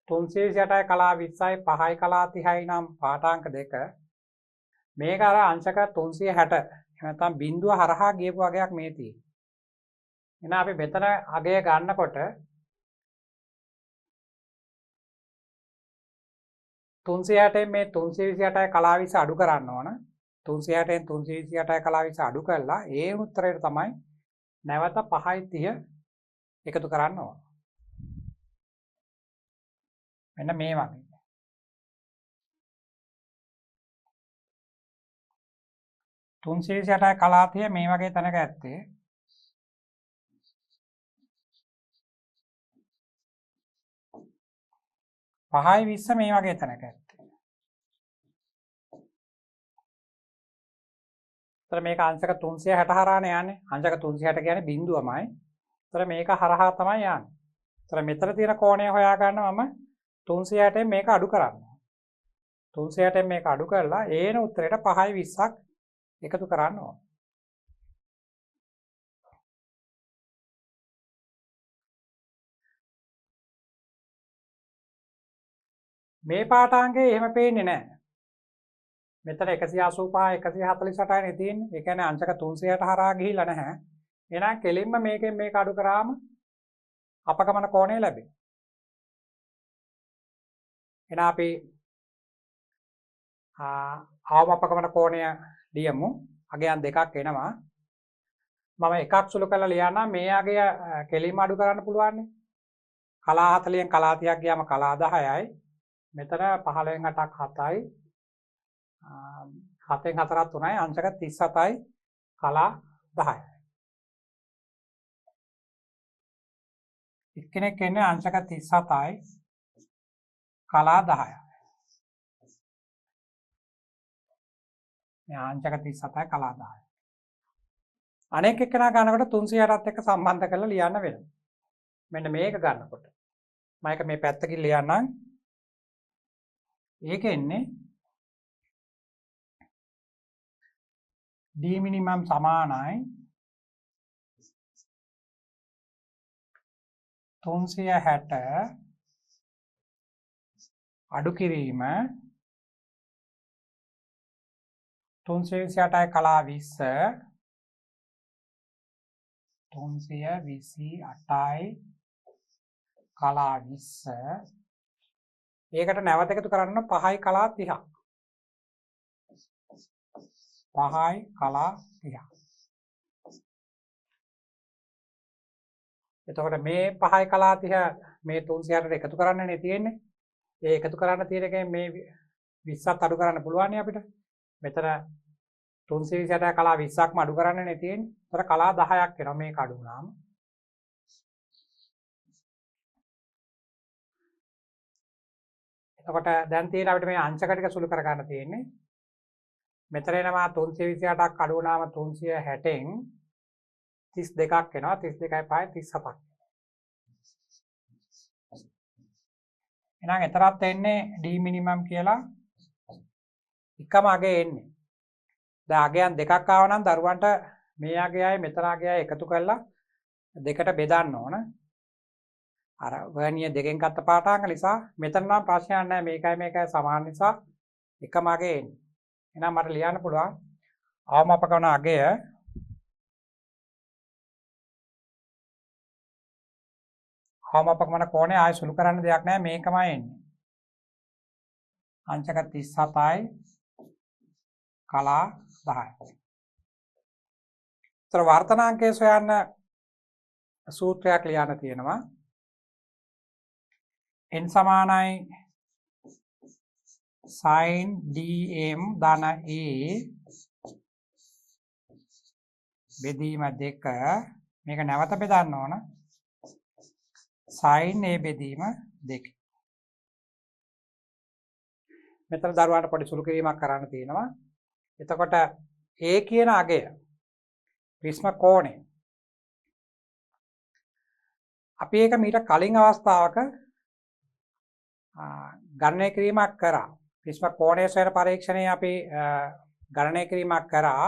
328යි කලා 20යි 5යි කලා 30යි නම් පාඨාංක දෙක. මේක අර අංශක 360 නැත්නම් බිඳුව හරහා ගියපු අගයක් මේ තියෙන්නේ. එහෙනම් අපි මෙතන අගය ගන්නකොට 360න් මේ 328යි කලා 20 අඩු කරන්න ඕන. 360න් 328යි කලා 20 අඩු කළා ඒ උත්තරයට තමයි නැවත 5යි 30 එකතු කරන්න ඕන. මෙන්න මේ වගේ. 328යි කලා 30 මේ වගේ තැනක ඇත්තේ. පහයි 20 මේ වගේ තැනක ඇත්තේ. ඒතර මේක අංශක 360 හරහානේ යන්නේ. අංශක 360 කියන්නේ බිඳුවමයි. ඒතර මේක හරහා තමයි යන්නේ. ඒතර මෙතන තියෙන කෝණය හොයාගන්න මම 360න් මේක අඩු කරනවා. 360න් මේක අඩු කරලා ඒන උත්තරයට 5යි 20ක් එකතු කරන්න ඕන. මේ පාඨාංකේ එහෙම පේන්නේ නැහැ. මෙතන 185 148යි තියෙන්නේ. ඒ කියන්නේ අංශක 360 හරහා ගිහිල්ලා නැහැ. එහෙනම් කෙලින්ම මේකෙන් මේක අඩු කරාම අපගමන කෝණය ලැබෙනවා. එහෙනම් අපි ආවම අපගමන කෝණය ලියමු. අගයන් දෙකක් එනවා. මම එකක් සුළු කරලා ලියන්නම්. මේ අගය කෙලින්ම අඩු කරන්න පුළුවන්. කලා 40න් කලා 30ක් ගියාම කලා 10යි. මෙතන 15න් 8ක් 7යි. 7න් 4ක් 3යි. අංශක 37යි කලා 10යි. එක්කෙනෙක් එන්නේ අංශක 37යි කලා 10යි. මේ අංශක 37යි කලා 10යි. අනෙක් එක්කෙනා ගන්නකොට 360ත් එක්ක සම්බන්ධ කරලා ලියන්න වෙනවා. මෙන්න මේක ගන්නකොට මම ඒක මේ පැත්තකින් ලියන්නම්. ඒක එන්නේ d minimum සමානයි 360 අඩු කිරීම 328යි කලා 20 328යි කලා 20 ඒකට නැවත එකතු කරන්න 5යි කලා 30ක් 5යි කලා 30ක්. එතකොට මේ 5යි කලා 30 මේ 360ට එකතු කරන්නනේ තියෙන්නේ. ඒ එකතු කරන්න තියෙන එකෙන් මේ 20ත් අඩු කරන්න පුළුවන් නේ අපිට. මෙතන 328 කලා 20ක්ම අඩු කරන්නනේ තියෙන්නේ. ඒතර කලා 10ක් එනවා මේක අඩු වුණාම. එතකොට දැන් තියෙන අපිට මේ අංශක ටික සුළු කර ගන්න තියෙන්නේ. මෙතන එනවා 328ක් අඩු වුණාම 360න් 32ක් එනවා. 32යි 5යි 37ක්. එහෙනම් එතරම් එන්නේ D minimum කියලා එකම අගය එන්නේ. දැන් අගයන් දෙකක් ආව නම් දරුවන්ට මේ අගයයි මෙතන අගයයි එකතු කරලා දෙකට බෙදන්න ඕන. අර වර්නියර් දෙකෙන් ගත්ත පාඨාංග නිසා මෙතන නම් ප්‍රශ්නයක් නැහැ. මේකයි සමාන නිසා එකම අගය එන්නේ. එහෙනම් මට ලියන්න පුළුවන් අවමාපකවන අගය අවමාපකවන කෝණය ආය සුළු කරන්න දෙයක් නැහැ. මේකමයි එන්නේ. අංශක 37යි කලා 10යි. ඒතර වර්තනාංකය සොයන්න සූත්‍රයක් ලියන්න තියෙනවා. n සමානයි sin dm ධන a බෙදීම 2 මේක නැවත බෙදන්න ඕන sin a බෙදීම 2. මෙතන දරුවන්ට පොඩි සුළු කිරීමක් කරන්න තියෙනවා. එතකොට a කියන අගය ප්‍රිස්ම කෝණය අපි ඒක මීට කලින් අවස්ථාවක ගණනය කිරීමක් කරා. ප්‍රිස්ම කෝණය සොයන පරීක්ෂණයේ අපි ගණනය කිරීමක් කරා.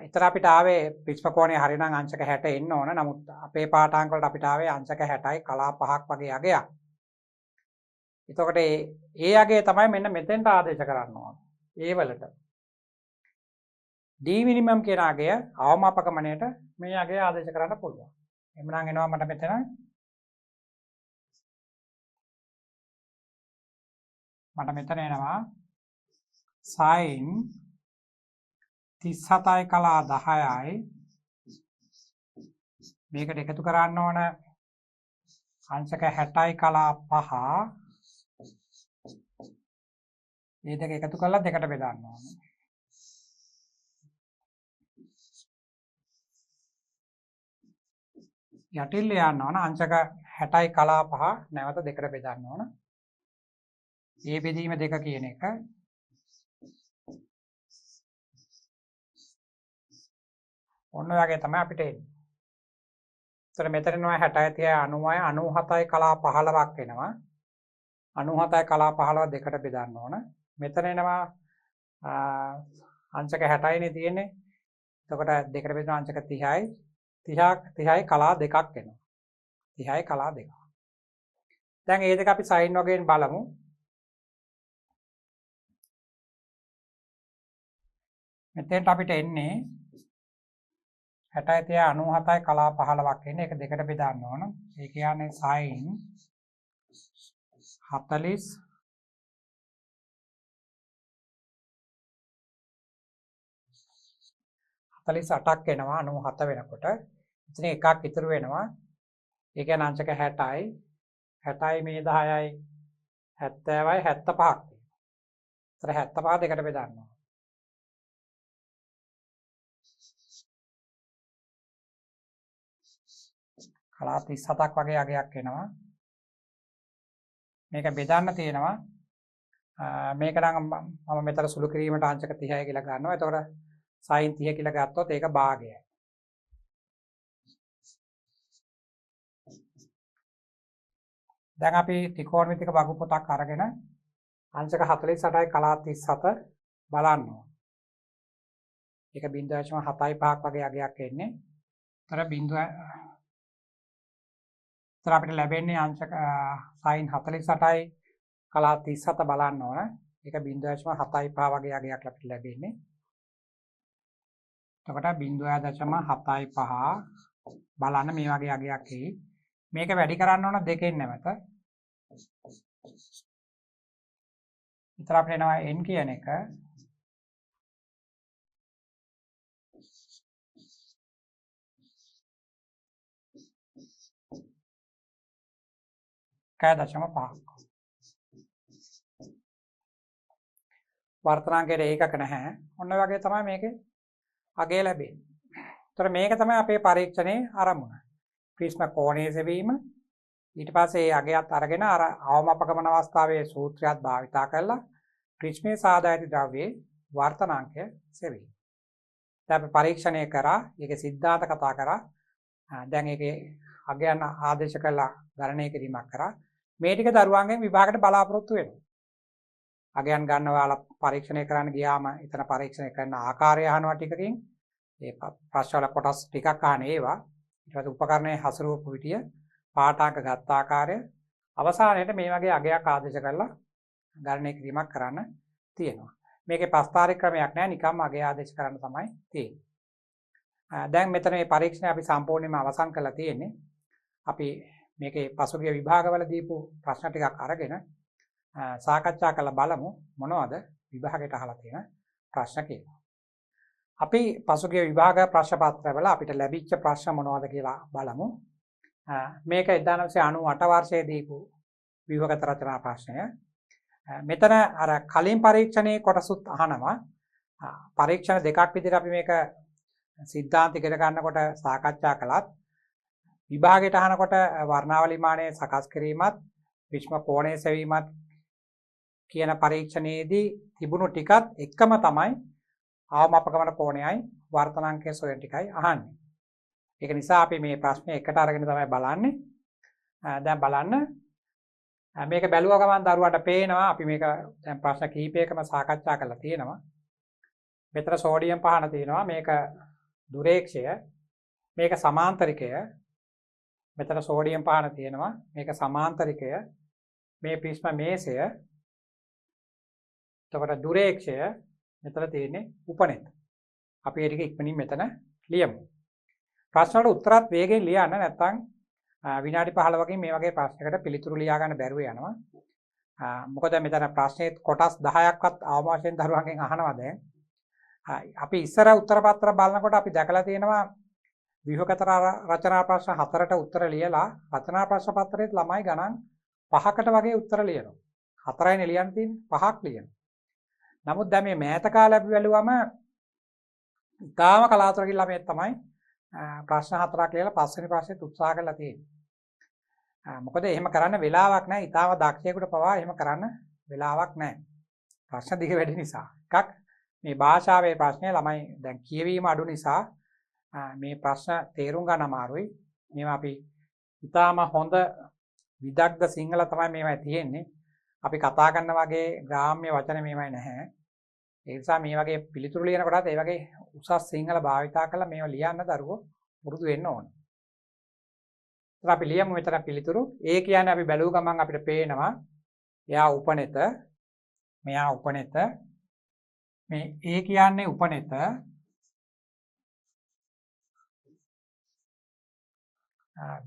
එතන අපිට ආවේ ප්‍රිස්ම කෝණය හරිනම් අංශක 60 එන්න ඕන. නමුත් අපේ පාඨාංක වලට අපිට ආවේ අංශක 60යි කලා 5ක් වගේ අගයක්. එතකොට ඒ අගය තමයි මෙන්න මෙතෙන්ට ආදේශ කරන්න ඕන. ඒ වලට D minimum කියන අගය අවමාපකමණයට මේ අගය ආදේශ කරන්න පුළුවන්. එhmenan එනවා මට මෙතන එනවා sin 37යි කලා 10යි මේකට එකතු කරන්න ඕන අංශක 60යි කලා 5 මේ දෙක එකතු කරලා දෙකට බෙදන්න ඕන. යටිල්ල යන්න ඕන අංශක 60යි කලා 5 නැවත දෙකට බෙදන්න ඕන. ඒ බෙදීම 2 කියන එක ඔන්න ඔයගේ තමයි අපිට එන්නේ. ඒතර මෙතන එනවා 60යි 30යි 90යි 97යි කලා 15ක් එනවා. 97යි කලා 15 දෙකට බෙදන්න ඕන. මෙතන එනවා අංශක 60යිනේ තියෙන්නේ. එතකොට දෙකට බෙදන අංශක 30යි 30යි කලා 2ක් එනවා. 30යි කලා 2. දැන් මේ දෙක අපි සයින් වගේන් බලමු. මෙතෙන්ට අපිට එන්නේ 60යි 97යි කලා 15ක් එන්නේ. ඒක දෙකට බෙදන්න ඕන. ඒ කියන්නේ sin 48ක් එනවා 97 වෙනකොට. එතන එකක් ඉතුරු වෙනවා. ඒ කියන්නේ අංශක 60යි 60යි මේ 10යි 70යි 75ක්. ඒතර 75 දෙකට බෙදන්න ඕන. කලා 37ක් වගේ අගයක් එනවා. මේක බෙදන්න තියෙනවා. මේක නම් මම මෙතන සුළු කිරීමට අංශක 30යි කියලා ගන්නවා. එතකොට sin 30 කියලා ගත්තොත් ඒක භාගයයි. දැන් අපි ත්‍රිකෝණමිතික වගු පොතක් අරගෙන අංශක 48යි කලා 37 බලන්න ඕන. ඒක 0.75ක් වගේ අගයක් එන්නේ. ඒතර අපිට ලැබෙන්නේ අංශක sin 48යි කලා 37 බලන්න ඕන. ඒක 0.75 වගේ අගයක් අපිට ලැබෙන්නේ. එතකොට 0.75 බලන්න මේ වගේ අගයක් එයි. මේක වැඩි කරන්න ඕන දෙකෙන් නැවත. ඉතින් අපිට එනවා n කියන එක .5. වර්තනාංකයට ඒකක නැහැ. ඔන්න ඔය වගේ තමයි මේකේ අගය ලැබෙන්නේ. ඒතර මේක තමයි අපේ පරීක්ෂණයේ ආරම්භය. ප්‍රිස්ම කෝණයේ සෙවීම ඊට පස්සේ ඒ අගයත් අරගෙන අර අවමපගමන අවස්ථාවේ සූත්‍රයත් භාවිතා කරලා ප්‍රිස්මේ සාදා ඇති ද්‍රව්‍යයේ වර්තනාංකය සෙවි. දැන් අපි පරීක්ෂණය කරා, ඒකේ સિદ્ધාන්ත කතා කරා. දැන් ඒකේ අගයන් ආදේශ කළා ගණනය කිරීමක් කරා. මේ ටික දරුවන්ගෙන් විභාගයට බලාපොරොත්තු වෙනවා. අගයන් ගන්නවාලා පරීක්ෂණය කරන්න ගියාම එතන පරීක්ෂණය කරන ආකාරය අහනවා ටිකකින්. ඒ ප්‍රශ්න වල කොටස් ටිකක් අහන ඒවා. ඊට පස්සේ උපකරණයේ හසුරුවපු විදිය, පාඨාංක ගත් ආකාරය, අවසානයේට මේ වගේ අගයක් ආදේශ කරලා ගණනය කිරීමක් කරන්න තියෙනවා. මේකේ පස්තාරික ක්‍රමයක් නැහැ, නිකම්ම අගය ආදේශ කරන්න තමයි තියෙන්නේ. දැන් මෙතන මේ පරීක්ෂණය අපි සම්පූර්ණයෙන්ම අවසන් කරලා තියෙන්නේ. අපි මේකේ පසුගිය විභාගවල දීපු ප්‍රශ්න ටිකක් අරගෙන සාකච්ඡා කරලා බලමු මොනවද විභාගයට අහලා තියෙන ප්‍රශ්න කියලා. අපි පසුගිය විභාග ප්‍රශ්න පත්‍රවල අපිට ලැබිච්ච ප්‍රශ්න මොනවද කියලා බලමු. මේක 1998 වර්ෂයේ දීපු විභාගත රචනා ප්‍රශ්නය. මෙතන අර කලින් පරීක්ෂණයේ කොටසුත් අහනවා. පරීක්ෂණ දෙකක් විදිහට අපි මේක સિદ્ધාන්ත ඉගෙන ගන්නකොට සාකච්ඡා කළත් විභාගයට අහනකොට වර්ණාවලි මානය සකස් කිරීමත් විශ්ම කෝණය සෙවීමත් කියන පරීක්ෂණයේදී තිබුණු ටිකත් එකම තමයි අවමපගමන කෝණයයි වර්තනාංකයේ සොයන ටිකයි අහන්නේ. ඒක නිසා අපි මේ ප්‍රශ්නේ එකට අරගෙන තමයි බලන්නේ. දැන් බලන්න මේක බැලුවා ගමන් දරුවාට පේනවා අපි මේක දැන් ප්‍රශ්න කිහිපයකම සාකච්ඡා කරලා තියෙනවා. මෙතන සෝඩියම් පහන තියෙනවා. මේක දුරේක්ෂය. මේක සමාන්තරිකය. මෙතන සෝඩියම් පහන තියෙනවා. මේක සමාන්තරිකය. මේ ප්‍රිස්ම මේසය. එතකොට දුරේක්ෂය. මෙතන තියෙන්නේ උපනෙත. අපි ඒ ටික ඉක්මනින් මෙතන ලියමු. ප්‍රශ්න වලට උත්තරත් වේගෙන් ලියන්න, නැත්නම් විනාඩි 15කින් මේ වගේ ප්‍රශ්නයකට පිළිතුරු ලියා ගන්න බැරුව යනවා. මොකද මෙතන ප්‍රශ්නේ කොටස් 10ක්වත් අවම වශයෙන් දරුවන්ගෙන් අහනවා දැන්. අපි ඉස්සර උත්තර පත්‍ර බලනකොට අපි දැකලා තියෙනවා විභාගත රචනා ප්‍රශ්න 4ට උත්තර ලියලා රචනා ප්‍රශ්න පත්‍රයේත් ළමයි ගණන් 5කට වගේ උත්තර ලියනවා. 4යිනේ ලියන්න තියෙන්නේ, 5ක් ලියනවා. නමුත් දැන් මේ මෑත කාලේ අපි බැලුවම ඉතාලම කලාතුරකින් ළමයි තමයි ප්‍රශ්න 4ක් ලියලා පස්වෙනි ප්‍රශ්නෙත් උත්සාහ කරලා තියෙන්නේ. මොකද එහෙම කරන්න වෙලාවක් නැහැ. ඉතාලම දක්ෂයෙකුට පවා එහෙම කරන්න වෙලාවක් නැහැ. ප්‍රශ්න දිග වැඩි නිසා. එකක් මේ භාෂාවේ ප්‍රශ්නේ ළමයි දැන් කියවීම අඩු නිසා මේ ප්‍රශ්න තේරුම් ගන්න අමාරුයි. මේවා අපි ඉතාලම හොඳ විදග්ධ සිංහල තමයි මේවා තියෙන්නේ. අපි කතා කරන වගේ ග්‍රාම්‍ය වචන මේවයි නැහැ. ඒ නිසා මේ වගේ පිළිතුරු ලියනකොටත් ඒ වගේ උසස් සිංහල භාවිතා කරලා මේවා ලියන්න දරුවෝ පුරුදු වෙන්න ඕනේ. ඉතින් අපි ලියමු මෙතන පිළිතුරු. ඒ කියන්නේ අපි බැලුව ගමන් අපිට පේනවා එයා උපනෙත, මෙයා උපනෙත, මේ ඒ කියන්නේ උපනෙත,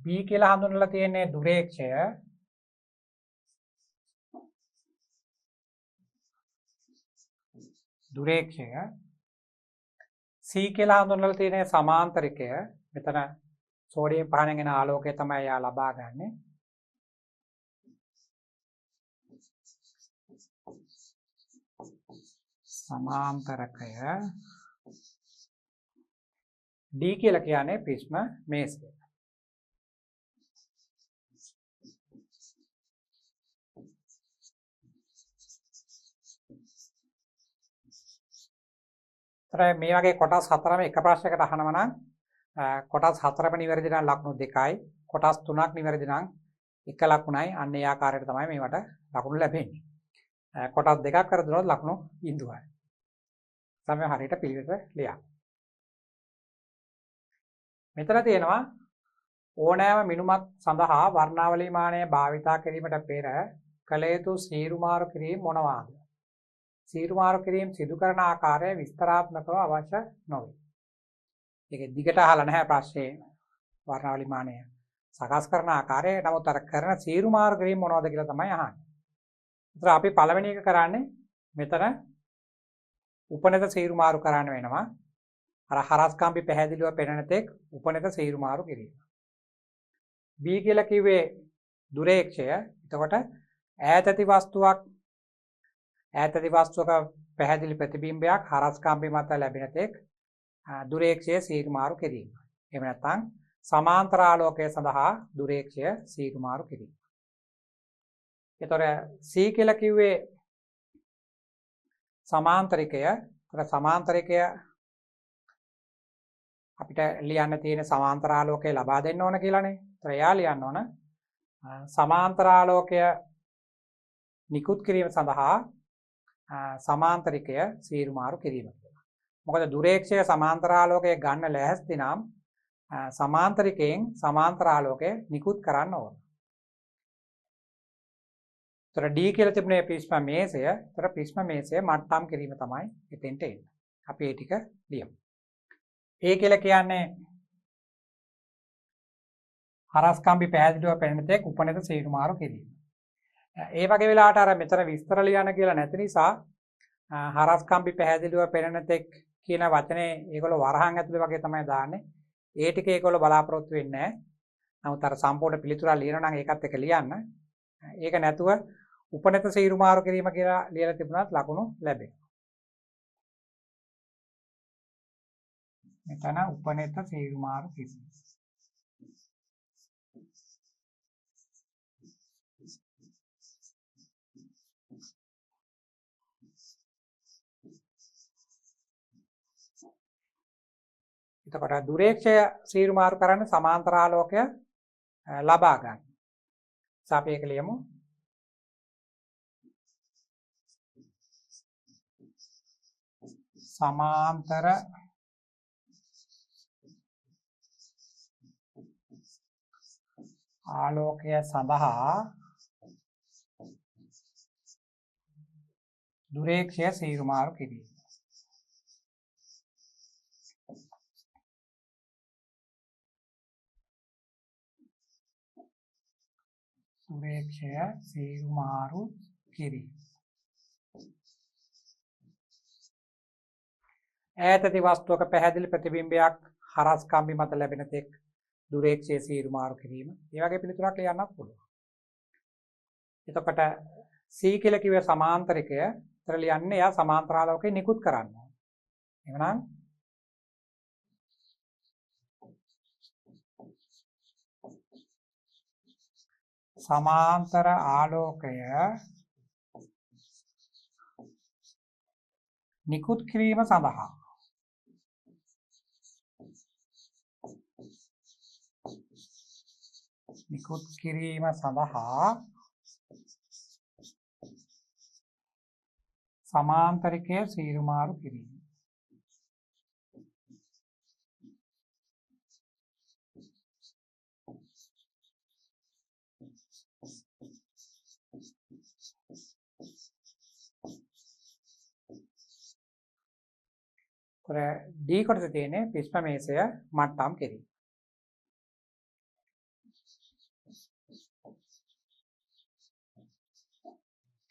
B කියලා හඳුන්වලා තියෙන්නේ දුරේක්ෂය, දුරේක්ෂය, C කියලා හඳුන්වලා තියෙන්නේ සමාන්තරිකය. මෙතන සෝඩියම් පහනෙන් එන ආලෝකය තමයි එයා ලබා ගන්නෙ. සමාන්තරකය. D කියලා කියන්නේ ප්‍රිස්ම මේසය. මේ වගේ කොටස් 4ම එක ප්‍රශ්නයකට අහනවා නම් කොටස් 4ම නිවැරදි නම් ලකුණු 2යි, කොටස් 3ක් නිවැරදි නම් 1 ලකුණයි. අන්න ඒ ආකාරයට තමයි මේවට ලකුණු ලැබෙන්නේ. කොටස් 2ක් කරදුනොත් ලකුණු 0යි. තමයි හරියට පිළිවෙත ලියන්න. මෙතන තියෙනවා ඕනෑම මිනුමක් සඳහා වර්ණාවලි මානය භාවිතා කිරීමට පෙර කළ යුතු සීරුමාරු කිරීම මොනවාද? සීරුමාරු කිරීම සිදු කරන ආකාරය විස්තරාත්මකව අවශ්‍ය නොවේ. ඒක දිගට අහලා නැහැ ප්‍රශ්නේ වර්ණාවලි මානය සකස් කරන ආකාරය. නමුත් අර කරන සීරුමාරු කිරීම මොනවද කියලා තමයි අහන්නේ. ඒතර අපි පළවෙනි එක කරන්නේ මෙතන උපනෙත සීරුමාරු කරන්න වෙනවා. අර හරස්කම්බි පැහැදිලිව පෙනෙන තෙක් උපනෙත සීරුමාරු කිරීම. B කියලා කිව්වේ දුරේක්ෂය. එතකොට ඈත ඇති වස්තුවක පැහැදිලි ප්‍රතිබිම්බයක් හරස්කම්බි මත ලැබෙන තෙක් දුරේක්ෂය සීරුමාරු කිරීම. එහෙම නැත්නම් සමාන්තර ආලෝකය සඳහා දුරේක්ෂය සීරුමාරු කිරීම. එතකොට C කියලා කිව්වේ සමාන්තරිකය. එතකොට සමාන්තරිකය අපිට ලියන්න තියෙන සමාන්තර ආලෝකය ලබා දෙන්න ඕන කියලානේ. එතකොට එයා ලියන්න ඕන සමාන්තර ආලෝකය නිකුත් කිරීම සඳහා සමාන්තරිකය සීරුමාරු කිරීම කියලා. මොකද දුරේක්ෂය සමාන්තර ආලෝකය ගන්න ලැහැස්ති නම් සමාන්තරිකයෙන් සමාන්තර ආලෝකය නිකුත් කරන්න ඕන. එතකොට D කියලා තිබුණේ ප්‍රිස්ම මේසය. එතකොට ප්‍රිස්ම මේසය මට්ටම් කිරීම තමයි එතෙන්ට එන්නේ. අපි ඒ ටික ලියමු. A කියලා කියන්නේ හරස් කම්බි පැහැදිලිව පෙනෙන තෙක් උපනෙත සීරුමාරු කිරීම. ඒ වගේ වෙලාවට අර මෙතන විස්තර ලියන්න කියලා නැති නිසා හරස් කම්බි පැහැදිලිව පෙනෙන තෙක් කියන වචනේ ඒගොල්ලෝ වරහන් ඇතුලේ වගේ තමයි දාන්නේ. ඒ ටික ඒගොල්ලෝ බලාපොරොත්තු වෙන්නේ නැහැ. නමුත් අර සම්පූර්ණ පිළිතුරක් ලියනවා නම් ඒකත් එක ලියන්න. ඒක නැතුව උපනෙත සීරුමාරු කිරීම කියලා ලියලා තිබුණාත් ලකුණු ලැබෙනවා. මෙතන උපනෙත සීරුමාරු කිරීම. එතකොට දුරේක්ෂය සීරුමාරු කරන්න සමාන්තර ආලෝකය ලබා ගන්න. අපි ඒක ලියමු. සමාන්තර ආලෝකය සඳහා දුරේක්ෂය සීරුමාරු කිරීම. දුරේක්ෂය සීරුමාරු කිරීම. ඈත ඇති වස්තුවක පැහැදිලි ප්‍රතිබිම්බයක් හරස් කම්බි මත ලැබෙන තෙක් දුරේක්ෂය සීරුමාරු කිරීම. ඒ වගේ පිළිතුරක් ලියන්නත් පුළුවන්. එතකොට C කියලා කිව්වේ සමාන්තරිකය. ඒතර ලියන්නේ එයා සමාන්තර ආලෝකය නිකුත් කරනවා. එහෙනම් සමාන්තර ආලෝකය නිකුත් කිරීම සඳහා සමාන්තරිකය සීරුමාරු කිරීම. D කොටසේ තියෙන්නේ ප්‍රිස්ම මේසය මට්ටම් කිරීම.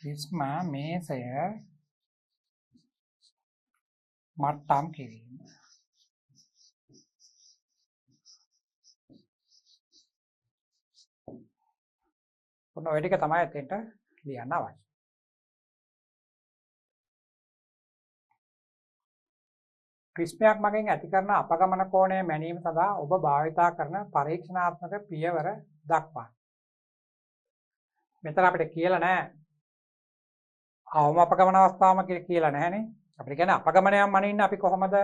ප්‍රිස්ම මේසය මට්ටම් කිරීම. ඔන්න ඔය ටික තමයි එතෙන්ට ලියන්න අවශ්‍ය. ප්‍රිස්මයක් මගෙන් ඇති කරන අපගමන කෝණය මැනීම සඳහා ඔබ භාවිතා කරන පරීක්ෂණාත්මක පියවර දක්වන්න. මෙතන අපිට කියලා නැහැ අවම අපගමන අවස්ථාවම කියලා නැහැනේ. අපිට කියන්නේ අපගමනයක් මනින්න අපි කොහොමද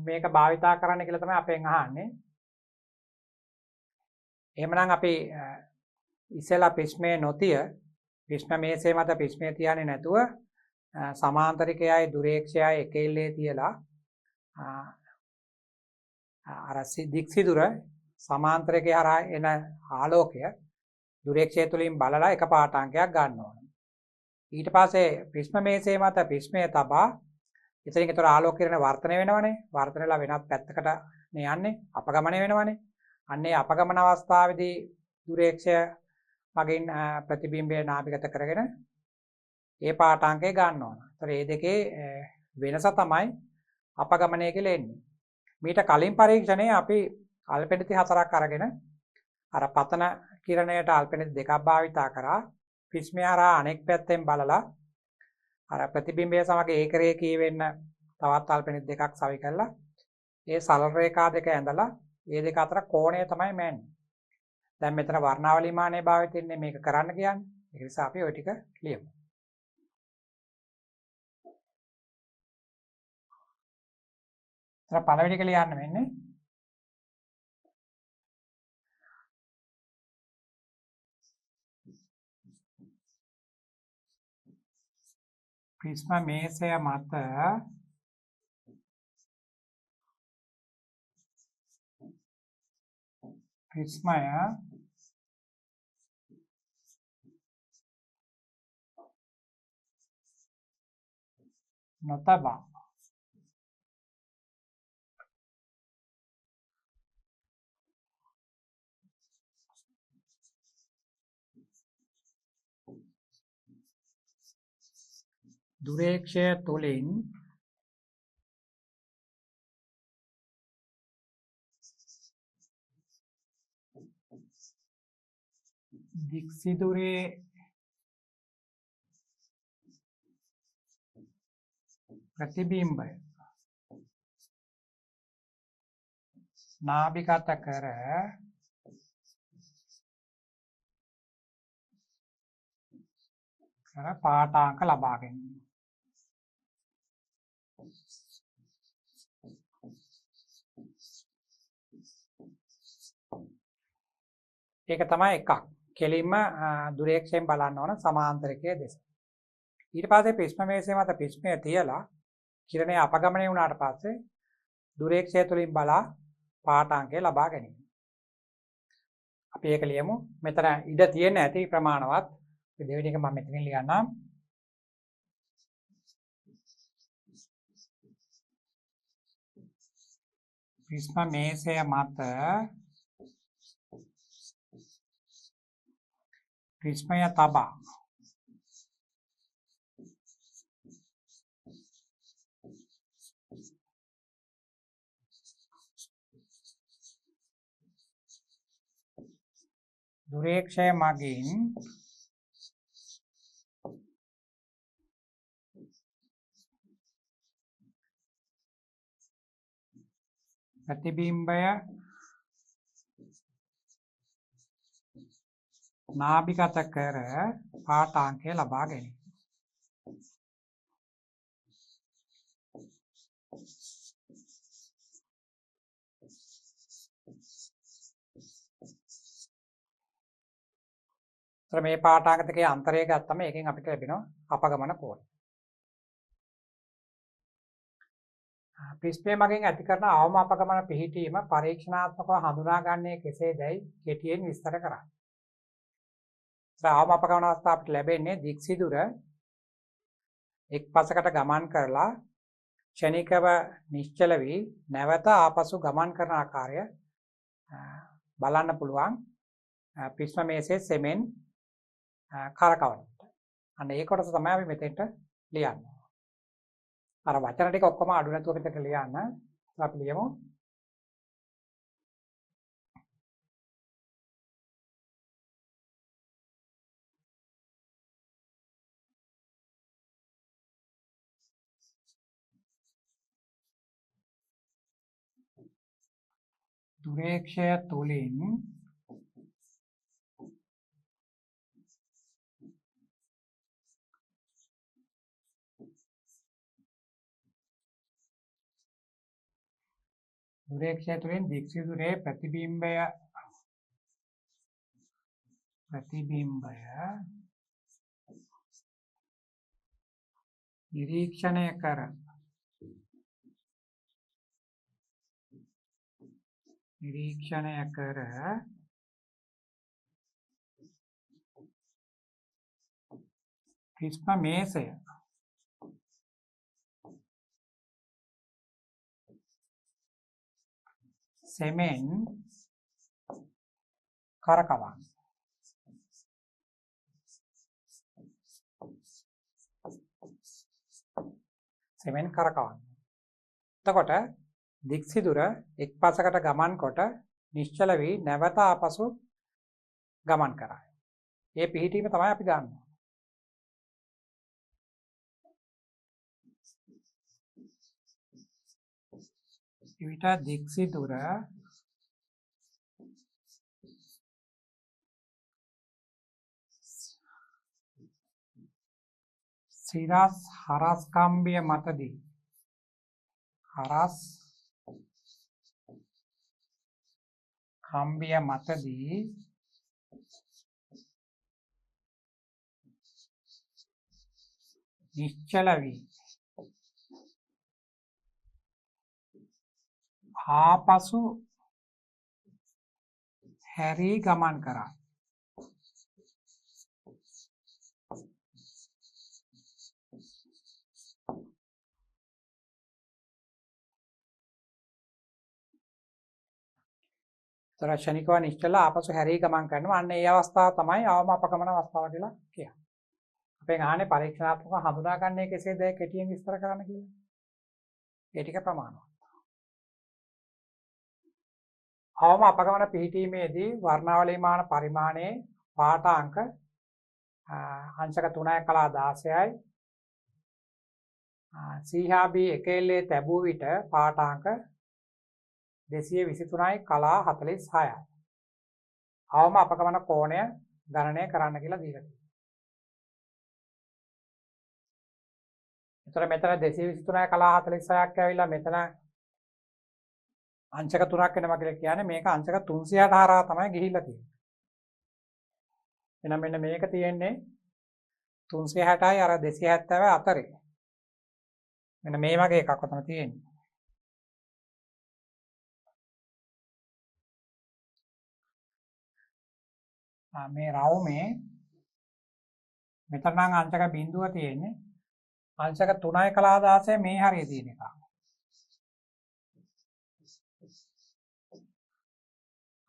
මේක භාවිතා කරන්න කියලා තමයි අපෙන් අහන්නේ. එහෙමනම් අපි ඉස්සෙල්ලා ප්‍රිස්මේ නොතිය ප්‍රිස්ම මේසේ මත ප්‍රිස්මේ තියන්නේ නැතුව සමාන්තරිකයයි දුරේක්ෂයයි එක ඉල්ලේ තියලා අර දික්සිදුර සමාන්තරිකය හරහා එන ආලෝකය දුරේක්ෂය තුලින් බලලා එක පාඨාංකයක් ගන්න ඕනේ. ඊට පස්සේ ප්‍රිස්ම මේසේ මත ප්‍රිස්මය තබා එතනින් ඒතර ආලෝක කිරණ වර්ධනය වෙනවනේ. වර්ධනය වෙලා වෙනත් පැත්තකට යන්නේ අපගමනය වෙනවනේ. අන්නේ අපගමන අවස්ථාවේදී දුරේක්ෂය මගින් ප්‍රතිබිම්බය නාභිගත කරගෙන ඒ පාඨාංකය ගන්න ඕන. ඒතර මේ දෙකේ වෙනස තමයි අපගමනය කියලා එන්නේ. මීට කලින් පරීක්ෂණයේ අපි අල්පෙනිති 4ක් අරගෙන අර පතන කිරණයට අල්පෙනිති 2ක් භාවිතා කරා. ප්‍රිස්මය හරහා අනෙක් පැත්තෙන් බලලා අර ප්‍රතිබිම්බය සමග ඒකරේඛී වෙන්න තවත් අල්පෙනිති 2ක් සවි කරලා ඒ සරල රේඛා දෙක ඇඳලා ඒ දෙක අතර කෝණය තමයි මෑන්නේ. දැන් මෙතන වර්ණාවලි මානයේ භාවිතින්නේ මේක කරන්න කියන්නේ. ඒ නිසා අපි ওই ටික ලියමු. එතන පළවෙනි එක ලියන්න වෙන්නේ ප්‍රිස්ම මේසය මත ප්‍රිස්මය නොතබා දුරේක්ෂය තුලින් දික්සිදුරේ ප්‍රතිබිම්බය නාභිගත කර පාඨාංක ලබා ගැනීම. ඒක තමයි එකක්. කෙලින්ම දුරේක්ෂයෙන් බලන්න ඕන සමාන්තරකයේ දෙස. ඊට පස්සේ ප්‍රිස්ම මේසය මත ප්‍රිස්මය තියලා කිරණය අපගමනය වුණාට පස්සේ දුරේක්ෂය තුලින් බලා පාඨාංකය ලබා ගැනීම. අපි ඒක ලියමු. මෙතන ඉඩ තියෙන ඇති ප්‍රමාණවත්. දෙවෙනි එක මම මෙතනින් ලියන්නම්. ප්‍රිස්ම මේසය මත ප්‍රිස්මය තබා දුරේක්ෂය මගින් ප්‍රතිබිම්බය නාභිගත කර පාඨාංකය ලබා ගැනීම. මේ පාඨාංක දෙකේ අන්තරය ගත්තම එකෙන් අපිට ලැබෙනවා අපගමන කෝණය. ප්‍රිස්මය මගින් ඇති කරන අවම අපගමන පිහිටීම පරීක්ෂණාත්මකව හඳුනාගන්නේ කෙසේදයි කෙටියෙන් විස්තර කරන්න. අවම අපගමන අවස්ථාව අපිට ලැබෙන්නේ දික්සිදුර එක් පසකට ගමන් කරලා ක්ෂණිකව නිශ්චල වී නැවත ආපසු ගමන් කරන ආකාරය බලන්න පුළුවන් ප්‍රිස්ම මේසයේ සෙමෙන් කරකවන්නට. අන්න ඒ කොටස තමයි අපි මෙතෙන්ට ලියන්නේ. අර වචන ටික ඔක්කොම අඩු නැතුව මෙතෙන්ට ලියන්න. අපි ලියමු. දුරේක්ෂය තුලින් දික්සිදුරේ ප්‍රතිබිම්බය නිරීක්ෂණය කර ප්‍රිස්ම මේසය සෙමෙන් කරකවන්න. එතකොට දික්සිදුර එක් පසකට ගමන් කොට නිශ්චල වී නැවත ආපසු ගමන් කරයි. ඒ පිහිටීම තමයි අපි ගන්නවා. විට දික්සිදුර සිරස් හරස් කම්බිය මතදී හරස් කම්බිය මතදී නිශ්චල වී ආපසු හැරී ගමන් කරයි. ක්ෂණිකව නිශ්චල ආපසු හැරී ගමන් කරනවා. අන්න ඒ අවස්ථාව තමයි අවම අපගමන අවස්ථාව කියලා කියන්නේ. අපෙන් අහන්නේ පරීක්ෂණාත්මකව හඳුනාගන්නේ කෙසේද කෙටියෙන් විස්තර කරන්න කියලා. ඒ ටික ප්‍රමාණවත්. අවම අපගමන පිහිටීමේදී වර්ණාවලී මාන පරිමාණයේ පාඨාංක අංශක 3යි කලා 16යි සීහාබී එකෙල්ලේ තැබූ විට පාඨාංක 223යි කලා 46යි. අවම අපගමන කෝණය ගණනය කරන්න කියලා දීලා තියෙනවා. එතකොට මෙතන 223යි කලා 46ක් ඇවිල්ලා මෙතන අංශක 3ක් වෙනවා කියලා කියන්නේ මේක අංශක 360 හරහා තමයි ගිහිල්ලා තියෙන්නේ. එහෙනම් මෙන්න මේක තියෙන්නේ 360යි අර 270 අතරේ. මෙන්න මේ වගේ එකක් තමයි තියෙන්නේ. මේ රවුමේ මෙතන නම් අංශක බිඳුව තියෙන්නේ. අංශක 3යි කලා 16 මේ හරිය තියෙන එක.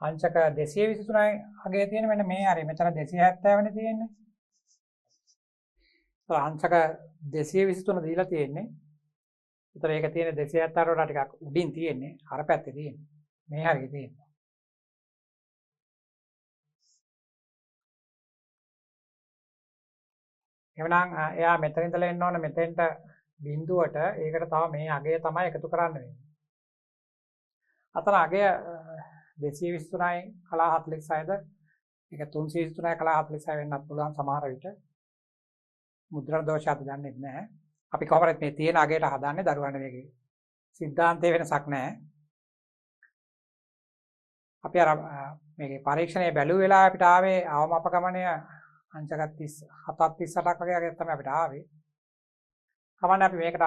අංශක 223යි අගේ තියෙන මෙන්න මේ හරිය. මෙතන 270 වෙනි තියෙන්නේ. ඒත් අංශක 223 දීලා තියෙන්නේ. ඒතර ඒක තියෙන්නේ 270 වල ටිකක් උඩින් තියෙන්නේ. අර පැත්තේ තියෙන්නේ. මේ හරිය තියෙන්නේ. එවනම් එයා මෙතන ඉඳලා එන්න ඕනේ මෙතෙන්ට බිඳුවට. ඒකට තව මේ අගය තමයි එකතු කරන්න වෙන්නේ. අතන අගය 223යි කලා 46ද ඒක 323යි කලා 46 වෙන්නත් පුළුවන් සමහර විට. මුද්‍රණ දෝෂات දන්නේ නැහැ. අපි කොහොමද මේ තියෙන අගයට හදන්නේ දරුවන්ට මේකේ සිද්ධාන්තයේ වෙනසක් නැහැ. අපි අර මේකේ පරීක්ෂණයේ බැලුව වෙලාව අපිට ආවේ අවම අපගමනය අංශක 37ක් 38ක් වගේ තමයි අපිට ආවේ. කවන්න අපි මේකට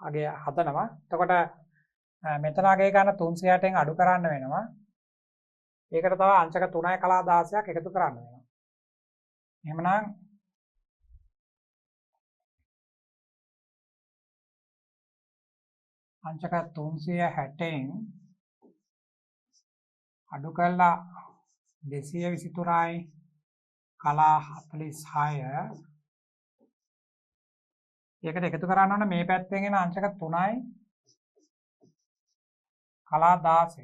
අගය හදනවා. එතකොට මෙතන අගය ගන්න 360න් අඩු කරන්න වෙනවා. ඒකට තව අංශක 3යි කලා 16ක් එකතු කරන්න වෙනවා. එහෙමනම් අංශක 360න් අඩු කළා 223යි කලා 46 ඒකට එකතු කරන්න ඕන මේ පැත්තෙන් එන අංශක 3යි කලා 16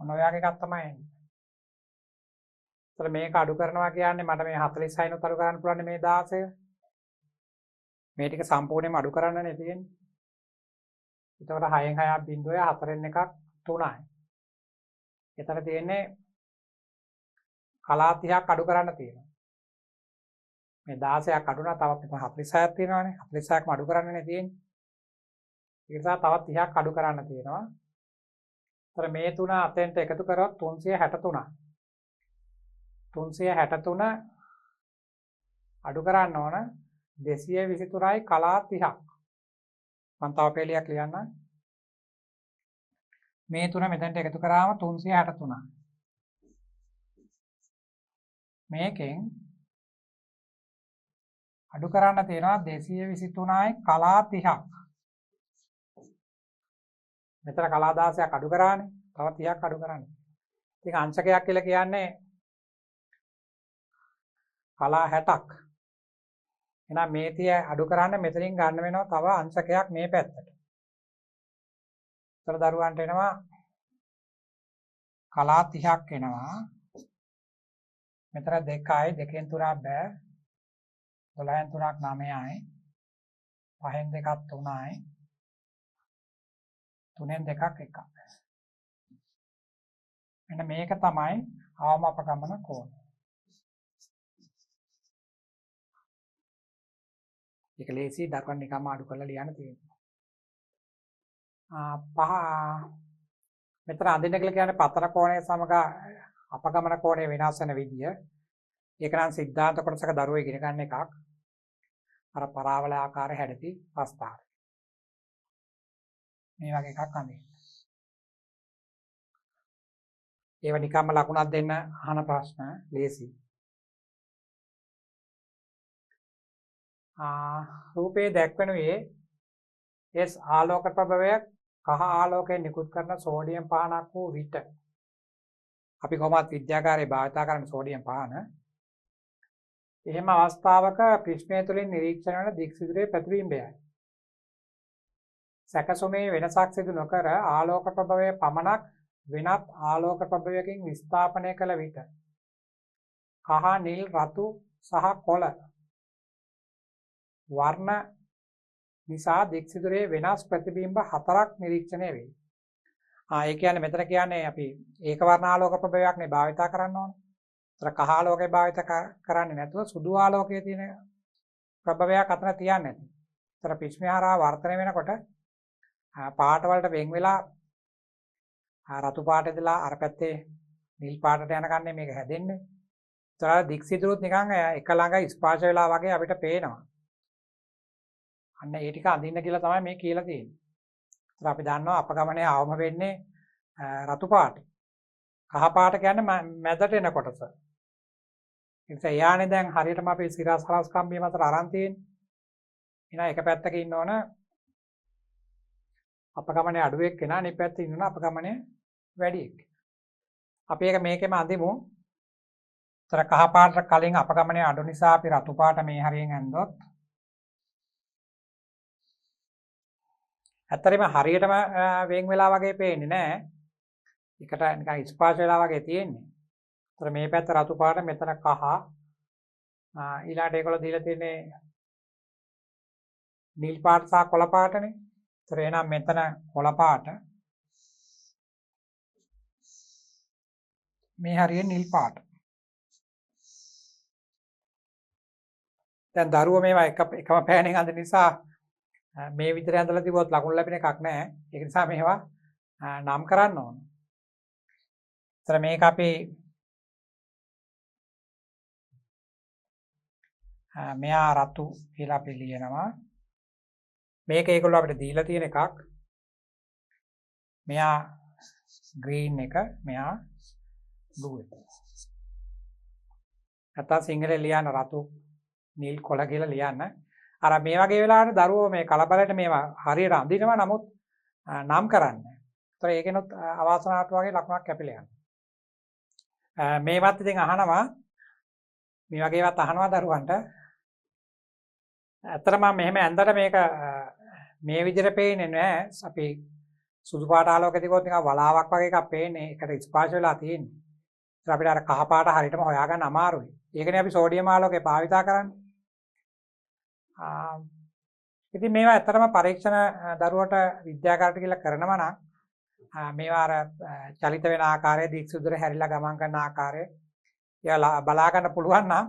මොන වගේ එකක් තමයි එන්නේ. ඒතර මේක අඩු කරනවා කියන්නේ මට මේ 46 නුත් අඩු කරන්න පුළුවන් මේ 16 මේ ටික සම්පූර්ණයෙන්ම අඩු කරන්නනේ තියෙන්නේ. එතකොට 6න් 6ක් බිඳුවය 4න් එකක් 3යි. එතන තියෙන්නේ කලා 30ක් අඩු කරන්න තියෙනවා. මේ 16ක් අඩු වුණා තවත් 46ක් තියෙනවානේ. 46ක්ම අඩු කරන්නනේ තියෙන්නේ. ඒ නිසා තවත් 30ක් අඩු කරන්න තියෙනවා. ඒතර මේ තුන අතෙන්ට එකතු කරොත් 363. 363 අඩු කරන්න ඕන 223යි කලා 30ක්. මම තව පෙළියක් ලියන්නම්. මේ තුන මෙතනට එකතු කරාම 363. මේකෙන් අඩු කරන්න තියෙනවා 223යි කලා 30ක්. මෙතන කලා 16ක් අඩු කරානේ. තව 30ක් අඩු කරන්න. ඉතින් අංශකයක් කියලා කියන්නේ කලා 60ක්. එහෙනම් මේ 30 අඩු කරන්න මෙතනින් ගන්න වෙනවා තව අංශකයක් මේ පැත්තට. ඒතර දරුවන්ට එනවා කලා 30ක් එනවා. මෙතන 2යි 2න් 3ක් බෑ. 12න් 3ක් 9යි. 5න් 2ක් 3යි. 3න් 2ක් 1යි. මෙන්න මේක තමයි අවම අපගමන කෝණය. ඒක ලේසි දක්වන්න නිකම්ම අඩු කරලා ලියන්න තියෙනවා. පහ මෙතන අඳින්න කියලා කියන්නේ පතන කෝණය සමග අපගමන කෝණය වෙනස් වෙන විදිය. ඒක නම් සිද්ධාන්ත කොටසක දරුවෝ ඉගෙන ගන්න එකක්. අර පරාවල ආකාරය හැඩති ප්‍රස්තාරය. මේ වගේ එකක් අඳින්න. ඒව නිකම්ම ලකුණක් දෙන්න අහන ප්‍රශ්න ලේසි. රූපේ දැක්වෙනුයේ S ආලෝක ප්‍රභවයක් කහ ආලෝකයෙන් නිකුත් කරන සෝඩියම් පහනක් වූ විට අපි කොහොමත් විද්‍යාගාරයේ භාවිත කරන සෝඩියම් පහන එහෙම අවස්ථාවක ප්‍රිස්මය තුළින් නිරීක්ෂණය වන දික්සිදුරේ ප්‍රතිබිම්බයයි. සැකසුමේ වෙනසක් සිදු නොකර ආලෝක ප්‍රභවය පමණක් වෙනත් ආලෝක ප්‍රභවයකින් විස්ථාපනය කළ විට කහ නිල් රතු සහ කොළ වර්ණ නිසා දික්සිදුරේ වෙනස් ප්‍රතිබිම්බ 4ක් නිරීක්ෂණය වේ. ඒ කියන්නේ මෙතන කියන්නේ අපි ඒක වර්ණ ආලෝක ප්‍රභවයක් නේ භාවිත කරන්න ඕනේ. ඒතර කහ ආලෝකය භාවිත කරන්නේ නැතුව සුදු ආලෝකයේ තියෙන ප්‍රභවයක් අතර තියන්නේ නැති. ඒතර පිස්මය හරහා වර්ධනය වෙනකොට පාට වලට වෙන් වෙලා රතු පාට ඉදලා අර පැත්තේ නිල් පාටට යනකන්නේ මේක හැදෙන්නේ. ඒතර දික්සිදුරුත් නිකන් එක ළඟ ස්පර්ශ වෙලා වගේ අපිට පේනවා. අන්න ඒ ටික අඳින්න කියලා තමයි මේ කියලා තියෙන්නේ. ඒතර අපි දන්නවා අපගමනයේ අවම වෙන්නේ රතු පාට. කහ පාට කියන්නේ මැදට එන කොටස. ඒ නිසා යානේ දැන් හරියටම අපි සිරස්හලස් කම්බිය මතට අරන් තියෙන්නේ. එහෙනම් එක පැත්තක ඉන්න ඕන අපගමනයේ අඩු එක්කෙනා අනිත් පැත්තේ ඉන්න ඕන අපගමනයේ වැඩි එක්කෙනා. අපි ඒක මේකෙම අඳිමු. ඒතර කහ පාටට කලින් අපගමනයේ අඩු නිසා අපි රතු පාට මේ හරියෙන් ඇඳුවොත් ඇත්තටම හරියටම වෙන් වෙලා වගේ පේන්නේ නැහැ. එකට නිකන් ස්පර්ශ වෙලා වගේ තියෙන්නේ. ඒතර මේ පැත්ත රතු පාට මෙතන කහ. ඊළාට ඒගොල්ලෝ දීලා තියෙන්නේ නිල් පාට සහ කොළ පාටනේ. ඒතර එහෙනම් මෙතන කොළ පාට. මේ හරියෙන් නිල් පාට. දැන් දරුවෝ මේවා එකම පෑනෙන් අඳින නිසා මේ විදිහට ඇඳලා තිබුවොත් ලකුණු ලැබෙන එකක් නැහැ. ඒක නිසා මේවා නම් කරන්න ඕන. ඒතර මේක අපි මෙයා රතු කියලා අපි ලියනවා. මේක ඒගොල්ලෝ අපිට දීලා තියෙන එකක්. මෙයා green එක, මෙයා blue එක. නැත්නම් සිංහලෙන් ලියන්න රතු, නිල්, කොළ කියලා ලියන්න. අර මේ වගේ වෙලාවට දරුවෝ මේ කලබලයට මේවා හරියට අඳිනවා නමුත් නම් කරන්නේ. ඒතර ඒකෙනොත් අවාසනාවට වගේ ලකුණක් කැපිලා යනවා. මේවත් ඉතින් අහනවා මේ වගේවත් අහනවා දරුවන්ට. ඇත්තටම මෙහෙම ඇඳලා මේක මේ විදිහට පේන්නේ නැහැ. අපි සුදු පාට ආලෝකය දිගොත් නිකන් වලාවක් වගේ එකක් පේන්නේ. ඒකට ස්පර්ශ වෙලා තියෙන්නේ. ඒත් අපිට අර කහ පාට හරියටම හොයාගන්න අමාරුයි. ඒකනේ අපි සෝඩියම් ආලෝකය භාවිත කරන්නේ. ඉතින් මේවා ඇත්තටම පරීක්ෂණ දරුවට විද්‍යාගාරයට ගිහලා කරනවා නම් මේවා අර චලිත වෙන ආකාරය, දික්සුදුර හැරිලා ගමන් කරන ආකාරය ඒවා බලා ගන්න පුළුවන් නම්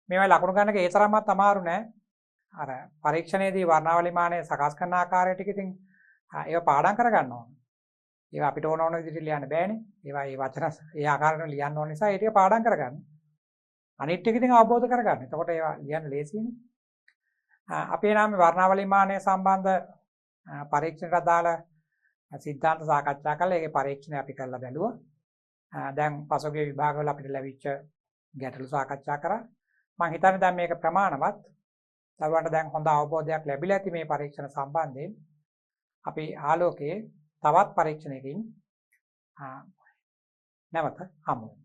මේවා ලකුණු ගන්න එක ඒ තරම්වත් අමාරු නෑ. අර පරීක්ෂණයේදී වර්ණාවලි මානය සකස් කරන ආකාරය ටික ඉතින් ඒවා පාඩම් කරගන්න ඕනේ. ඒවා අපිට ඕන විදිහට ලියන්න බෑනේ. ඒවා ඒ වචන ඒ ආකාරයට ලියන්න ඕන නිසා ඒ ටික පාඩම් කරගන්න. අනිත් ටික ඉතින් අවබෝධ කරගන්න. එතකොට ඒවා ලියන්න ලේසියිනේ. අපි එනම් වර්ණාවලි මානය සම්බන්ධ පරීක්ෂණයට අදාළ සිද්ධාන්ත සාකච්ඡා කළා. ඒකේ පරීක්ෂණ අපි කරලා බැලුවා. දැන් පසුගිය විභාගවල අපිට ලැබිච්ච ගැටලු සාකච්ඡා කරා. මම හිතන්නේ දැන් මේක ප්‍රමාණවත්. දරුවන්ට දැන් හොඳ අවබෝධයක් ලැබිලා ඇති මේ පරීක්ෂණ සම්බන්ධයෙන්. අපි ආලෝකයේ තවත් පරීක්ෂණයකින් නැවත හමු වෙමු.